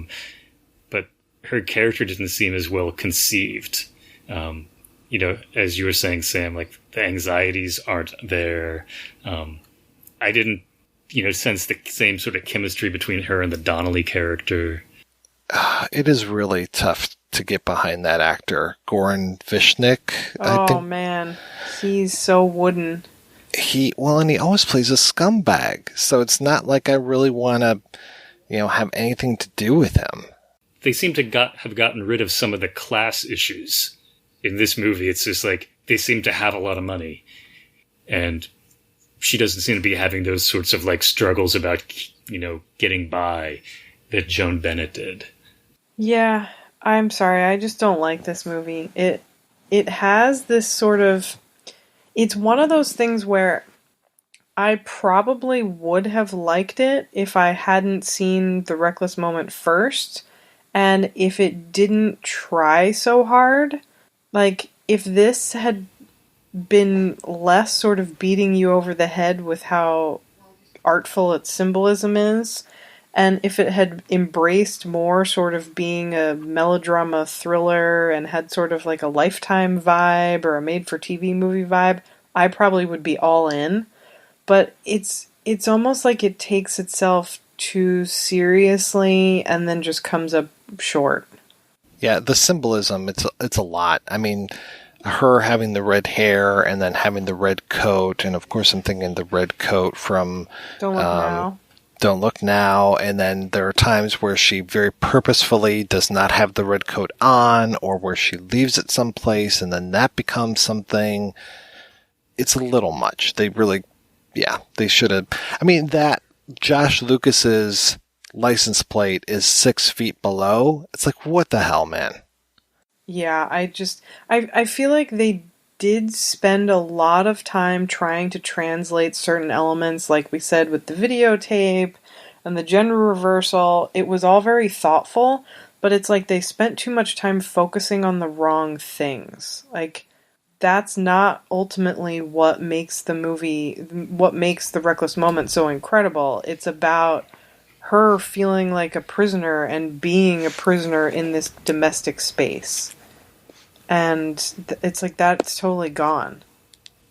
but her character didn't seem as well conceived. As you were saying, Sam, like, the anxieties aren't there. I didn't, sense the same sort of chemistry between her and the Donnelly character. It is really tough to get behind that actor, Goran Vishnik. Oh, man. He's so wooden. He always plays a scumbag, so it's not like I really want to, have anything to do with him. They seem to have gotten rid of some of the class issues in this movie. It's just like they seem to have a lot of money, and she doesn't seem to be having those sorts of like struggles about, getting by that Joan Bennett did. Yeah, I'm sorry. I just don't like this movie. It has this sort of... It's one of those things where I probably would have liked it if I hadn't seen The Reckless Moment first, and if it didn't try so hard. Like, if this had been less sort of beating you over the head with how artful its symbolism is, and if it had embraced more sort of being a melodrama thriller and had sort of like a Lifetime vibe or a made-for-TV movie vibe, I probably would be all in. But it's almost like it takes itself too seriously and then just comes up short. Yeah, the symbolism, it's a lot. I mean, her having the red hair and then having the red coat, and of course I'm thinking the red coat from Don't Look Now. Don't Look Now, and then there are times where she very purposefully does not have the red coat on, or where she leaves it someplace and then that becomes something. It's a little much. They really, they should have. I mean, that Josh Lucas's license plate is 6 feet below. It's like, what the hell, man? Yeah, I feel like they did spend a lot of time trying to translate certain elements, like we said, with the videotape and the gender reversal. It was all very thoughtful, but it's like they spent too much time focusing on the wrong things. Like, that's not ultimately what makes the movie, what makes The Reckless Moment so incredible. It's about her feeling like a prisoner and being a prisoner in this domestic space. And it's like, that's totally gone.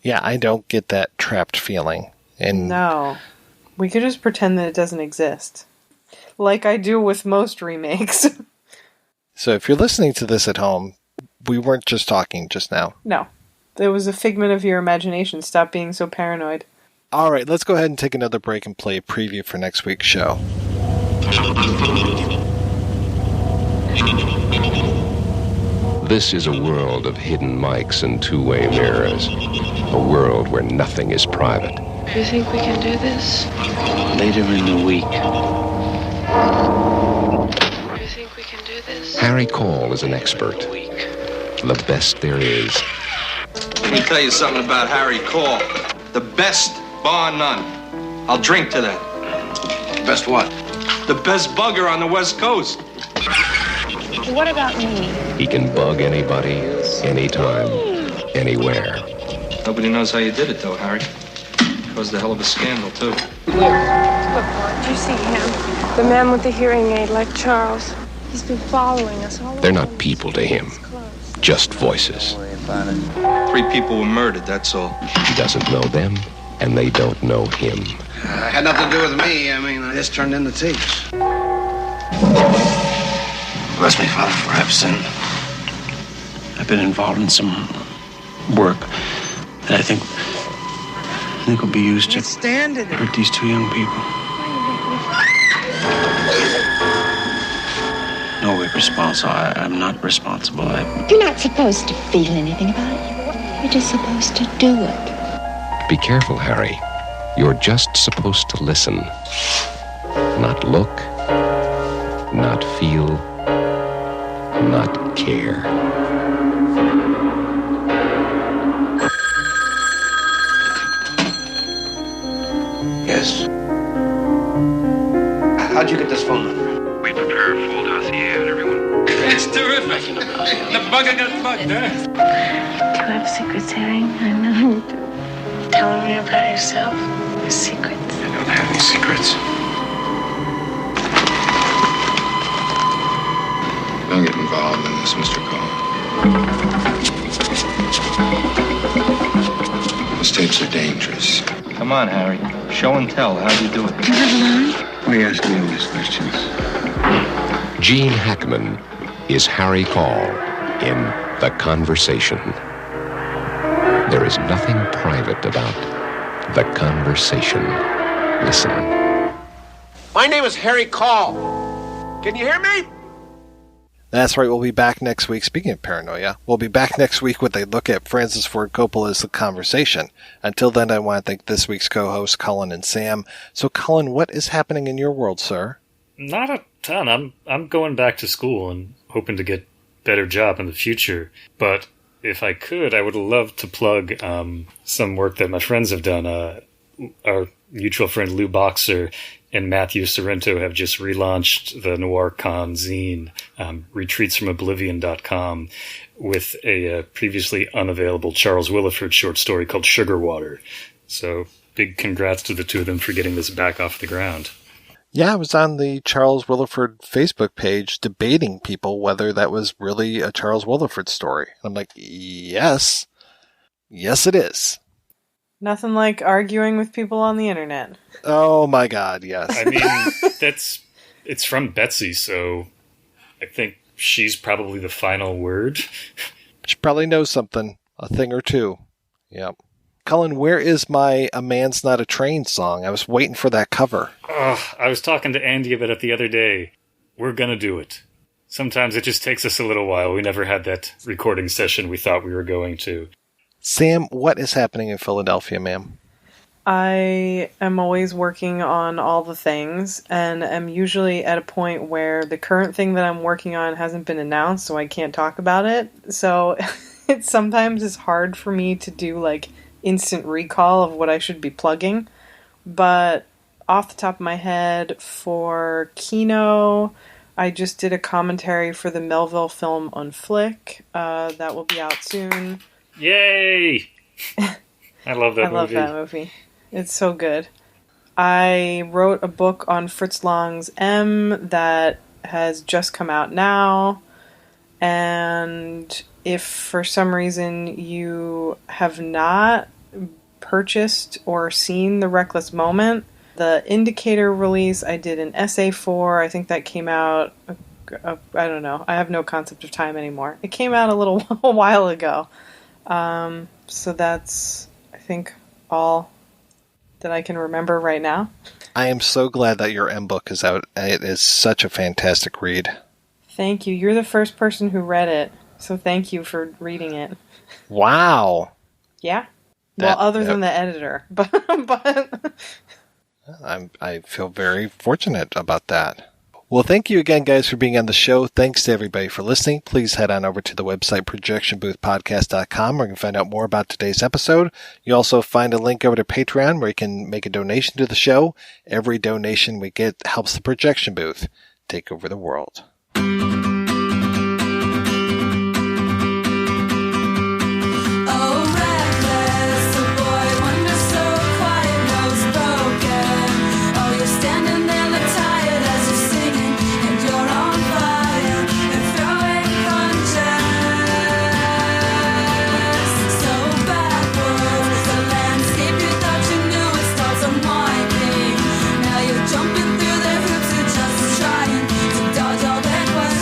Yeah, I don't get that trapped feeling. And no. We could just pretend that it doesn't exist. Like I do with most remakes. So if you're listening to this at home, we weren't just talking just now. No. It was a figment of your imagination. Stop being so paranoid. All right, let's go ahead and take another break and play a preview for next week's show. This is a world of hidden mics and two-way mirrors. A world where nothing is private. Do you think we can do this? Later in the week. Do you think we can do this? Harry Cole is an expert. The best there is. Let me tell you something about Harry Cole. The best, bar none. I'll drink to that. Best what? The best bugger on the West Coast. What about me? He can bug anybody, anytime, anywhere. Nobody knows how you did it, though, Harry. Caused a hell of a scandal, too. Look, do you see him? The man with the hearing aid, like Charles. He's been following us all over. They're not people to him, just voices. 3 people were murdered, that's all. He doesn't know them, and they don't know him. Had nothing to do with me. I mean, I just turned in the tapes. Bless me, Father, for I've sinned. I've been involved in some work that I think I think we'll be used to Stand in it. hurt these two young people. No, we're responsible. I'm not responsible. You're not supposed to feel anything about it. You're just supposed to do it. Be careful, Harry. You're just supposed to listen. Not look, not feel, not care. Yes. How'd you get this phone number? We prepare a full dossier on everyone. It's terrific. The bugger got bugged, huh? Do you have secrets, Harry? I know you do. Tell me about yourself. Your secrets. I don't have any secrets. Don't get involved in this, Mr. Cole. Those tapes are dangerous. Come on, Harry. Show and tell. How'd you do it? Why are you asking me all these questions? Gene Hackman is Harry Cole in The Conversation. There is nothing private about The Conversation. Listen. My name is Harry Cole. Can you hear me? That's right, we'll be back next week. Speaking of paranoia, we'll be back next week with a look at Francis Ford Coppola's The Conversation. Until then, I want to thank this week's co-hosts, Cullen and Samm. So, Cullen, what is happening in your world, sir? Not a ton. I'm going back to school and hoping to get a better job in the future. But if I could, I would love to plug some work that my friends have done. Our mutual friend Lou Boxer and Matthew Sorrento have just relaunched the NoirCon zine, retreatsfromoblivion.com, with a previously unavailable Charles Willeford short story called Sugar Water. So big congrats to the two of them for getting this back off the ground. Yeah, I was on the Charles Willeford Facebook page debating people whether that was really a Charles Willeford story. I'm like, yes. Yes, it is. Nothing like arguing with people on the internet. Oh my God, yes. I mean, it's from Betsy, so I think she's probably the final word. She probably knows something, a thing or two. Yep. Cullen, where is my A Man's Not a Train song? I was waiting for that cover. I was talking to Andy about it the other day. We're gonna do it. Sometimes it just takes us a little while. We never had that recording session we thought we were going to. Sam, what is happening in Philadelphia, ma'am? I am always working on all the things, and am usually at a point where the current thing that I'm working on hasn't been announced, so I can't talk about it. So it sometimes is hard for me to do like instant recall of what I should be plugging. But off the top of my head, for Kino, I just did a commentary for the Melville film on Flick. That will be out soon. Yay! I love that movie. I love that movie. It's so good. I wrote a book on Fritz Lang's M that has just come out now. And if for some reason you have not purchased or seen The Reckless Moment, the Indicator release I did an essay for. I think that came out, I don't know. I have no concept of time anymore. It came out a while ago. So that's, I think, all that I can remember right now. I am so glad that your M book is out. It is such a fantastic read. Thank you. You're the first person who read it, so thank you for reading it. Wow. Yeah? Well, other than the editor. But I feel very fortunate about that. Well, thank you again, guys, for being on the show. Thanks to everybody for listening. Please head on over to the website, projectionboothpodcast.com, where you can find out more about today's episode. You also find a link over to Patreon, where you can make a donation to the show. Every donation we get helps the Projection Booth take over the world. Jumping through the hoops of just trying to dodge all their questions.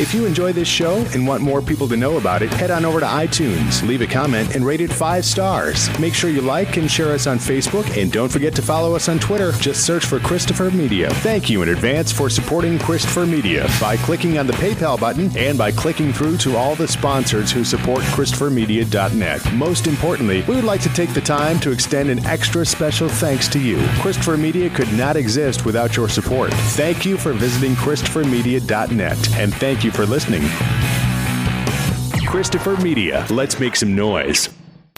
If you enjoy this show and want more people to know about it, head on over to iTunes, leave a comment, and rate it 5 stars. Make sure you like and share us on Facebook, and don't forget to follow us on Twitter. Just search for Christopher Media. Thank you in advance for supporting Christopher Media by clicking on the PayPal button and by clicking through to all the sponsors who support ChristopherMedia.net. Most importantly, we would like to take the time to extend an extra special thanks to you. Christopher Media could not exist without your support. Thank you for visiting ChristopherMedia.net, and thank you for listening. Christopher Media. Let's make some noise.